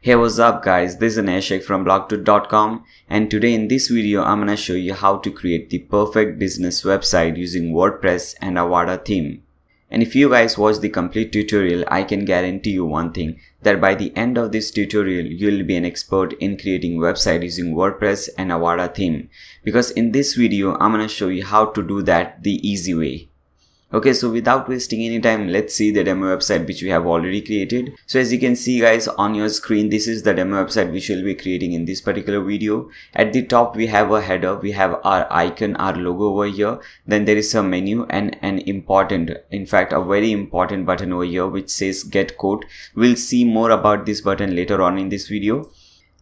Hey, what's up guys, this is Nashik from blogtut.com, and today in this video I'm gonna show you how to create the perfect business website using WordPress and Avada Theme. And if you guys watch the complete tutorial, I can guarantee you one thing, that by the end of this tutorial you will be an expert in creating website using WordPress and Avada Theme. Because in this video I'm gonna show you how to do that the easy way. Okay, so without wasting any time, let's see the demo website which we have already created. So as you can see guys on your screen, this is the demo website which we'll be creating in this particular video. At the top we have a header, we have our icon, our logo over here. Then there is a menu and an important, in fact a very important button over here which says get quote. We'll see more about this button later on in this video.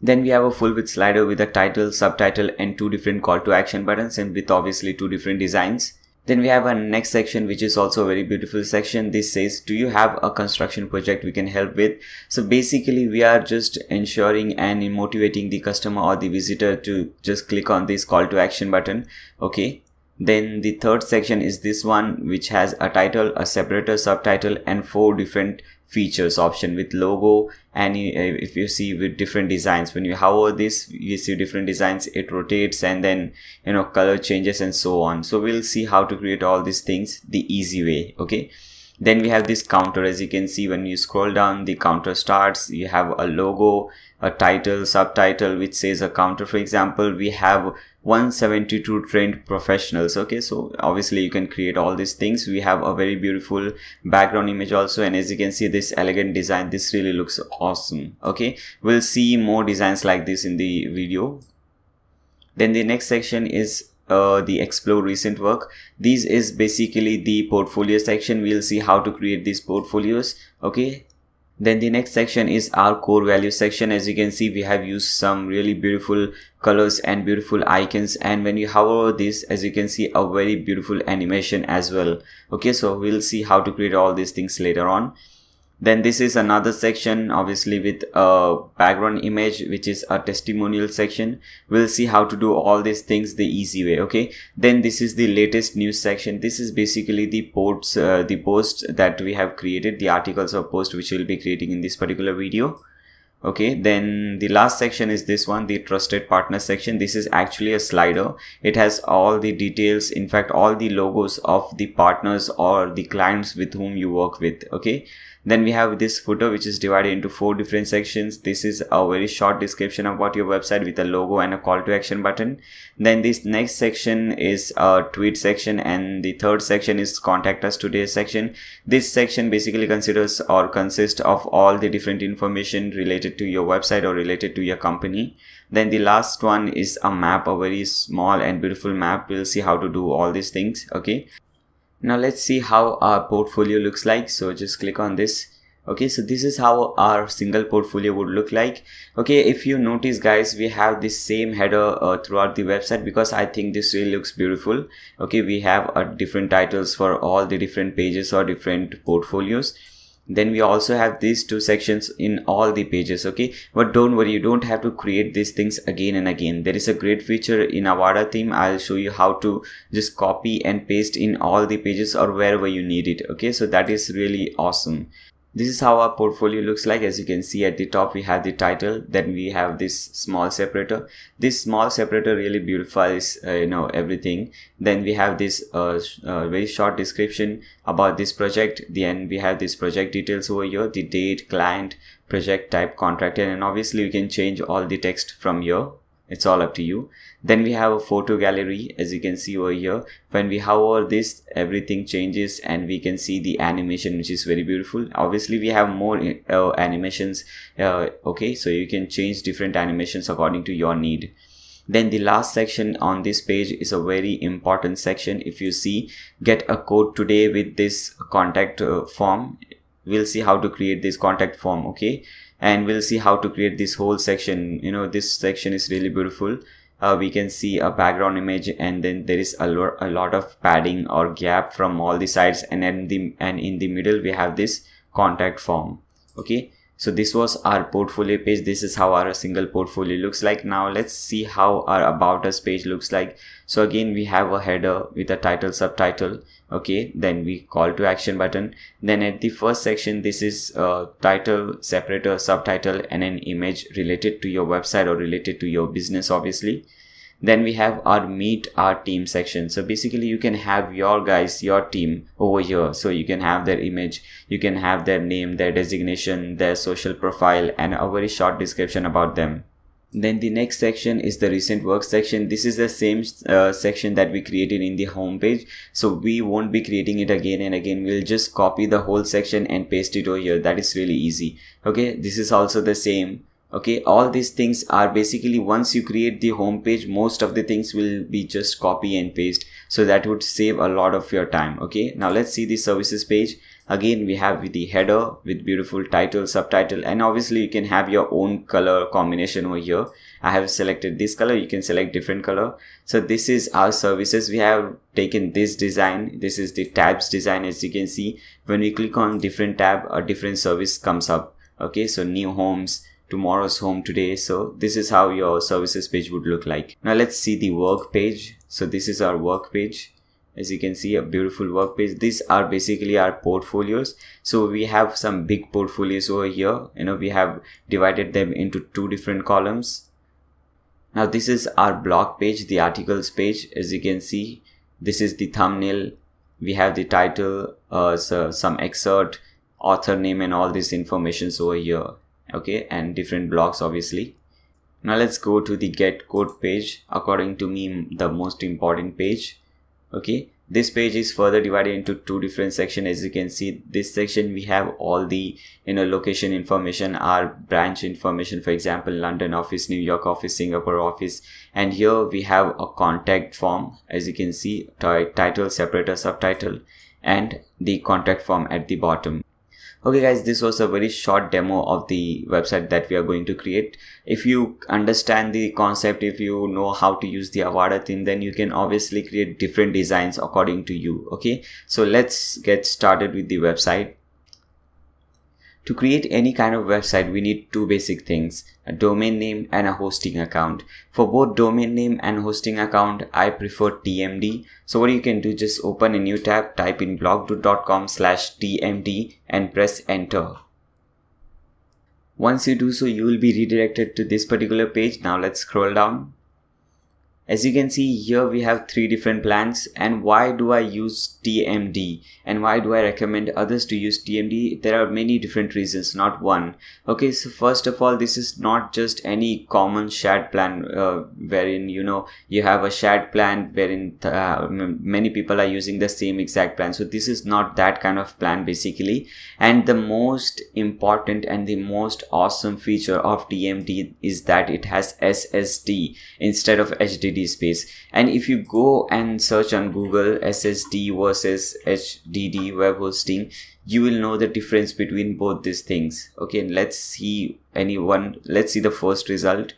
Then we have a full width slider with a title, subtitle and two different call to action buttons, and with obviously two different designs. Then we have a next section which is also a very beautiful section. This says, do you have a construction project we can help with? So basically we are just ensuring and motivating the customer or the visitor to just click on this call to action button. Okay. Then the third section is this one which has a title, a separator, subtitle and four different features option with logo, and if you see with different designs. When you hover this, you see different designs, it rotates, and then color changes and so on. So we'll see how to create all these things the easy way. Okay. Then we have this counter. As you can see, when you scroll down, the counter starts. You have a logo, a title, subtitle which says a counter. For example, we have 172 trained professionals. Okay, so obviously you can create all these things. We have a very beautiful background image also, and as you can see, this elegant design, this really looks awesome. Okay, we'll see more designs like this in the video. Then the next section is the explore recent work. This is basically the portfolio section. We'll see how to create these portfolios. Okay. Then the next section is our core value section. As you can see, we have used some really beautiful colors and beautiful icons, and when you hover this, as you can see, a very beautiful animation as well. Okay, so we'll see how to create all these things later on. Then this is another section, obviously with a background image which is a testimonial section. We'll see how to do all these things the easy way. Okay. Then this is the latest news section. This is basically the posts that we have created, the articles or post which we'll be creating in this particular video. Okay, then the last section is this one, the trusted partner section. This is actually a slider. It has all the details, in fact all the logos of the partners or the clients with whom you work with. Okay, then we have this footer which is divided into four different sections. This is a very short description about your website with a logo and a call to action button. Then this next section is a tweet section, and the third section is contact us today section. This section basically considers or consists of all the different information related to your website or related to your company. Then the last one is a map, a very small and beautiful map. We'll see how to do all these things. Okay, now let's see how our portfolio looks like. So just click on this. Okay, so this is how our single portfolio would look like. Okay, if you notice guys, we have this same header throughout the website because I think this really looks beautiful. Okay, we have different titles for all the different pages or different portfolios. Then we also have these two sections in all the pages. Okay, but don't worry, you don't have to create these things again and again. There is a great feature in Avada Theme. I'll show you how to just copy and paste in all the pages or wherever you need it. Okay, so that is really awesome. This is how our portfolio looks like. As you can see, at the top we have the title, then we have this small separator. This small separator really beautifies everything. Then we have this very short description about this project. Then we have this project details over here, the date, client, project type, contractor, and obviously you can change all the text from here. It's all up to you. Then we have a photo gallery. As you can see over here, when we hover this, everything changes and we can see the animation which is very beautiful. Obviously we have more animations. Okay, so you can change different animations according to your need. Then the last section on this page is a very important section. If you see, get a quote today with this contact form. We'll see how to create this contact form. Okay, and we'll see how to create this whole section. This section is really beautiful. We can see a background image, and then there is a lot of padding or gap from all the sides, and in the middle we have this contact form. Okay, So this was our portfolio page. This is how our single portfolio looks like. Now let's see how our about us page looks like. So again, we have a header with a title, subtitle. Okay, then we call to action button. Then at the first section, this is title, separator, subtitle, and an image related to your website or related to your business, obviously. Then we have our meet our team section. So basically you can have your team over here. So you can have their image, you can have their name, their designation, their social profile, and a very short description about them. Then the next section is the recent work section. This is the same section that we created in the home page. So we won't be creating it again and again. We'll just copy the whole section and paste it over here. That is really easy. Okay, this is also the same. Okay, all these things are basically, once you create the home page, most of the things will be just copy and paste. So that would save a lot of your time. Okay, now let's see the services page. Again, we have the header with beautiful title, subtitle, and obviously you can have your own color combination over here. I have selected this color. You can select different color. So this is our services. We have taken this design. This is the tabs design. As you can see, when we click on different tab, a different service comes up. Okay, so new homes, tomorrow's home today. So this is how your services page would look like. Now let's see the work page. So this is our work page. As you can see, a beautiful work page. These are basically our portfolios. So we have some big portfolios over here. We have divided them into two different columns. Now this is our blog page, the articles page. As you can see, this is the thumbnail. We have the title, so some excerpt, author name, and all this information over here. Okay, and different blogs, obviously. Now let's go to the get code page. According to me, the most important page. Okay, this page is further divided into two different sections. As you can see, this section we have all the location information, our branch information, for example, London office, New York office, Singapore office. And here we have a contact form. As you can see, title, separator, subtitle, and the contact form at the bottom. Okay guys, this was a very short demo of the website that we are going to create. If you understand the concept, if you know how to use the Avada theme, then you can obviously create different designs according to you. Okay, so let's get started with the website. To create any kind of website, we need two basic things: a domain name and a hosting account. For both domain name and hosting account, I prefer TMD. So what you can do, just open a new tab, type in blog2.com/TMD and press enter. Once you do so, you will be redirected to this particular page. Now let's scroll down. As you can see here, we have three different plans. And why do I use TMD? And why do I recommend others to use TMD? There are many different reasons, not one. Okay, so first of all, this is not just any common shared plan wherein you have a shared plan wherein many people are using the same exact plan. So this is not that kind of plan basically. And the most important and the most awesome feature of TMD is that it has SSD instead of HDD space. And if you go and search on Google SSD versus HDD web hosting, you will know the difference between both these things. Okay, let's see the first result.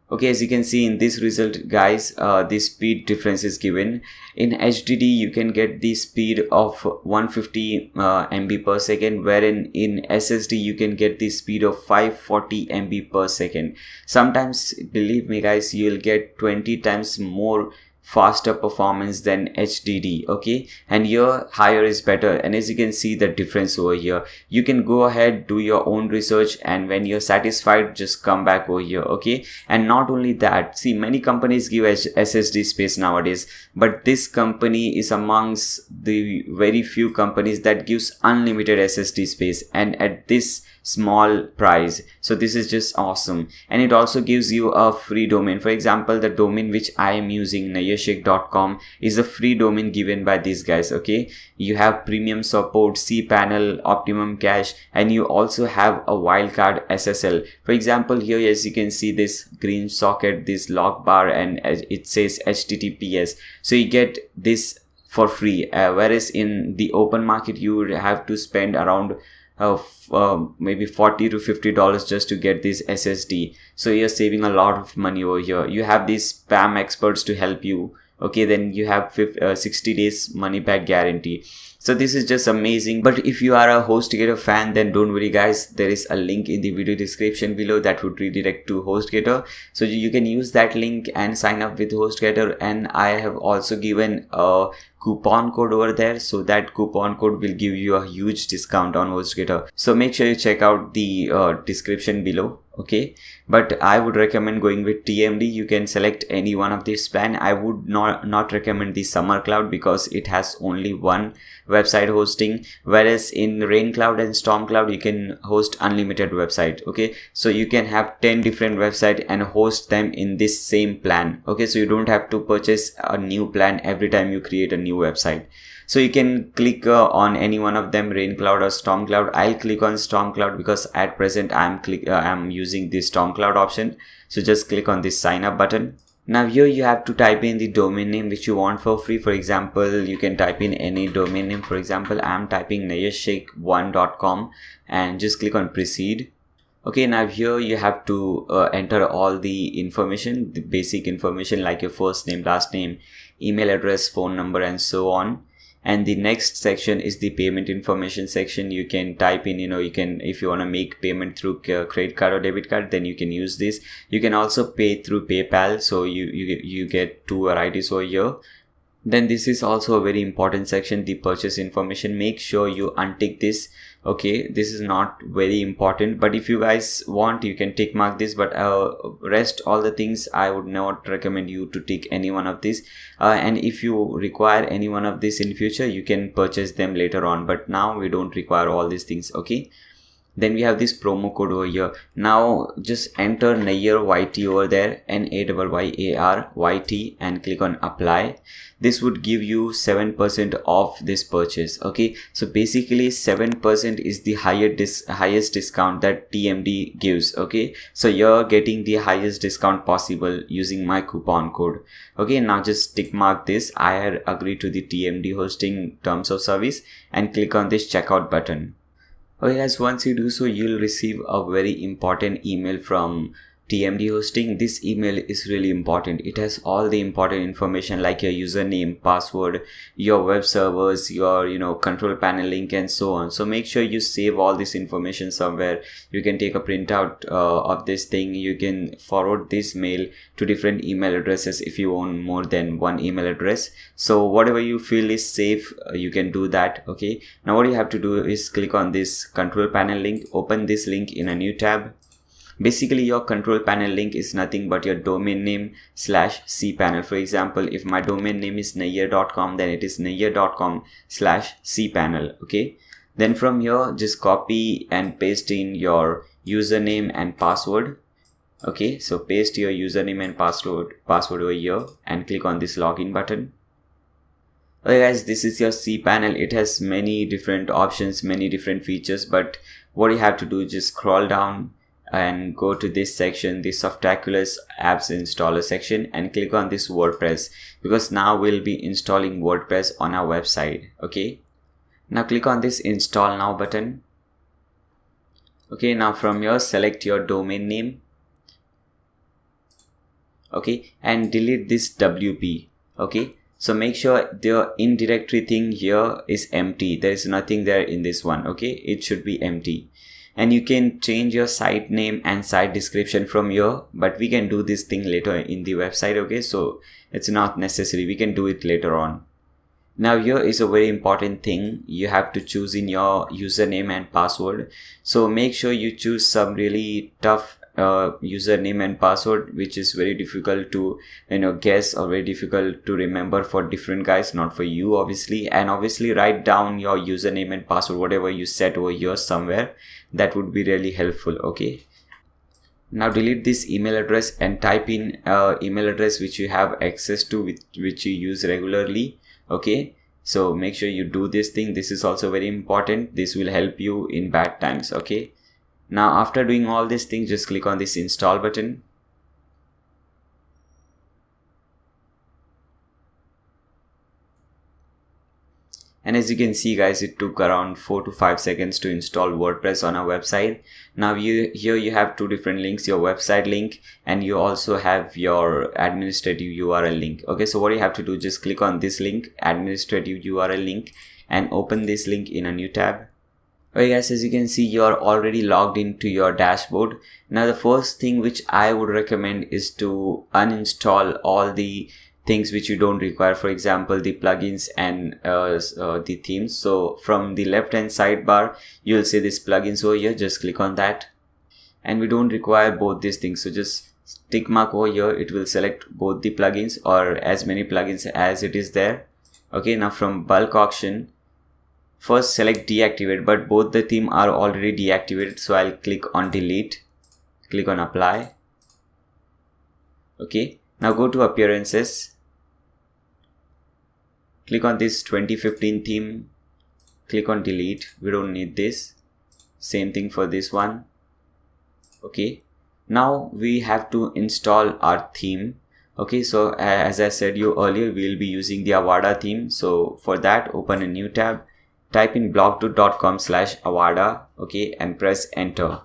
Okay, as you can see in this result, guys, the speed difference is given. In HDD, you can get the speed of 150 MB per second, wherein in SSD, you can get the speed of 540 MB per second. Sometimes, believe me guys, you'll get 20 times more faster performance than HDD. Okay, and here higher is better. And as you can see the difference over here, you can go ahead, do your own research, and when you're satisfied, just come back over here. Okay, and not only that, see, many companies give SSD space nowadays, but this company is amongst the very few companies that gives unlimited SSD space, and at this small price. So this is just awesome. And it also gives you a free domain. For example, the domain which I am using, nayashik.com, is a free domain given by these guys. Okay, you have premium support, cPanel, optimum cache, and you also have a wildcard SSL. For example, here as you can see this green socket, this log bar, and it says HTTPS. So you get this for free, whereas in the open market you would have to spend around maybe $40 to $50 just to get this SSD. So you're saving a lot of money over here. You have these spam experts to help you. Okay, then you have 60 days money back guarantee. So this is just amazing. But if you are a HostGator fan, then don't worry guys, there is a link in the video description below that would redirect to HostGator. So you can use that link and sign up with HostGator, and I have also given a coupon code over there, so that coupon code will give you a huge discount on HostGator. So make sure you check out the description below. Okay, but I would recommend going with TMD. You can select any one of this plan. I would not recommend the Summer Cloud because it has only one website hosting, whereas in Rain Cloud and Storm Cloud you can host unlimited website. Okay, so you can have 10 different websites and host them in this same plan. Okay, so you don't have to purchase a new plan every time you create a new website. So you can click on any one of them, Rain Cloud or Storm Cloud. I'll click on Storm Cloud because at present I'm using the Storm Cloud option. So just click on this sign up button. Now here you have to type in the domain name which you want for free. For example, you can type in any domain name. For example, I'm typing nayashshake1.com and just click on proceed. Okay, now here you have to enter all the information, the basic information like your first name, last name, email address, phone number, and so on. And the next section is the payment information section. You can type in, you can, if you want to make payment through credit card or debit card, then you can use this. You can also pay through PayPal, so you get two varieties over here. Then this is also a very important section, the purchase information. Make sure you untick this. Okay, this is not very important, but if you guys want, you can tick mark this, but rest all the things I would not recommend you to tick any one of these. And if you require any one of this in future, you can purchase them later on, but now we don't require all these things. Okay, then we have this promo code over here. Now just enter Nayyar YT over there, NAYYAR YT, and click on apply. This would give you 7% off this purchase. Okay, so basically 7% is the highest discount that TMD gives. Okay, so you're getting the highest discount possible using my coupon code. Okay, now just tick mark this, I had agreed to the TMD hosting terms of service, and click on this checkout button. Okay guys, once you do so, you'll receive a very important email from TMD hosting. This email is really important. It has all the important information like your username, password, your web servers, your control panel link, and so on. So make sure you save all this information somewhere. You can take a printout of this thing. You can forward this mail to different email addresses if you own more than one email address. So whatever you feel is safe, you can do that. Okay, now what you have to do is click on this control panel link, open this link in a new tab. Basically your control panel link is nothing but your domain name / cpanel. For example, if my domain name is nayyar.com, then it is nayyar.com / cpanel. Okay, then from here just copy and paste in your username and password. Okay, so paste your username and password over here and click on this login button. Okay guys, this is your cpanel. It has many different options, many different features, but what you have to do is just scroll down and go to this section, the Softaculous apps installer section, and click on this WordPress, because now we'll be installing WordPress on our website. Okay, now click on this install now button. Okay, now from here select your domain name. Okay, and delete this WP. Okay, so make sure the in directory thing here is empty. There is nothing there in this one. Okay, it should be empty. And you can change your site name and site description from here, but we can do this thing later in the website. Okay, so it's not necessary, we can do it later on. Now here is a very important thing. You have to choose in your username and password. So make sure you choose some really tough username and password, which is very difficult to guess or very difficult to remember for different guys, not for you obviously. And obviously write down your username and password, whatever you set over here somewhere. That would be really helpful. Okay, now delete this email address and type in email address which you have access to, which you use regularly. Okay, so make sure you do this thing. This is also very important. This will help you in bad times. Okay, now after doing all these things, just click on this install button. And as you can see guys, it took around 4 to 5 seconds to install WordPress on our website. Now here you have two different links, your website link, and you also have your administrative URL link. Okay, so what you have to do, just click on this link, administrative URL link, and open this link in a new tab. Okay guys, as you can see, you are already logged into your dashboard. Now the first thing which I would recommend is to uninstall all the things which you don't require, for example the plugins and the themes. So from the left hand sidebar you'll see this plugins over here, just click on that, and we don't require both these things, so just tick mark over here. It will select both the plugins or as many plugins as it is there. Okay, now from bulk auction, first select deactivate, but both the theme are already deactivated, so I'll click on delete, click on apply. Okay, now go to appearances, click on this 2015 theme, click on delete, we don't need this. Same thing for this one. Okay, now we have to install our theme. Okay, so as I said you earlier, we'll be using the Avada theme. So for that, open a new tab, type in blog2.com/Avada, okay, and press enter.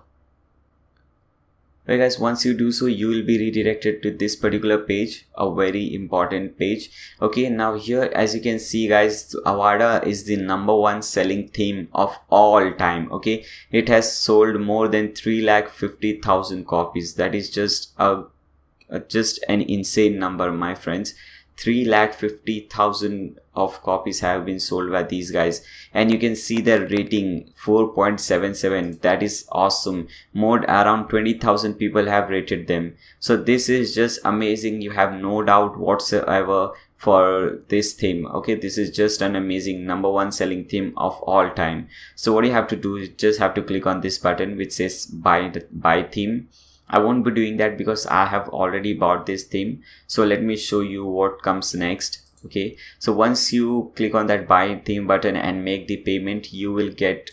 Okay guys, once you do so, you will be redirected to this particular page, a very important page. Okay, now here as you can see guys, Avada is the #1 selling theme of all time. Okay, it has sold more than 350,000 copies. That is just an insane number, my friends. 350,000 of copies have been sold by these guys, and you can see their rating 4.77. that is awesome. More around 20,000 people have rated them, so this is just amazing. You have no doubt whatsoever for this theme. Okay, this is just an amazing #1 selling theme of all time. So what you have to do is just have to click on this button which says buy theme. I won't be doing that because I have already bought this theme. So let me show you what comes next. Okay, so once you click on that buy theme button and make the payment, you will get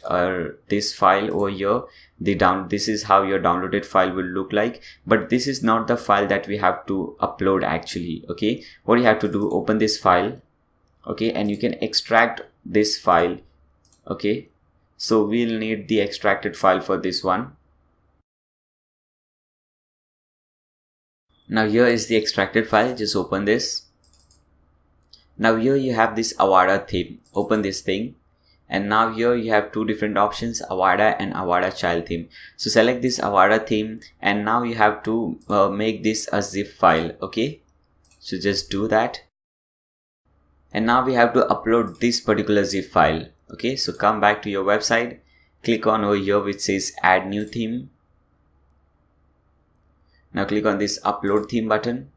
this file over here. This is how your downloaded file will look like, but this is not the file that we have to upload actually. Okay, what you have to do, open this file, okay, and you can extract this file. Okay, so we'll need the extracted file for this one. Now here is the extracted file, just open this. Now here you have this Avada theme, open this thing, and now here you have two different options, Avada and Avada child theme. So select this Avada theme, and now you have to make this a zip file. Okay, so just do that, and now we have to upload this particular zip file. Okay, so come back to your website, click on over here which says add new theme. Now click on this upload theme button,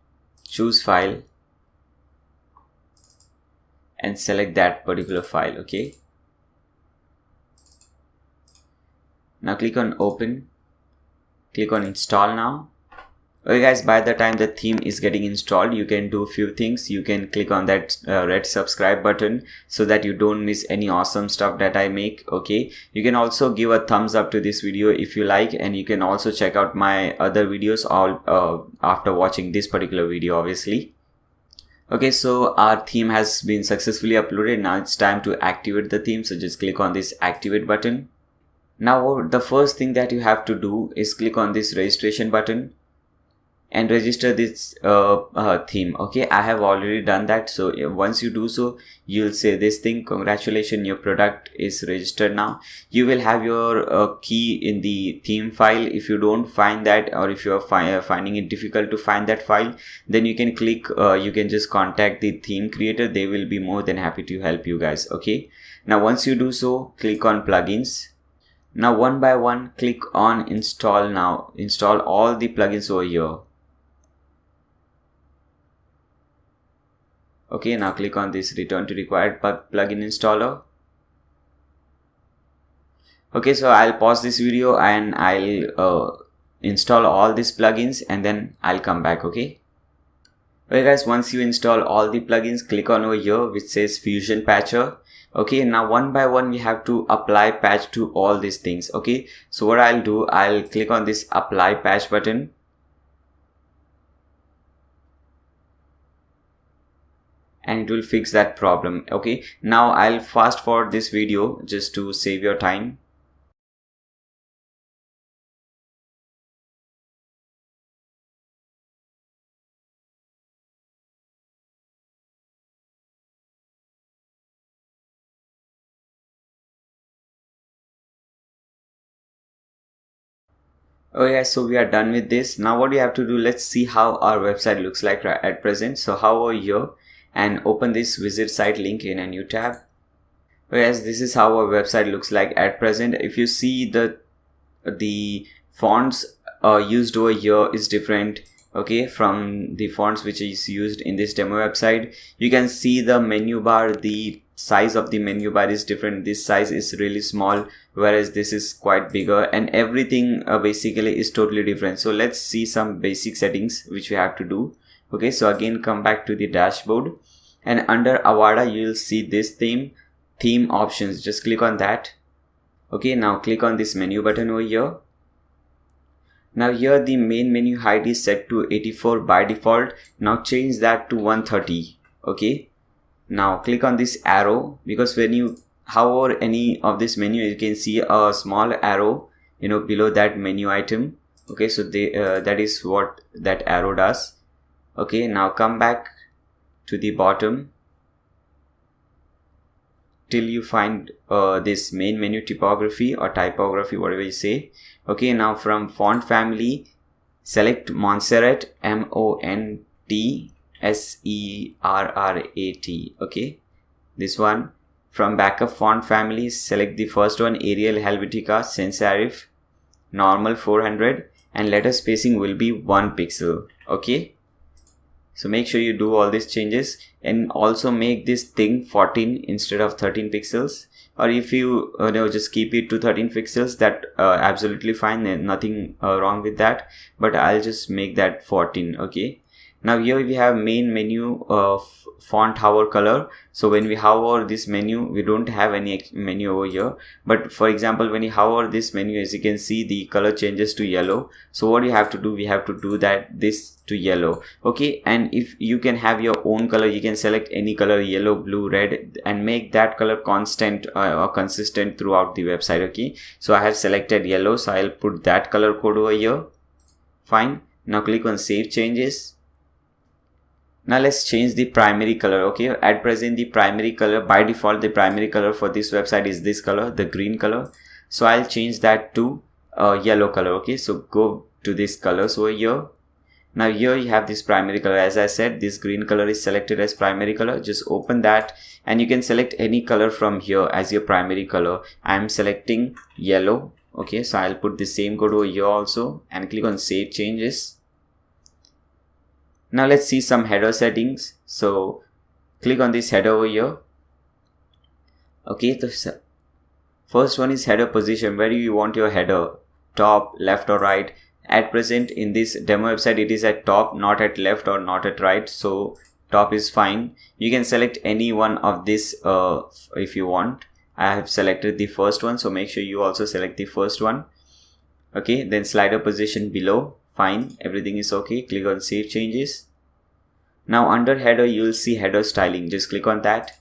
choose file, and select that particular file. Okay, now click on open, click on install now. Okay guys, by the time the theme is getting installed, you can do a few things. You can click on that red subscribe button so that you don't miss any awesome stuff that I make. Okay, you can also give a thumbs up to this video if you like, and you can also check out my other videos all after watching this particular video, obviously. Okay, so our theme has been successfully uploaded. Now it's time to activate the theme, so just click on this activate button. Now the first thing that you have to do is click on this registration button and register this theme. Okay, I have already done that. So once you do so, you'll say this thing, congratulations, your product is registered now. You will have your key in the theme file. If you don't find that, or if you are finding it difficult to find that file, then you can click you can just contact the theme creator. They will be more than happy to help you guys. Okay, now once you do so, click on plugins. Now one by one, click on install now. Install all the plugins over here. Okay, now click on this return to required plugin installer. Okay, so I'll pause this video and I'll install all these plugins and then I'll come back. Okay. Okay guys, once you install all the plugins, click on over here which says Fusion Patcher. Okay, now one by one we have to apply patch to all these things. Okay, so what I'll do, I'll click on this apply patch button. And it will fix that problem. Okay, now I'll fast forward this video just to save your time. Oh yeah, so we are done with this. Now what we have to do, let's see how our website looks like at present. So hover over here and open this visit site link in a new tab. Oh yes, this is how our website looks like at present. If you see the fonts used over here is different, okay, from the fonts which is used in this demo website. You can see the menu bar, the size of the menu bar is different. This size is really small, whereas this is quite bigger, and everything basically is totally different. So let's see some basic settings which we have to do. Okay, so again come back to the dashboard, and under Avada you will see this theme options. Just click on that. Okay, now click on this menu button over here. Now here the main menu height is set to 84 by default. Now change that to 130. Okay, now click on this arrow, because when you hover any of this menu, you can see a small arrow, you know, below that menu item. Okay, so that is what that arrow does. Okay, now come back to the bottom till you find this main menu typography or typography, whatever you say. Okay, now from font family select Montserrat, Montserrat. Okay, this one. From backup font family select the first one, Arial, Helvetica, Sans Serif, normal 400, and letter spacing will be 1 pixel. Okay, so make sure you do all these changes, and also make this thing 14 instead of 13 pixels. Or if you just keep it to 13 pixels, that absolutely fine, nothing wrong with that, but I'll just make that 14. Okay, now here we have main menu of font hover color. So when we hover this menu, we don't have any menu over here, but for example when you hover this menu, as you can see the color changes to yellow. So what you have to do, we have to do this to yellow. Okay, and if you can have your own color, you can select any color, yellow, blue, red, and make that color constant or consistent throughout the website. Okay, so I have selected yellow, so I'll put that color code over here. Fine, now click on save changes. Now let's change the primary color. Okay, at present the primary color, by default the primary color for this website is this color, the green color. So I'll change that to yellow color. Okay, so go to this colors over here. Now here you have this primary color. As I said, this green color is selected as primary color. Just open that and you can select any color from here as your primary color. I am selecting yellow. Okay, so I'll put the same code over here also and click on save changes. Now let's see some header settings. So click on this header over here. Okay, the first one is header position. Where do you want your header? Top, left or right? At present in this demo website it is at top, not at left or not at right. So top is fine. You can select any one of this if you want. I have selected the first one, so make sure you also select the first one. Okay, then slider position below. Fine, everything is okay. Click on save changes. Now under header you will see header styling. Just click on that.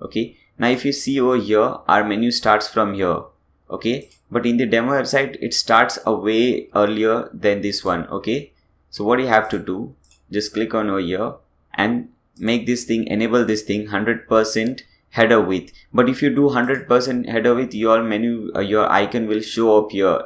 Okay, now if you see over here, our menu starts from here. Okay, but in the demo website it starts a way earlier than this one. Okay, so what you have to do, just click on over here and make this thing, enable this thing 100% header width. But if you do 100% header width, your menu, your icon will show up here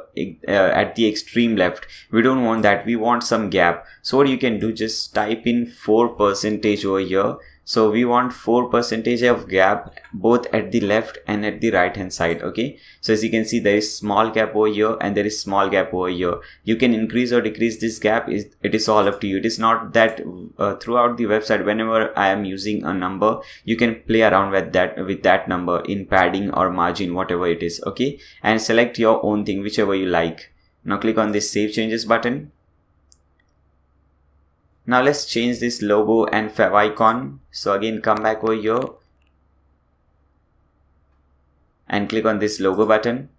at the extreme left. We don't want that. We want some gap. So what you can do, just type in 4% over here. So we want 4% of gap both at the left and at the right hand side. Okay, so as you can see, there is small gap over here and there is small gap over here. You can increase or decrease this gap. It is all up to you. It is not that throughout the website, whenever I am using a number, you can play around with that number in padding or margin, whatever it is. Okay, and select your own thing, whichever you like. Now click on this save changes button. Now let's change this logo and favicon. So again, come back over here and click on this logo button.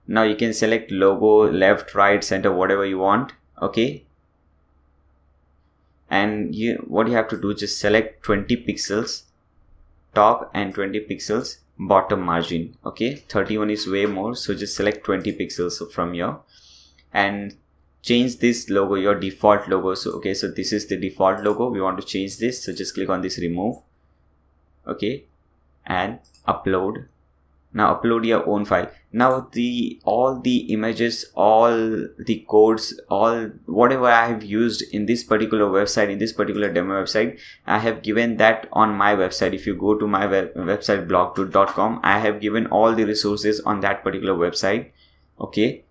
Now you can select logo, left, right, center, whatever you want. Okay, and what you have to do, just select 20 pixels top and 20 pixels bottom margin. Okay, 31 is way more, so just select 20 pixels from here and change this logo, your default logo. So okay, so this is the default logo. We want to change this, so just click on this remove. Okay, and upload. Now upload your own file. Now all the images, all the codes, all whatever I have used in this particular website, in this particular demo website, I have given that on my website. If you go to my website blog2.com, I have given all the resources on that particular website. Okay,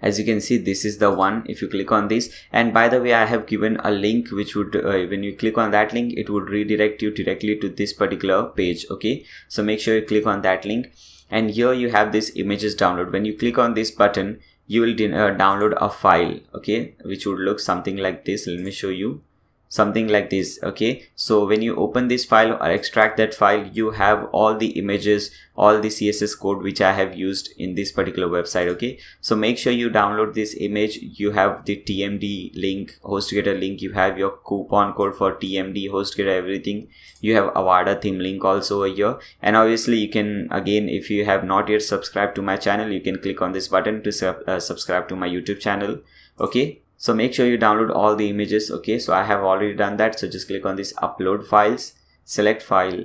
as you can see, this is the one. If you click on this, and by the way, I have given a link which would when you click on that link, it would redirect you directly to this particular page. Okay, so make sure you click on that link. And here you have this images download. When you click on this button, you will download a file, okay, which would look something like this. Let me show you. Something like this. Okay, so when you open this file or extract that file, you have all the images, all the CSS code which I have used in this particular website. Okay, so make sure you download this image. You have the TMD link, HostGator link, you have your coupon code for TMD, HostGator, everything. You have Avada theme link also over here. And obviously you can, again, if you have not yet subscribed to my channel, you can click on this button to subscribe to my YouTube channel. Okay, so make sure you download all the images. Okay, so I have already done that. So just click on this upload files, select file.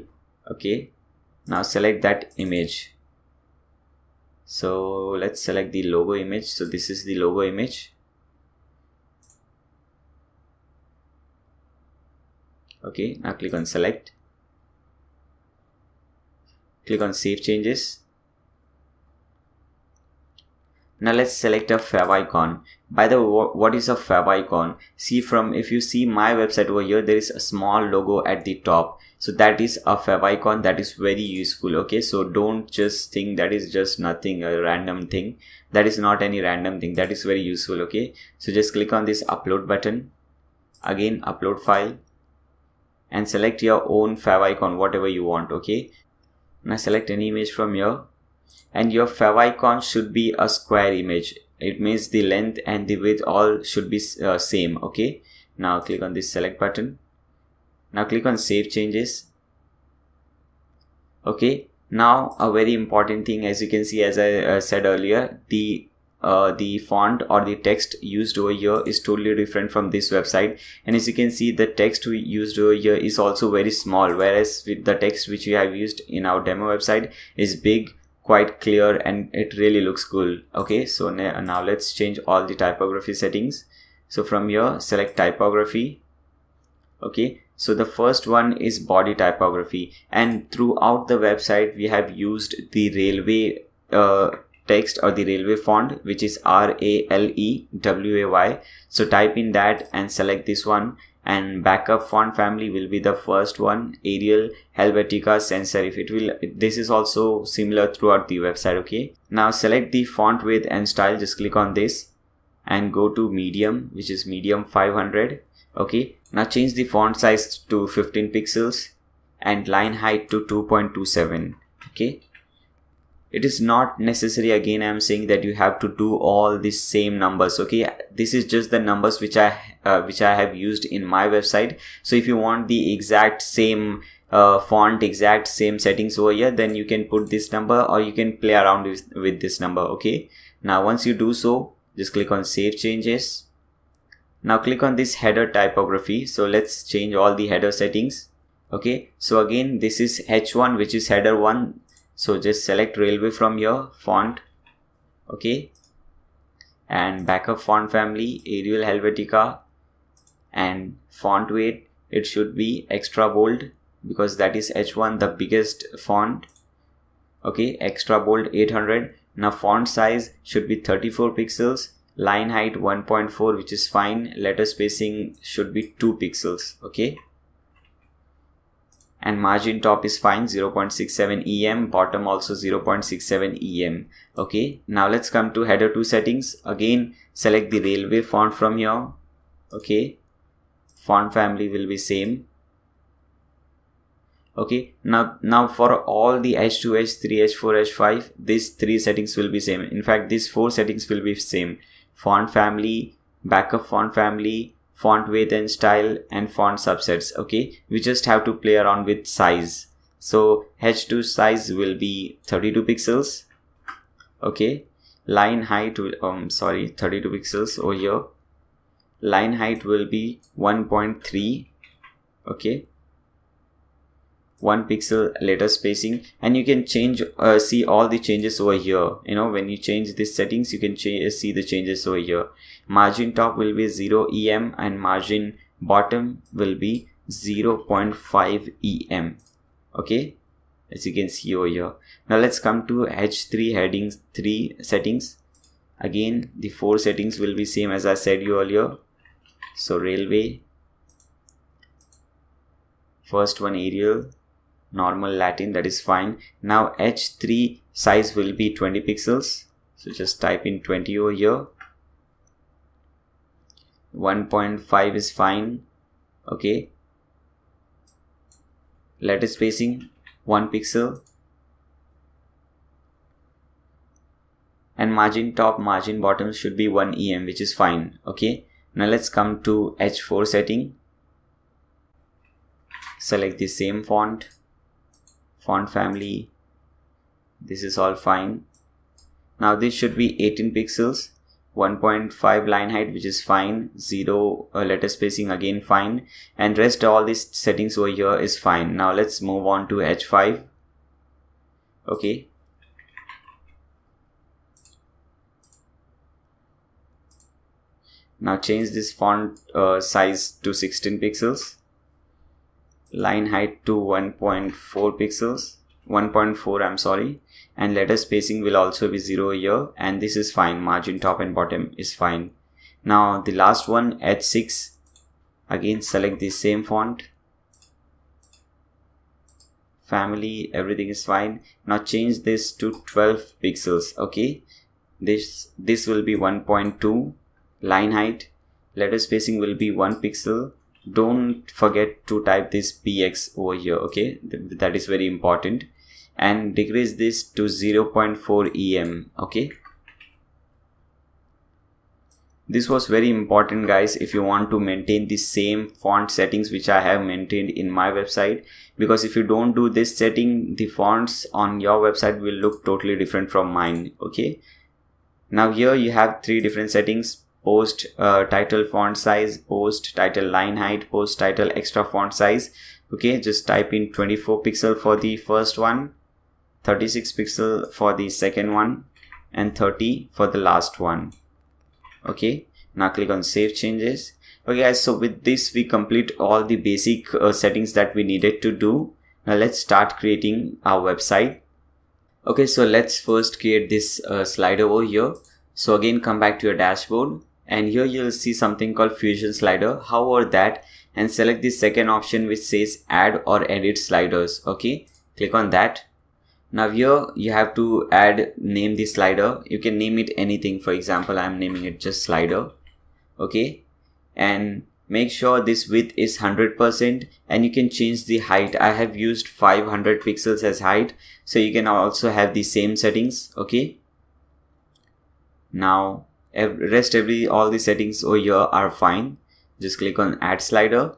Okay, now select that image. So let's select the logo image. So this is the logo image. Okay, now click on select. Click on save changes. Now let's select a favicon. By the way, what is a favicon? See, if you see my website over here, there is a small logo at the top. So that is a favicon. That is very useful. Okay, so don't just think that is just nothing, a random thing. That is not any random thing. That is very useful. Okay, so just click on this upload button. Again, upload file and select your own favicon, whatever you want. Okay, now select any image from here. And your favicon should be a square image. It means the length and the width all should be same. Okay, now click on this select button. Now click on save changes. Okay, now a very important thing, as you can see, as I said earlier, the font or the text used over here is totally different from this website. And as you can see, the text we used over here is also very small, whereas with the text which we have used in our demo website is big, quite clear, and it really looks cool. Okay, so now let's change all the typography settings. So from here, select typography. Okay, so the first one is body typography, and throughout the website we have used the railway text or the railway font, which is RALEWAY. So type in that and select this one. And backup font family will be the first one, Arial, Helvetica, Sans serif. This is also similar throughout the website. Okay, now select the font width and style. Just click on this and go to medium, which is medium 500. Okay, now change the font size to 15 pixels and line height to 2.27. Okay, it is not necessary, again I am saying, that you have to do all these same numbers. Okay, this is just the numbers which I have used in my website. So if you want the exact same font, exact same settings over here, then you can put this number or you can play around with this number. Okay, now once you do so, just click on save changes. Now click on this header typography. So let's change all the header settings. Okay, so again this is H1, which is header 1. So just select railway from here, font. Okay, and backup font family, Arial, Helvetica, and font weight, it should be extra bold because that is H1, the biggest font. Okay, extra bold 800. Now font size should be 34 pixels, line height 1.4, which is fine. Letter spacing should be 2 pixels. Okay, and margin top is fine, 0.67 em, bottom also 0.67 em. Okay, now let's come to header 2 settings. Again select the railway font from here. Okay, font family will be same. Okay, now for all the H2, H3, H4, H5, these 3 settings will be same. In fact, these 4 settings will be same: font family, backup font family, font weight and style, and font subsets. Okay, we just have to play around with size. So H2 size will be 32 pixels. Okay, line height will 32 pixels over here. Line height will be 1.3. Okay, 1 pixel letter spacing, and you can change see all the changes over here. When you change these settings, you can see the changes over here. Margin top will be 0 em and margin bottom will be 0.5 em. Okay, as you can see over here. Now let's come to H3 headings 3 settings. Again, the 4 settings will be same as I said you earlier. So railway, first one Arial, normal Latin, that is fine. Now H3 size will be 20 pixels. So just type in 20 over here. 1.5 is fine. Okay. Letter spacing 1 pixel. And margin top, margin bottom should be 1 em, which is fine. Okay. Now let's come to H4 setting. Select the same font family. This is all fine. Now this should be 18 pixels, 1.5 line height, which is fine. 0 letter spacing, again fine. And rest all these settings over here is fine. Now let's move on to H5. Okay. Now change this font size to 16 pixels. Line height to 1.4 pixels. 1.4, I'm sorry. And letter spacing will also be 0 here. And this is fine. Margin top and bottom is fine. Now the last one, H6. Again select the same font. Family, everything is fine. Now change this to 12 pixels. Okay. This will be 1.2. Line height, letter spacing will be 1 pixel. Don't forget to type this px over here. Okay, that is very important. And decrease this to 0.4 em. Okay, this was very important, guys, if you want to maintain the same font settings which I have maintained in my website, because if you don't do this setting, the fonts on your website will look totally different from mine. Okay, now here you have 3 different settings: post title font size, post title line height, post title extra font size. Okay, just type in 24 pixel for the first one, 36 pixel for the second one, and 30 for the last one. Okay, now click on save changes. Okay guys, so with this we complete all the basic settings that we needed to do. Now let's start creating our website. Okay, so let's first create this slider over here. So again, come back to your dashboard, and here you'll see something called Fusion Slider. Hover that and select the second option which says add or edit sliders. Okay, click on that. Now here you have to name the slider. You can name it anything. For example, I'm naming it just slider. Okay, and make sure this width is 100%, and you can change the height. I have used 500 pixels as height, so you can also have the same settings. Okay, now all the settings over here are fine. Just click on add slider.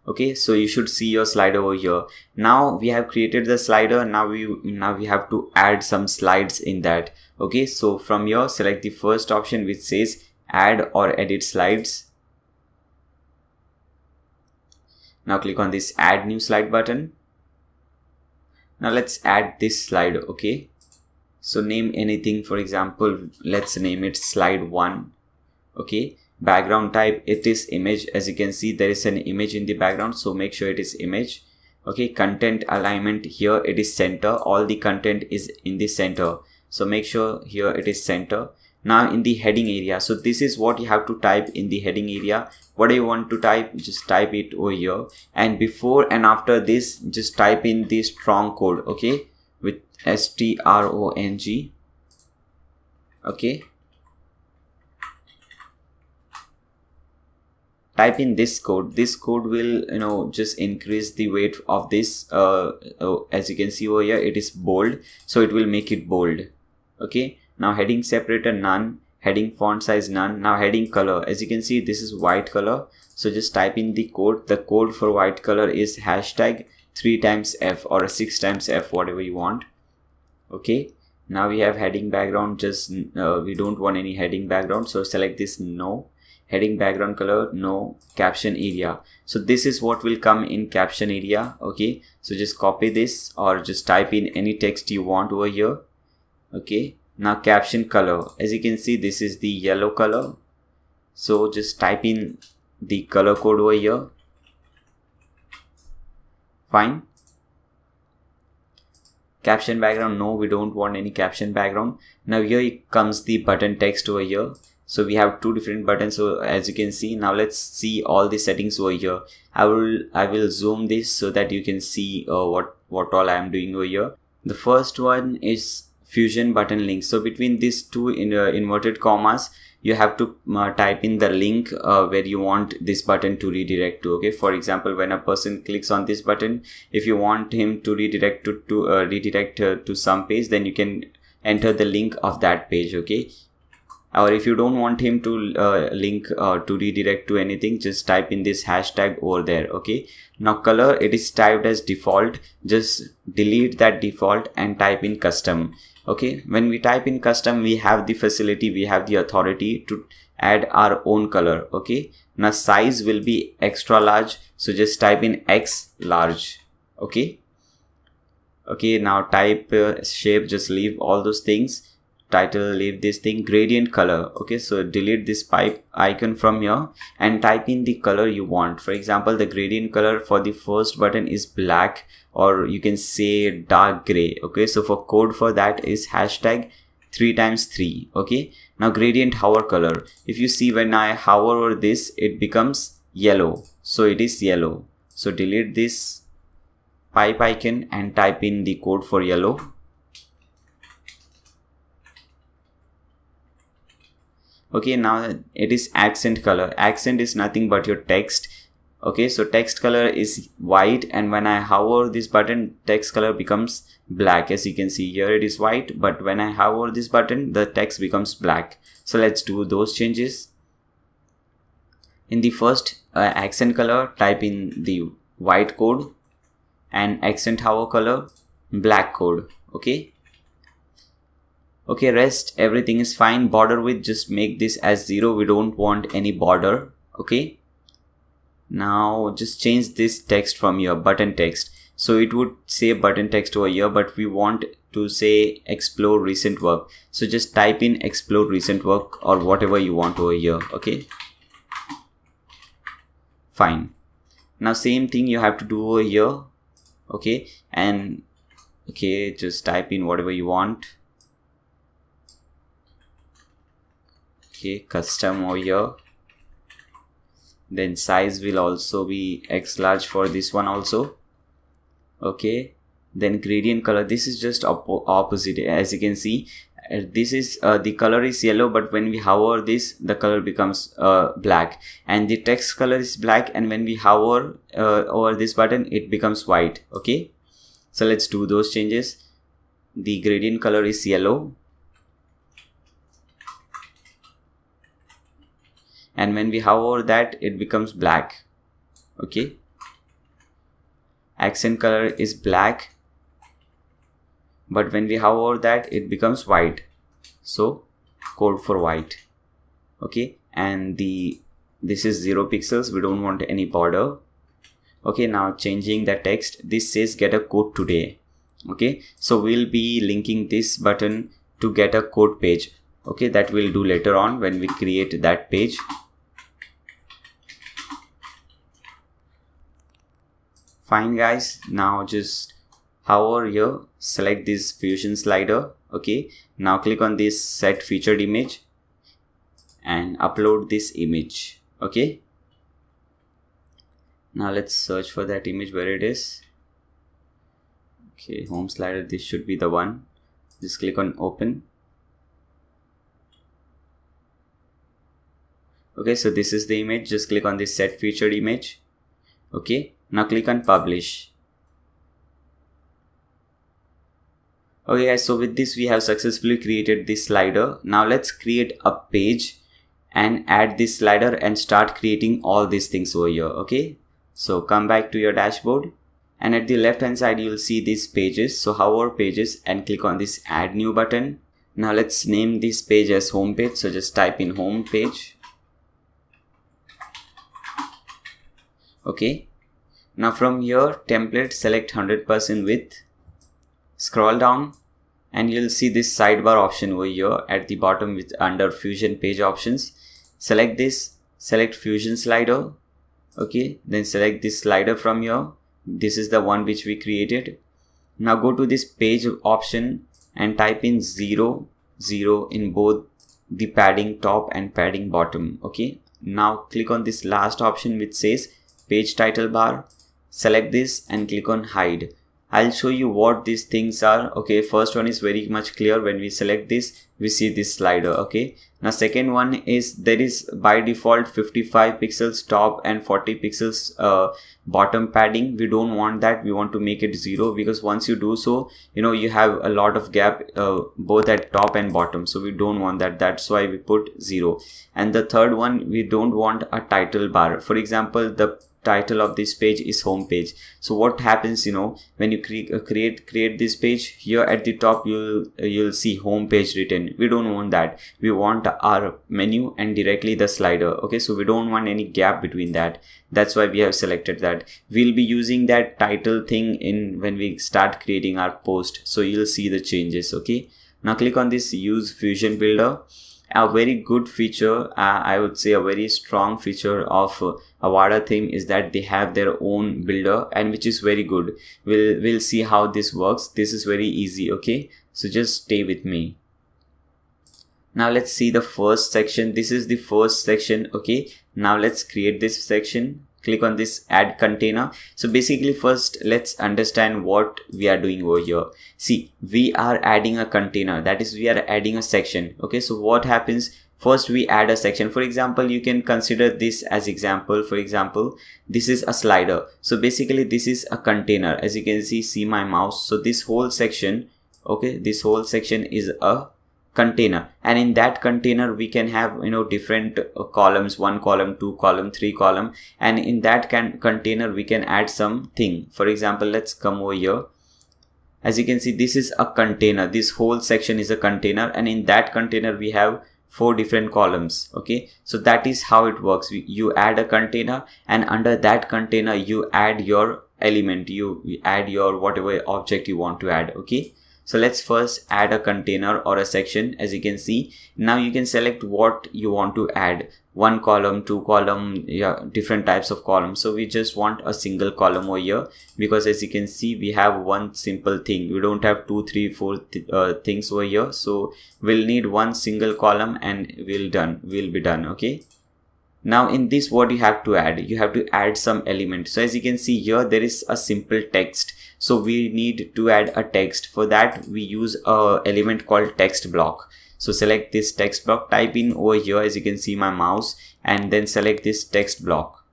Okay, so you should see your slider over here. Now we have created the slider. Now we have to add some slides in that. Okay, so from here select the first option which says add or edit slides. Now click on this add new slide button. Now let's add this slide. Okay, so name anything. For example, let's name it slide 1. Okay, background type, it is image. As you can see, there is an image in the background, so make sure it is image. Okay, content alignment, here it is center. All the content is in the center, so make sure here it is center. Now in the heading area, so this is what you have to type in the heading area. What do you want to type? Just type it over here, and before and after this just type in the strong code. Okay, with strong. Okay, type in this code. This code will just increase the weight of this. As you can see over here, it is bold, so it will make it bold. Okay, now heading separator none, heading font size none. Now heading color, as you can see, this is white color, so just type in the code. The code for white color is hashtag 3x F or 6x F, whatever you want. Okay, now we have heading background. Just we don't want any heading background, so select this no. Heading background color, no. Caption area, so this is what will come in caption area. Okay, so just copy this or just type in any text you want over here. Okay, now caption color, as you can see, this is the yellow color, so just type in the color code over here. Fine. Caption background, no, we don't want any caption background. Now here comes the button text over here. So we have two different buttons, so as you can see. Now let's see all the settings over here. I will zoom this so that you can see what all I am doing over here. The first one is fusion button link. So between these two inverted commas, you have to type in the link where you want this button to redirect to. Okay, for example, when a person clicks on this button, if you want him to redirect to some page, then you can enter the link of that page. Okay, or if you don't want him to link to redirect to anything, just type in this hashtag over there. Okay, now color, it is typed as default. Just delete that default and type in custom. Okay, when we type in custom, we have the facility, we have the authority to add our own color. Okay, now size will be extra large, so just type in X large. Okay, now type shape, just leave all those things. Title, leave this thing. Gradient color, okay, so delete this pipe icon from here and type in the color you want. For example, the gradient color for the first button is black, or you can say dark gray. Okay, so for code for that is hashtag 3x3. Okay, now gradient hover color, if you see, when I hover over this, it becomes yellow, so it is yellow. So delete this pipe icon and type in the code for yellow. Okay, now it is accent color. Accent is nothing but your text. Okay, so text color is white, and when I hover this button, text color becomes black. As you can see here, it is white, but when I hover this button, the text becomes black. So let's do those changes. In the first accent color, type in the white code, and accent hover color, black code. Okay, rest everything is fine. Border width, just make this as 0. We don't want any border. Okay, now just change this text from your button text. So it would say button text over here, but we want to say explore recent work. So just type in explore recent work or whatever you want over here. Okay, fine. Now same thing you have to do over here. Okay, and okay, just type in whatever you want. Okay, custom over here. Then size will also be X large for this one also. Okay, then gradient color, this is just opposite. As you can see, this is the color is yellow, but when we hover this, the color becomes black, and the text color is black, and when we hover over this button, it becomes white. Okay, so let's do those changes. The gradient color is yellow, and when we hover that, it becomes black. Okay, accent color is black, but when we hover that, it becomes white. So code for white. Okay, and this is 0 pixels. We don't want any border. Okay, now changing the text. This says get a code today. Okay, so we'll be linking this button to get a code page. Okay, that we'll do later on when we create that page. Fine guys, now just hover here, select this fusion slider. Okay, now click on this set featured image and upload this image. Okay, now let's search for that image where it is. Okay, home slider, this should be the one. Just click on open. Okay, so this is the image. Just click on this set featured image. Okay, now click on publish. Okay guys, so with this we have successfully created this slider. Now let's create a page and add this slider and start creating all these things over here. Okay, so come back to your dashboard, and at the left hand side you will see these pages. So hover pages and click on this add new button. Now let's name this page as home page. So just type in home page. Okay, now from here template, select 100% width, scroll down, and you'll see this sidebar option over here at the bottom with under Fusion page options. Select this, select Fusion slider. Okay, then select this slider from here. This is the one which we created. Now go to this page option and type in 0, 0 in both the padding top and padding bottom. Okay, now click on this last option which says page title bar. Select this and click on hide. I'll show you what these things are. Okay, first one is very much clear. When we select this, we see this slider. Okay, now second one is there is by default 55 pixels top and 40 pixels bottom padding. We don't want that. We want to make it 0, because once you do so, you have a lot of gap both at top and bottom, so we don't want that. That's why we put 0. And the third one, we don't want a title bar. For example, the title of this page is home page. So what happens, when you create this page, here at the top you'll see home page written. We don't want that. We want our menu and directly the slider. Okay, so we don't want any gap between that. That's why we have selected that. We'll be using that title thing when we start creating our post, so you'll see the changes. Okay, now click on this use Fusion Builder. A very good feature, I would say a very strong feature of Avada theme is that they have their own builder, and which is very good. We'll see how this works. This is very easy. Okay, so just stay with me. Now let's see the first section. This is the first section. Okay, now let's create this section. Click on this add container. So basically first let's understand what we are doing over here. See, we are adding a container, that is we are adding a section. Okay, so what happens, first we add a section. For example, you can consider this as example. For example, this is a slider. So basically this is a container. As you can see my mouse. So this whole section, okay, this whole section is a container, and in that container we can have different columns, 1 column, 2 column, 3 column, and in that container we can add something. For example, let's come over here. As you can see, this is a container. This whole section is a container, and in that container we have 4 different columns. Okay, so that is how it works. You add a container, and under that container you add your element, you add your whatever object you want to add. Okay, so let's first add a container or a section. As you can see, now you can select what you want to add, 1 column, 2 column, different types of columns. So we just want a single column over here, because as you can see we have one simple thing. We don't have 2, 3, 4 things over here. So we'll need one single column and we'll be done. Okay, now in this, what you have to add, you have to add some element. So as you can see here, there is a simple text. So we need to add a text. For that we use a element called text block. So select this text block, type in over here, as you can see my mouse, and then select this text block.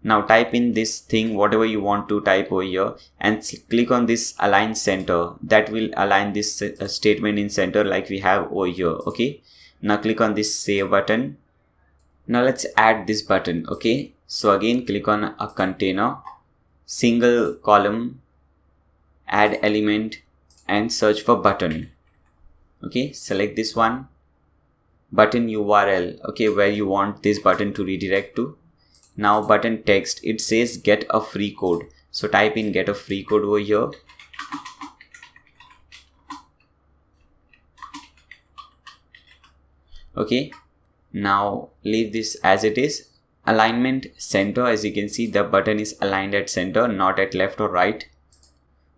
Now type in this thing, whatever you want to type over here, and click on this align center. That will align this statement in center like we have over here. Okay, now click on this save button. Now let's add this button. Okay, so again click on a container, single column, add element, and search for button. Okay, select this one, button URL, okay, where you want this button to redirect to. Now button text, it says get a free code. So type in get a free code over here. Okay, now leave this as it is. Alignment center, as you can see the button is aligned at center, not at left or right.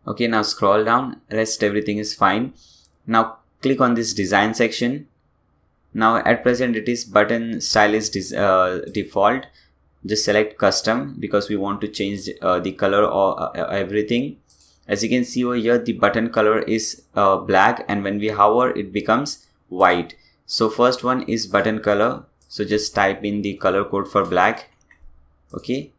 Okay, now scroll down, rest everything is fine. Now click on this design section. Now at present it is button style is default. Just select custom because we want to change the color or everything. As you can see over here, the button color is black, and when we hover it becomes white. So first one is button color. So just type in the color code for black. Okay,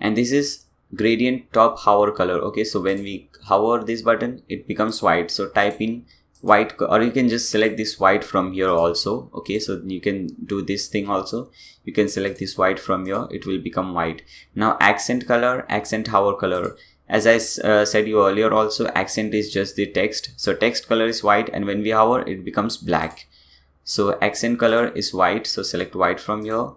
and this is gradient top hover color. Okay, so when we hover this button it becomes white. So type in white, or you can just select this white from here also. Okay, so you can do this thing also. You can select this white from here, it will become white. Now accent color, accent hover color. As I said you earlier also, accent is just the text. So text color is white, and when we hover it becomes black. So accent color is white, so select white from here.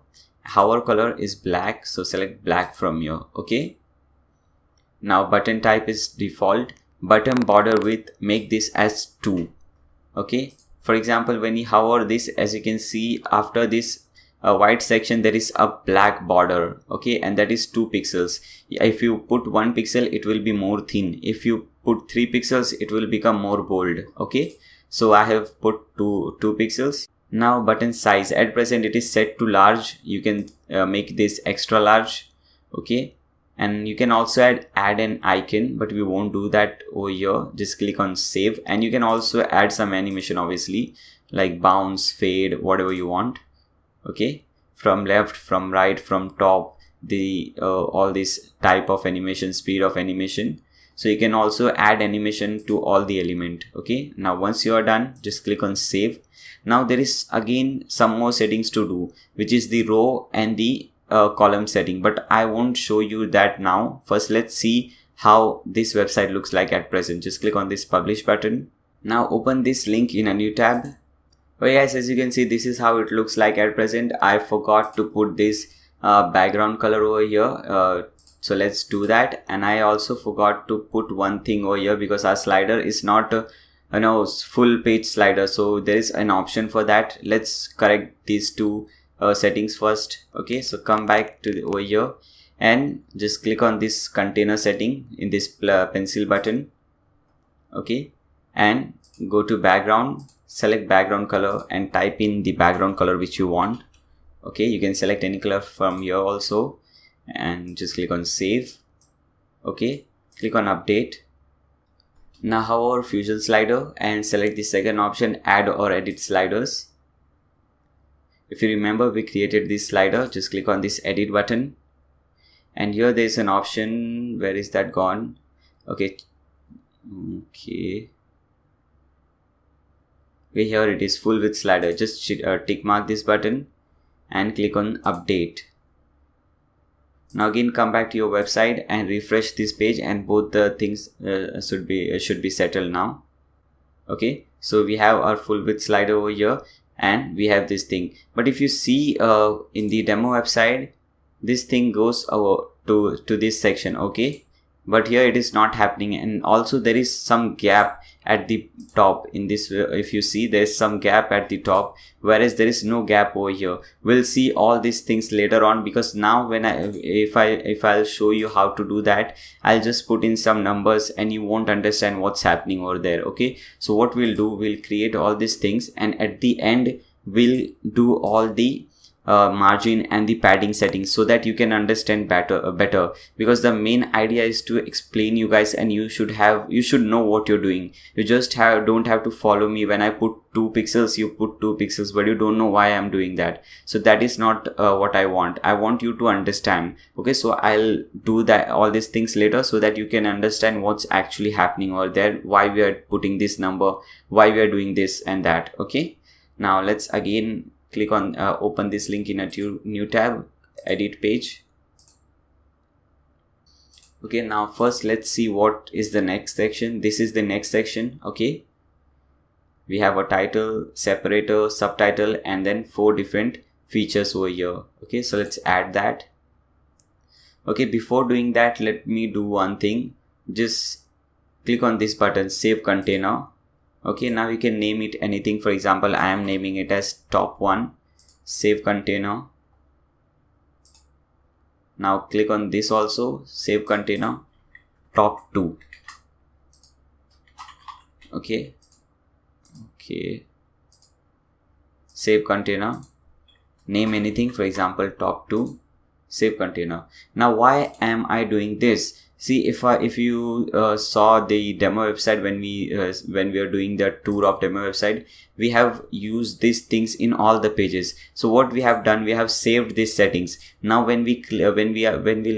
Hover color is black, so select black from here. Okay. Now button type is default. Button border width, make this as 2. Okay. For example, when you hover this, as you can see, after this white section there is a black border. Okay, and that is 2 pixels. If you put 1 pixel, it will be more thin. If you put 3 pixels, it will become more bold. Okay, so I have put 2 pixels. Now button size, at present it is set to large. You can make this extra large. Okay, and you can also add an icon, but we won't do that over here. Just click on save, and you can also add some animation, obviously, like bounce, fade, whatever you want. Okay, from left, from right, from top, the all this type of animation, speed of animation. So you can also add animation to all the element. Okay, now once you are done, just click on save. Now there is again some more settings to do, which is the row and the column setting, but I won't show you that now. First, let's see how this website looks like at present. Just click on this publish button. Now open this link in a new tab. Okay guys, as you can see, this is how it looks like at present. I forgot to put this background color over here, so let's do that. And I also forgot to put one thing over here, because our slider is not full page slider, so there is an option for that. Let's correct these two settings first. Okay, so come back to over here and just click on this container setting in this pencil button. Okay, and go to background, select background color and type in the background color which you want. Okay, you can select any color from here also, and just click on save. Okay, click on update. Now hover Fusion slider and select the second option, add or edit sliders. If you remember, we created this slider. Just click on this edit button, and here there is an option. Where is that gone? Okay, here it is, full width slider. Just tick mark this button and click on update. Now again come back to your website and refresh this page, and both the things should be settled now. Okay, so we have our full width slider over here, and we have this thing. But if you see in the demo website, this thing goes over to this section. Okay, but here it is not happening, and also there is some gap at the top in this. If you see, there's some gap at the top, whereas there is no gap over here. We'll see all these things later on, because now when if I'll show you how to do that, I'll just put in some numbers and you won't understand what's happening over there. Okay, so what we'll do, we'll create all these things, and at the end we'll do all the margin and the padding settings, so that you can understand better, because the main idea is to explain you guys, and you should know what you're doing. You just don't have to follow me. When I put 2 pixels, you put 2 pixels, but you don't know why I'm doing that. So that is not what I want. I want you to understand. Okay, so I'll do that all these things later, so that you can understand what's actually happening over there, why we are putting this number, why we are doing this and that. Okay, now let's again click on open this link in a new tab, edit page. Okay, now first let's see what is the next section. This is the next section. Okay, we have a title, separator, subtitle, and then 4 different features over here. Okay, so let's add that. Okay, before doing that, let me do one thing. Just click on this button, save container. Okay, now you can name it anything. For example, I am naming it as top 1, save container. Now click on this also, save container, top 2. Okay, save container, name anything, for example top 2, save container. Now why am I doing this? See, if you saw the demo website, when we are doing the tour of demo website, we have used these things in all the pages. So what we have done, we have saved these settings. Now when we'll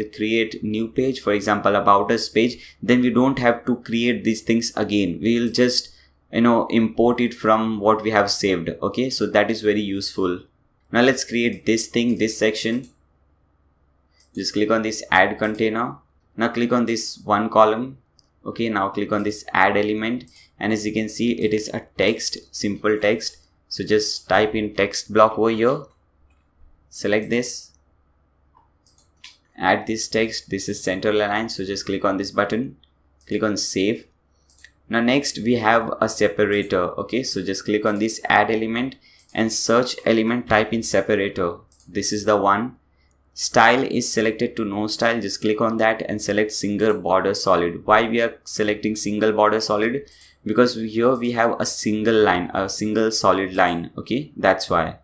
create new page, for example about us page, then we don't have to create these things again. We'll just import it from what we have saved. Okay, so that is very useful. Now let's create this thing, this section. Just click on this add container. Now click on this one column. Okay, now click on this add element, and as you can see, it is a text, simple text. So just type in text block over here, select this, add this text. This is center aligned, so just click on this button, click on save. Now next we have a separator. Okay, so just click on this add element and search element, type in separator. This is the one. Style is selected to no style, just click on that and select single border solid. Why we are selecting single border solid? Because here we have a single line, a single solid line. Okay, that's why.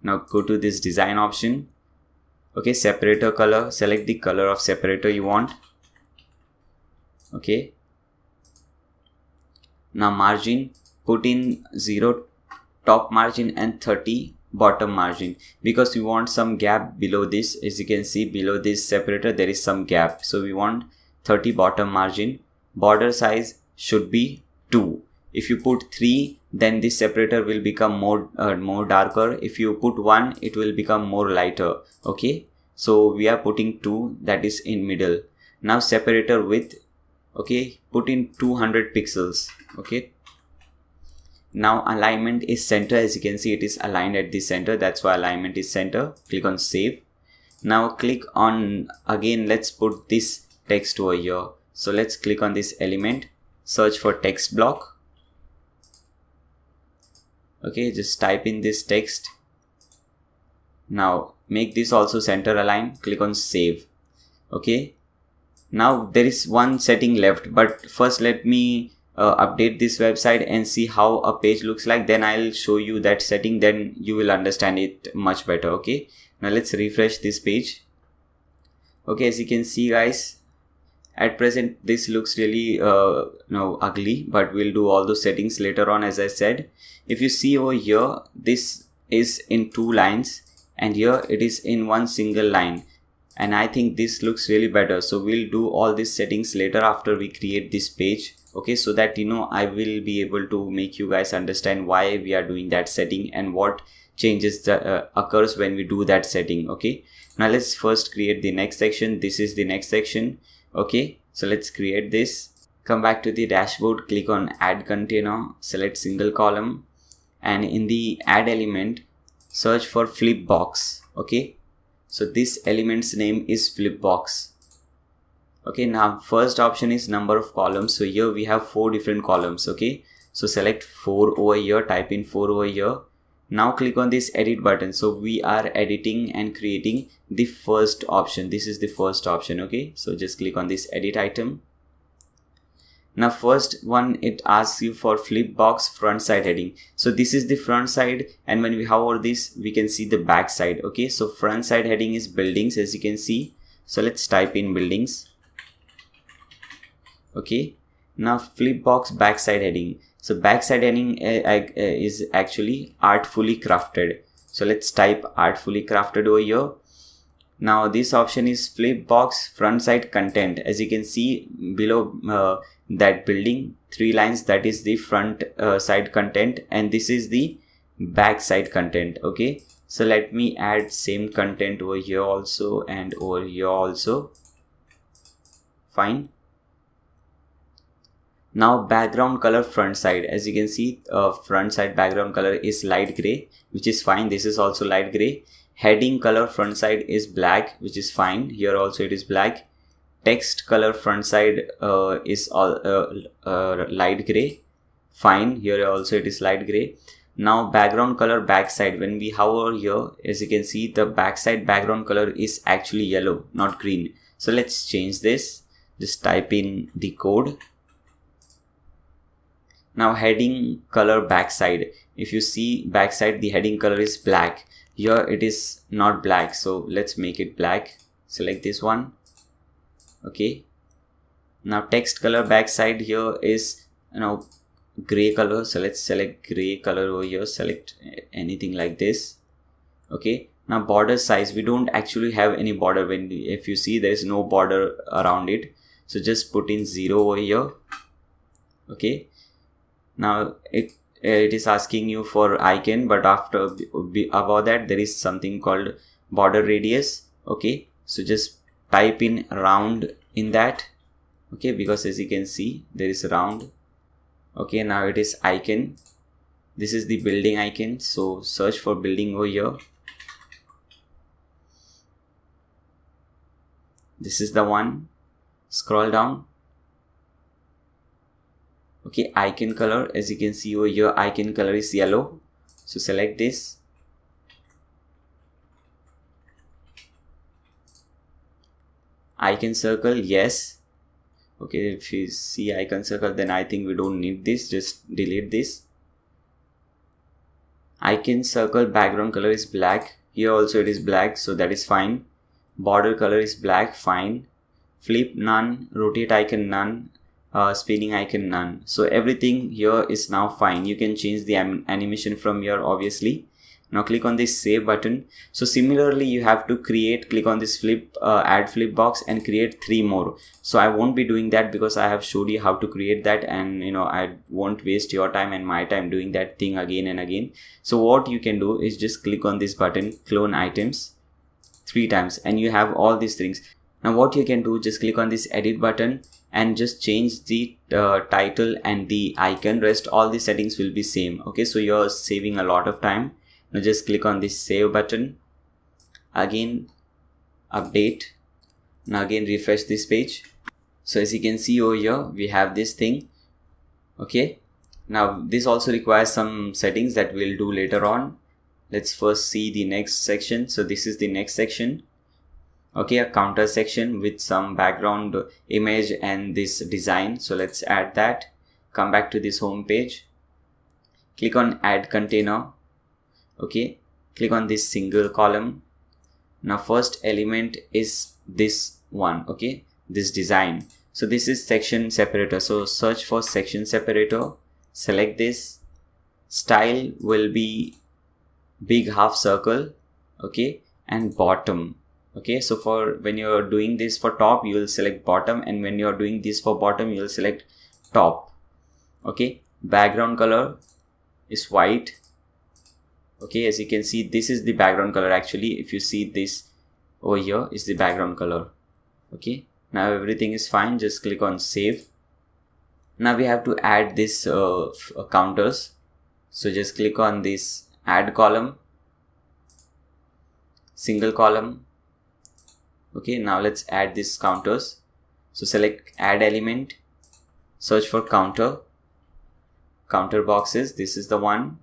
Now go to this design option. Okay, separator color, select the color of separator you want. Okay, now margin, put in 0 top margin and 30 bottom margin, because we want some gap below this. As you can see, below this separator there is some gap, so we want 30 bottom margin. Border size should be 2. If you put 3, then this separator will become more darker. If you put 1, it will become more lighter. Okay, so we are putting 2, that is in middle. Now separator width, okay, put in 200 pixels. Okay, now alignment is center. As you can see, it is aligned at the center, that's why alignment is center. Click on save. Now click on, again let's put this text over here. So let's click on this element, search for text block. Okay, just type in this text. Now make this also center aligned, click on save. Okay, now there is one setting left, but first let me update this website and see how a page looks like. Then I'll show you that setting, then you will understand it much better. Okay, now let's refresh this page. Okay, as you can see guys, at present this looks really ugly, but we'll do all those settings later on. As I said, if you see over here, this is in 2 lines and here it is in one single line, and I think this looks really better. So we'll do all these settings later after we create this page. Okay, so that I will be able to make you guys understand why we are doing that setting and what changes occurs when we do that setting. Okay, now let's first create the next section. This is the next section. Okay, so let's create this. Come back to the dashboard, click on add container, select single column, and in the add element search for flip box. Okay, so this element's name is flip box. Okay, now first option is number of columns. So here we have 4 different columns. Okay, so select 4 over here, type in 4 over here. Now click on this edit button. So we are editing and creating the first option. This is the first option. Okay, so just click on this edit item. Now first one, it asks you for flip box front side heading. So this is the front side, and when we hover this, we can see the back side. Okay, so front side heading is buildings, as you can see. So let's type in buildings. Okay, now flip box backside heading. So backside heading is actually artfully crafted. So let's type artfully crafted over here. Now this option is flip box front side content. As you can see below that building, 3 lines, that is the front side content, and this is the back side content. Okay, so let me add same content over here also and over here also. Fine. Now background color front side. As you can see, front side background color is light gray, which is fine. This is also light gray. Heading color front side is black, which is fine. Here also it is black. Text color front side is all light gray. Fine. Here also it is light gray. Now background color backside. When we hover here, as you can see, the backside background color is actually yellow, not green. So let's change this. Just type in the code. Now heading color backside. If you see backside, the heading color is black. Here it is not black, so let's make it black. Select this one. Okay, now text color backside here is gray color, so let's select gray color over here. Select anything like this. Okay, now border size, we don't actually have any border. If you see, there is no border around it, so just put in 0 over here. Okay, now it is asking you for icon, but above that there is something called border radius. Okay, so just type in round in that. Okay, because as you can see, there is round. Okay, now it is icon. This is the building icon, so search for building over here. This is the one. Scroll down. Okay, icon color, as you can see over here, icon color is yellow, so select this. Icon circle, yes. Okay, if you see icon circle, then I think we don't need this, just delete this. Icon circle background color is black. Here also it is black, so that is fine. Border color is black, fine. Flip, none. Rotate icon, none. Spinning icon, none. So everything here is now fine. You can change the animation from here, obviously. Now click on this save button. So similarly, you have to click on this add flip box and create 3 more. So I won't be doing that because I have showed you how to create that, and I won't waste your time and my time doing that thing again and again. So what you can do is just click on this button, clone items 3 times, and you have all these things. Now what you can do, just click on this edit button and just change the title and the icon. Rest all the settings will be same. Okay, so you're saving a lot of time. Now just click on this save button. Again, update. Now again refresh this page. So as you can see over here, we have this thing. Okay, now this also requires some settings that we'll do later on. Let's first see the next section. So this is the next section. Okay, a counter section with some background image and this design. So let's add that. Come back to this home page. Click on add container. Okay, click on this single column. Now first element is this one. Okay, this design. So this is section separator. So search for section separator. Select this. Style will be big half circle. Okay, and bottom. Okay, so for when you're doing this for top, you will select bottom, and when you're doing this for bottom, you will select top. Okay, background color is white. Okay, as you can see, this is the background color. Actually, if you see this over here is the background color. Okay, now everything is fine. Just click on save. Now we have to add this counters. So just click on this add column, single column. Okay, now let's add these counters. So select add element, search for counter boxes. This is the one.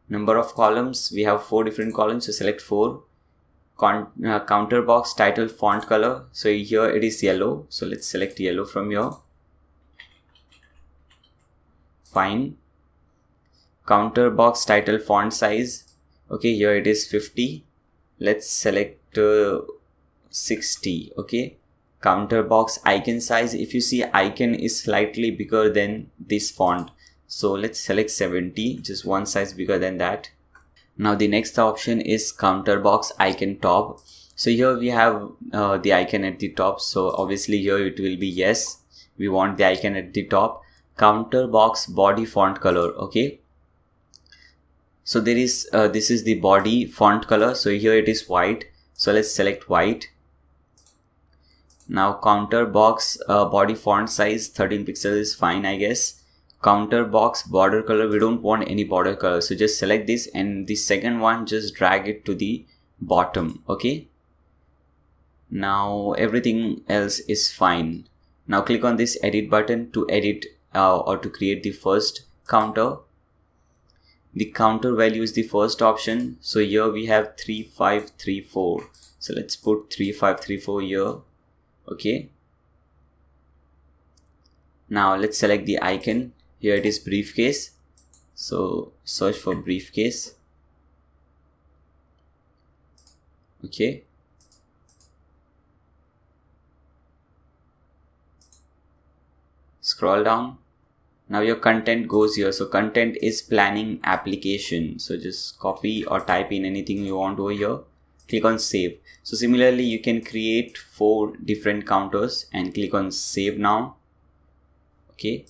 Number of columns, we have 4 different columns, so select 4. Counter box title font color, so here it is yellow, so let's select yellow from here. Fine. Counter box title font size, okay, here it is 50. Let's select 60. Okay, counter box icon size, if you see icon is slightly bigger than this font, so let's select 70, just one size bigger than that. Now the next option is counter box icon top. So here we have the icon at the top, so obviously here it will be yes, we want the icon at the top. Counter box body font color. Okay, so there is this is the body font color, so here it is white, so let's select white. Now counter box body font size 13 pixels is fine, I guess. Counter box border color, we don't want any border color, so just select this, and the second one just drag it to the bottom. Okay, now everything else is fine. Now click on this edit button to edit or to create the first counter. The counter value is the first option, so here we have 3534, so let's put 3534 here. Okay, now let's select the icon. Here it is briefcase, so search for briefcase. Okay, scroll down. Now your content goes here, so content is planning application, so just copy or type in anything you want over here. Click on save. So similarly you can create 4 different counters and click on save now. Okay,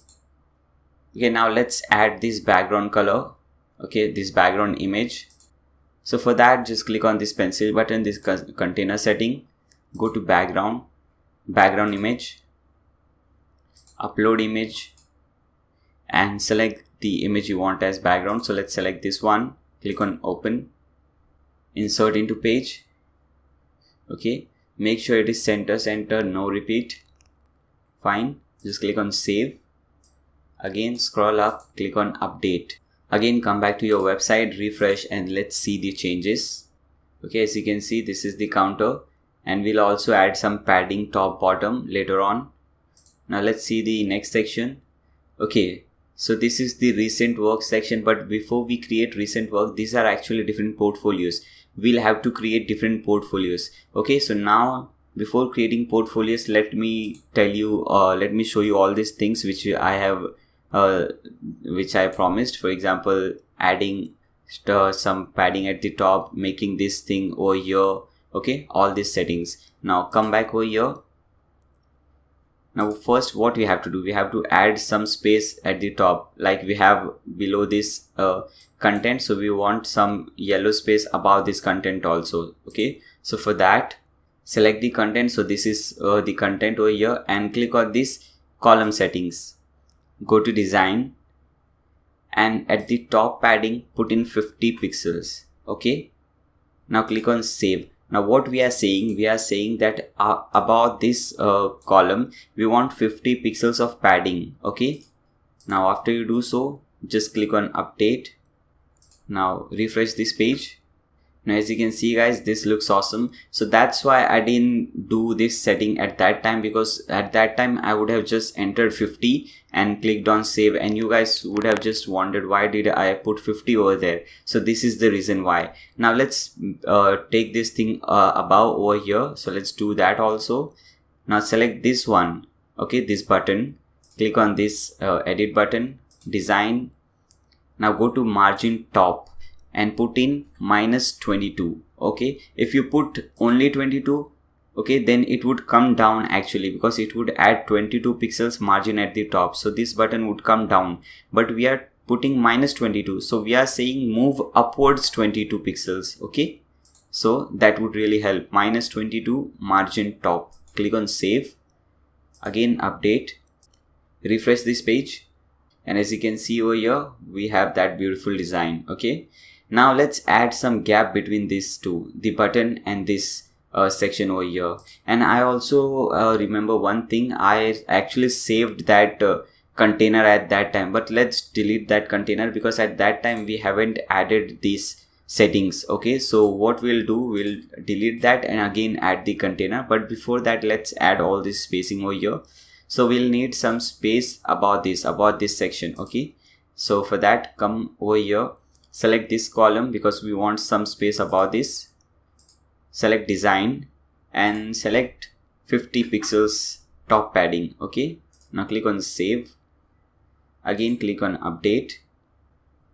now let's add this background color. Okay, this background image. So for that, just click on this pencil button, this container setting, go to background image, upload image, and select the image you want as background. So let's select this one, click on open, insert into page. Okay, make sure it is center, no repeat. Fine, just click on save. Again scroll up, click on update. Again come back to your website, refresh, and let's see the changes. Okay, as you can see, this is the counter, and we'll also add some padding top bottom later on. Now let's see the next section. Okay, so this is the recent work section, but before we create recent work, these are actually different portfolios. We'll have to create different portfolios. Okay, so now before creating portfolios, let me show you all these things which I have which I promised. For example, adding some padding at the top, making this thing over here. Okay, all these settings. Now come back over here. Now first what we have to do, we have to add some space at the top, like we have below this content. So we want some yellow space above this content also. Okay, so for that, select the content. So this is the content over here, and click on this column settings. Go to design, and at the top padding put in 50 pixels. Okay, now click on save. Now what we are saying that about this column we want 50 pixels of padding. Okay, now after you do so, just click on update. Now refresh this page. Now as you can see guys, this looks awesome. So that's why I didn't do this setting at that time, because at that time I would have just entered 50 and clicked on save, and you guys would have just wondered why did I put 50 over there. So this is the reason why. Now let's take this thing above over here. So let's do that also. Now select this one. Okay, this button, click on this edit button, design. Now go to margin top and put in -22. Okay, if you put only 22, okay, then it would come down actually, because it would add 22 pixels margin at the top. So this button would come down, but we are putting -22. So we are saying move upwards 22 pixels. Okay, so that would really help. -22 margin top. Click on save. Again update. Refresh this page. And as you can see over here, we have that beautiful design. Okay, now let's add some gap between these two, the button and this section over here. And I also remember one thing, I actually saved that container at that time, but let's delete that container because at that time we haven't added these settings. Okay, so what we'll do, we'll delete that and again add the container, but before that let's add all this spacing over here. So we'll need some space about this section. Okay, so for that, come over here, select this column because we want some space about this. Select design and select 50 pixels top padding. Okay, now click on save. Again click on update.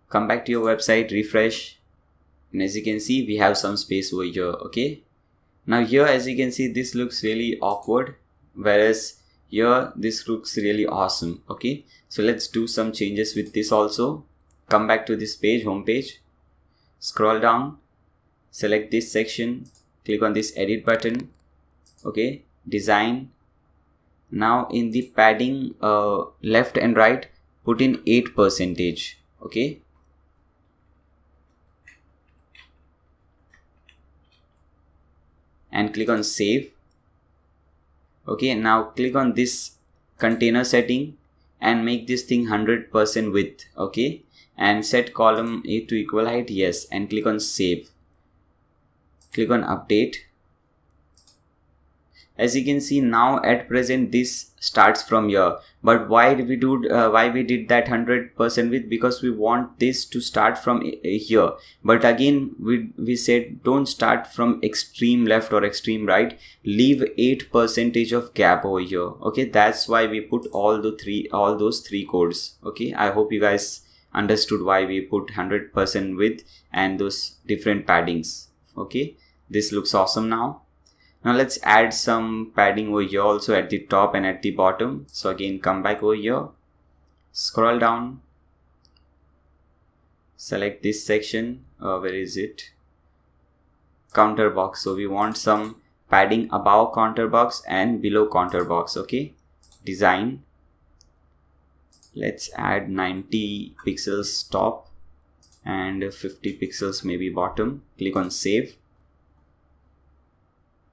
Come back to your website, refresh, and as you can see we have some space over here. Okay, now here as you can see this looks really awkward, whereas here this looks really awesome. Okay, so let's do some changes with this also. Come back to this page, home page, scroll down, select this section, click on this edit button. Okay, design. Now in the padding left and right put in 8%. Okay, and click on save. Okay, now click on this container setting and make this thing 100% width. Okay, and set column A to equal height, yes, and click on save. Click on update. As you can see now at present this starts from here, but why we did that 100% width? Because we want this to start from here, but again we said don't start from extreme left or extreme right, leave 8% of gap over here. Okay, that's why we put all those three codes. Okay, I hope you guys understood why we put 100% width and those different paddings. Okay, this looks awesome now. Now let's add some padding over here also at the top and at the bottom. So again come back over here, scroll down, select this section, where is it, counter box. So we want some padding above counter box and below counter box. Okay, design, Let's add 90 pixels top and 50 pixels maybe bottom. Click on save.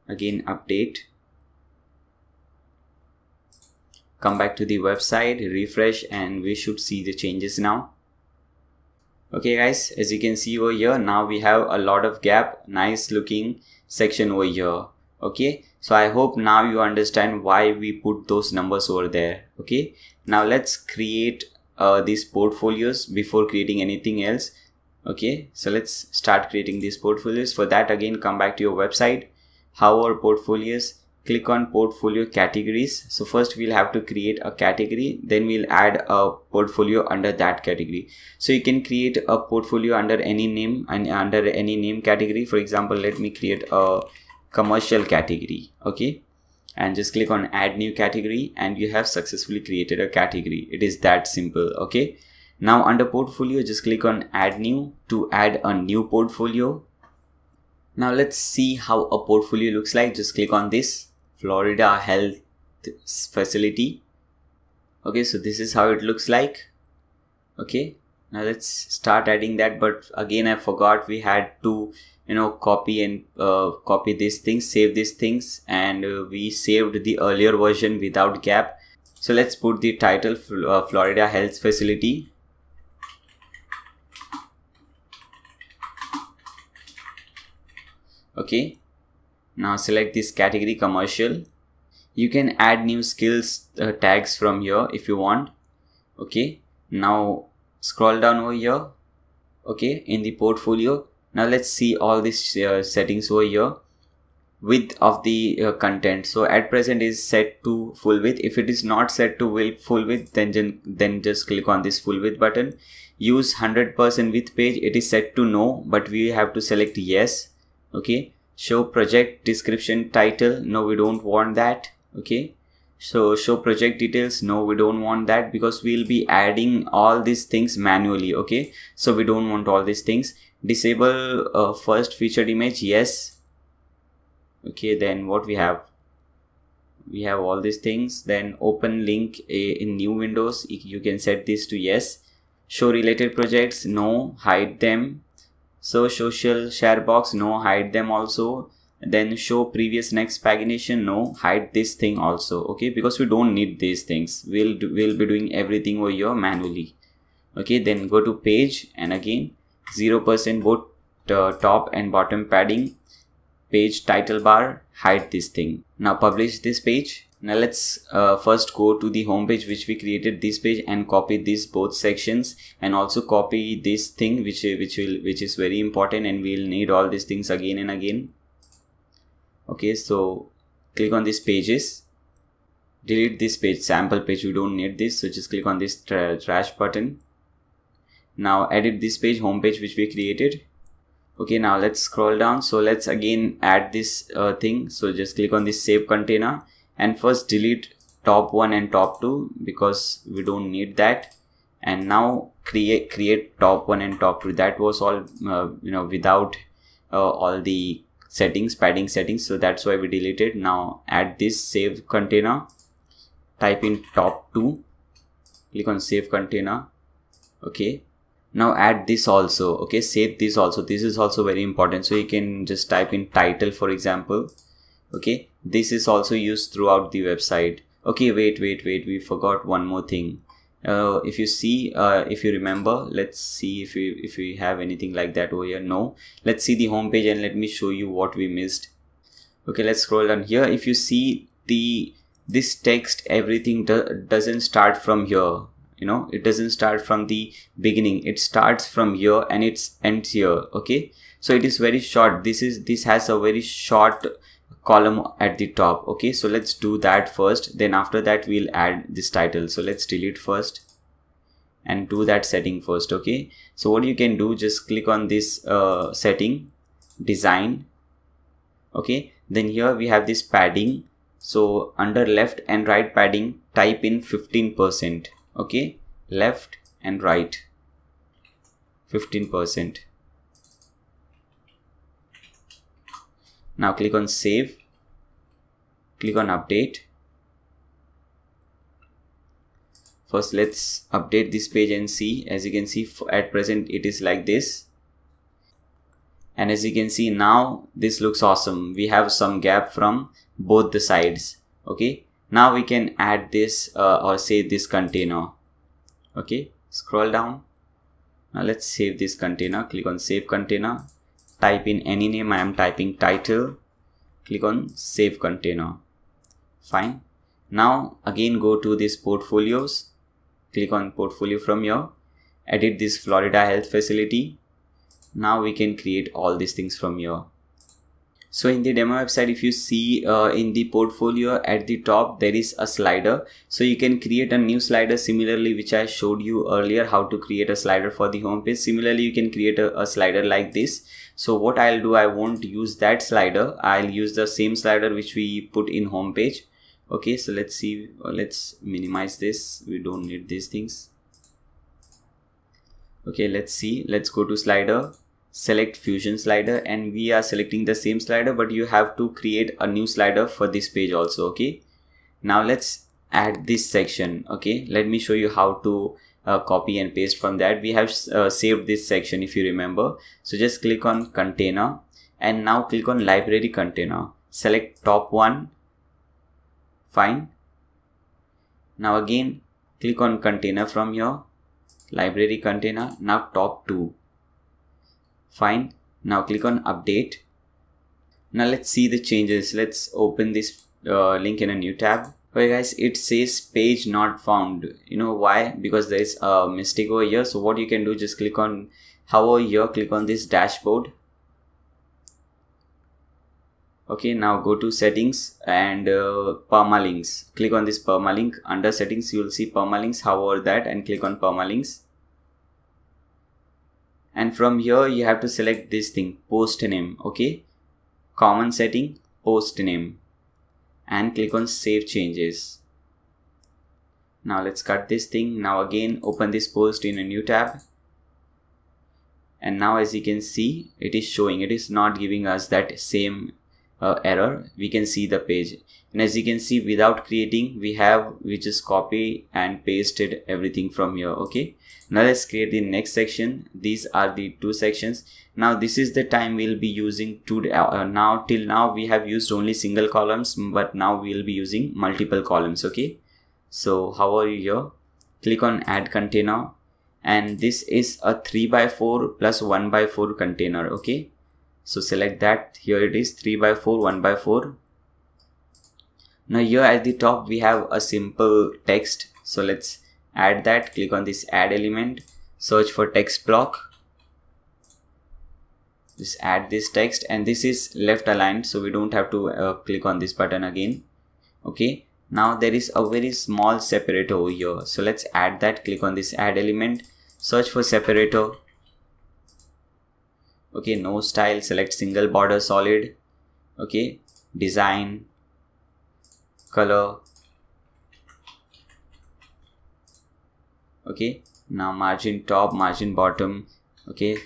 Again update. Come back to the website, refresh, and we should see the changes now. Okay guys, as you can see over here, now we have a lot of gap, nice looking section over here. Okay, so I hope now you understand why we put those numbers over there. Okay, now let's create these portfolios before creating anything else. Okay, so let's start creating these portfolios. For that, again, come back to your website, how our portfolios, click on portfolio categories. So first we'll have to create a category, then we'll add a portfolio under that category. So you can create a portfolio under any name and under any name category. For example, let me create a commercial category. Okay, and just click on add new category and you have successfully created a category. It is that simple. Okay, now under portfolio, just click on add new to add a new portfolio. Now let's see how a portfolio looks like. Just click on this Florida Health Facility. Okay, so this is how it looks like. Okay, now let's start adding that, but again I forgot we had to copy and copy these things, save these things, and we saved the earlier version without gap. So let's put the title Florida Health Facility. Okay, now select this category commercial. You can add new skills tags from here if you want. Okay, now scroll down over here. Okay, in the portfolio, now let's see all these settings over here. Width of the content, so at present is set to full width. If it is not set to full width, then just click on this full width button. Use 100% width page, it is set to no, but we have to select yes. Okay, show project description title, no, we don't want that. Okay, so show project details, no, we don't want that because we'll be adding all these things manually. Okay, so we don't want all these things. Disable first featured image, yes. Okay, then what we have all these things. Then open link in new windows, you can set this to yes. Show related projects, no, hide them. So social share box, no, hide them also. Then show previous next pagination, no, hide this thing also. Okay, because we don't need these things, we'll be doing everything over here manually. Okay, then go to page and again 0% both top and bottom padding. Page title bar, hide this thing. Now publish this page. Now let's first go to the home page which we created this page and copy these both sections, and also copy this thing which is very important, and we'll need all these things again and again. Okay, so click on these pages, delete this page, sample page, we don't need this, so just click on this trash button. Now edit this page, home page which we created. Okay, now let's scroll down. So let's again add this thing. So just click on this save container and first delete top 1 and top 2 because we don't need that. And now create top 1 and top 2. That was all without all the settings, padding settings, so that's why we deleted. Now add this save container, type in top 2, click on save container. Okay, now add this also. Okay, save this also, this is also very important. So you can just type in title, for example. Okay, this is also used throughout the website. Okay, wait, we forgot one more thing. If you see, if you remember, let's see if we have anything like that over here. No, let's see the home page and let me show you what we missed. Okay, let's scroll down here. If you see this text, everything doesn't start from here. It doesn't start from the beginning, it starts from here and it ends here. Okay, so it is very short. This has a very short column at the top. Okay, so let's do that first, then after that we'll add this title. So let's delete first and do that setting first. Okay, so what you can do, just click on this setting, design. Okay, then here we have this padding. So under left and right padding, type in 15%. Okay, left and right 15%. Now click on save, click on update. First let's update this page and see. As you can see, at present it is like this, and as you can see now this looks awesome. We have some gap from both the sides. Okay, now we can add this or save this container. Okay, scroll down. Now let's save this container. Click on save container, type in any name. I am typing title, click on save container. Fine. Now again go to this portfolios, click on portfolio from here, edit this Florida Health Facility. Now we can create all these things from here. So in the demo website, if you see in the portfolio at the top there is a slider, so you can create a new slider similarly, which I showed you earlier how to create a slider for the home page. Similarly you can create a slider like this. So what I'll do, I won't use that slider, I'll use the same slider which we put in home page. Okay, so let's see, let's minimize this, we don't need these things. Okay, let's see, let's go to slider, select fusion slider, and we are selecting the same slider, but you have to create a new slider for this page also. Okay, now let's add this section. Okay, let me show you how to copy and paste from that. We have saved this section if you remember. So just click on container and now click on library container, select top one. Fine. Now again click on container from here, library container, now top two. Fine. Now click on update. Now let's see the changes. Let's open this link in a new tab. Okay guys, it says page not found. You know why? Because there is a mistake over here. So what you can do, just click on, hover here, click on this dashboard. Okay, now go to settings and permalinks. Click on this permalink. Under settings you will see permalinks, hover that and click on permalinks. And from here you have to select this thing, post name. Okay, common setting, post name, and click on save changes. Now let's cut this thing. Now again open this post in a new tab, and now as you can see it is showing, it is not giving us that same error. We can see the page, and as you can see without creating we just copy and pasted everything from here. Okay, now let's create the next section. These are the two sections. Now this is the time we'll be using till now we have used only single columns, but now we'll be using multiple columns. Okay, so hover here, click on add container, and this is a 3x4 plus 1x4 container. Okay, so select that. Here it is 3x4 1x4. Now here at the top we have a simple text, so let's add that. Click on this add element, search for text block, just add this text, and this is left aligned, so we don't have to click on this button again. Okay, now there is a very small separator over here, so let's add that. Click on this add element, search for separator. Okay, no style, select single border solid. Okay, design, color. Okay, now margin top, margin bottom. Okay,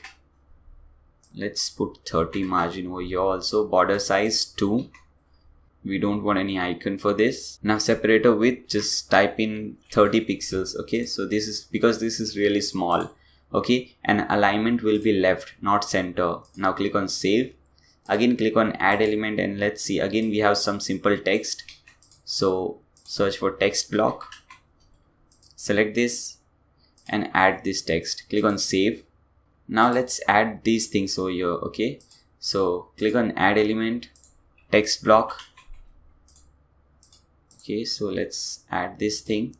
let's put 30 margin over here also. Border size 2. We don't want any icon for this. Now separator width, just type in 30 pixels. Okay, so this is because this is really small. Okay, and alignment will be left, not center. Now click on save. Again click on add element, and let's see, again we have some simple text, so search for text block, select this and add this text. Click on save. Now let's add these things over here. Okay, so click on add element, text block. Okay, so let's add this thing.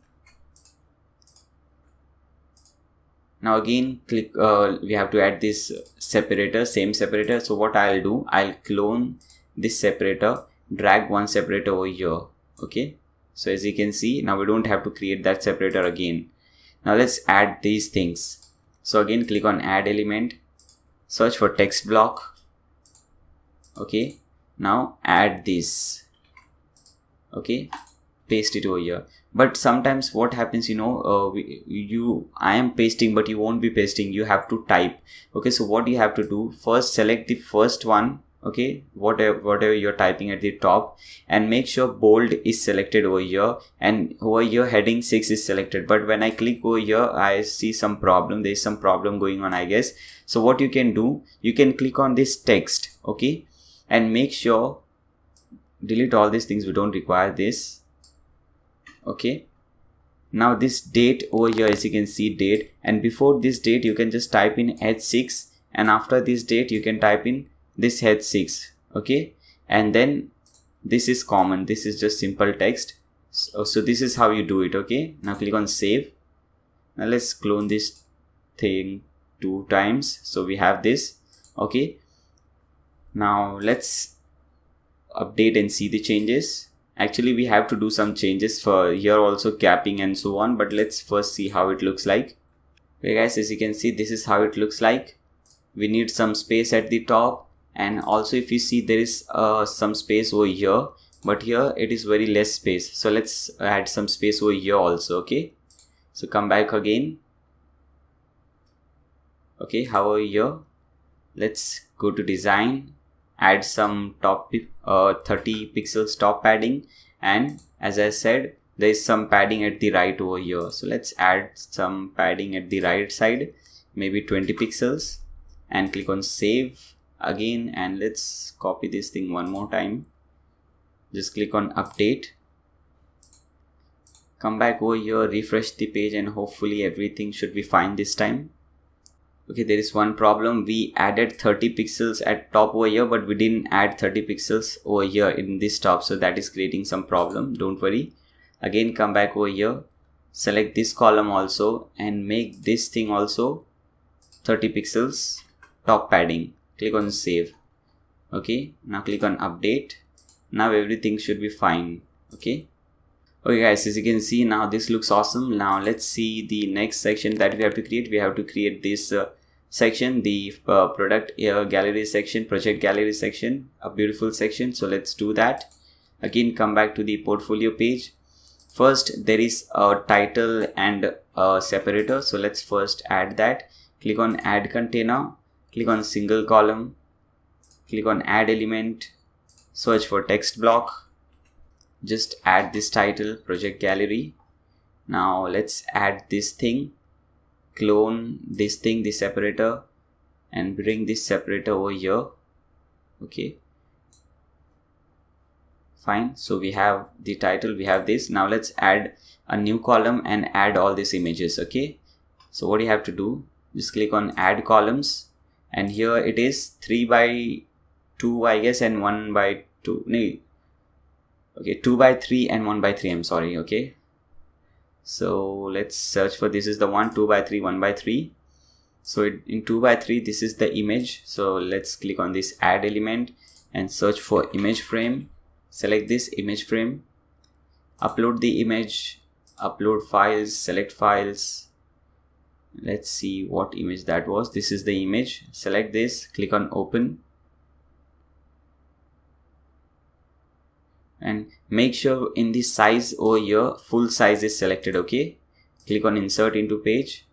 Now again click, we have to add this separator, same separator. So what I'll do, I'll clone this separator, drag one separator over here. Okay, so as you can see, now we don't have to create that separator again. Now let's add these things. So again click on add element, search for text block. Okay, now add this. Okay, paste it over here. But sometimes what happens, you know, I am pasting but you won't be pasting, you have to type. Okay, so what you have to do, first select the first one okay, whatever you're typing at the top, and make sure bold is selected over here, and over here heading 6 is selected. But when I click over here, I see some problem. There is some problem going on, I guess. So what you can do, you can click on this text, okay, and make sure delete all these things, we don't require this. Okay, now this date over here, as you can see, date, and before this date you can just type in H6, and after this date you can type in this H6, okay, and then this is common, this is just simple text. So this is how you do it. Okay, now click on save. Now let's clone this thing 2 times, so we have this. Okay, now let's update and see the changes. Actually we have to do some changes for here also, capping and so on, but let's first see how it looks like. Okay guys, as you can see, this is how it looks like. We need some space at the top, and also if you see, there is some space over here, but here it is very less space, so let's add some space over here also. Okay, so come back again. Okay, however here, let's go to design, add some top 30 pixels top padding, and as I said, there is some padding at the right over here, so let's add some padding at the right side, maybe 20 pixels, and click on save again, and let's copy this thing one more time. Just click on update, come back over here, refresh the page, and hopefully everything should be fine this time. Okay, there is one problem. We added 30 pixels at top over here, but we didn't add 30 pixels over here in this top, so that is creating some problem. Don't worry. Again, come back over here, select this column also, and make this thing also 30 pixels top padding. Click on save. Okay, now click on update. Now everything should be fine. Okay guys, as you can see, now this looks awesome. Now let's see the next section that we have to create. We have to create this section, the product gallery section, project gallery section, a beautiful section. So let's do that. Again, come back to the portfolio page. First, there is a title and a separator, so let's first add that. Click on add container, click on single column, click on add element, search for text block, just add this title, project gallery. Now let's add this thing, clone this thing, the separator, and bring this separator over here. Okay, fine. So we have the title, we have this. Now let's add a new column and add all these images. Okay, so what you have to do, just click on add columns, and here it is 3 by 2 I guess, and 1 by 2. No, okay, 2 by 3 and 1 by 3, I'm sorry. Okay, so let's search for, this is the one, 2 by 3, 1 by 3. So in 2 by 3, this is the image. So let's click on this add element and search for image frame. Select this image frame, upload the image, upload files, select files. Let's see what image that was. This is the image. Select this, click on open, and make sure in the size over here, full size is selected. Okay, click on insert into page.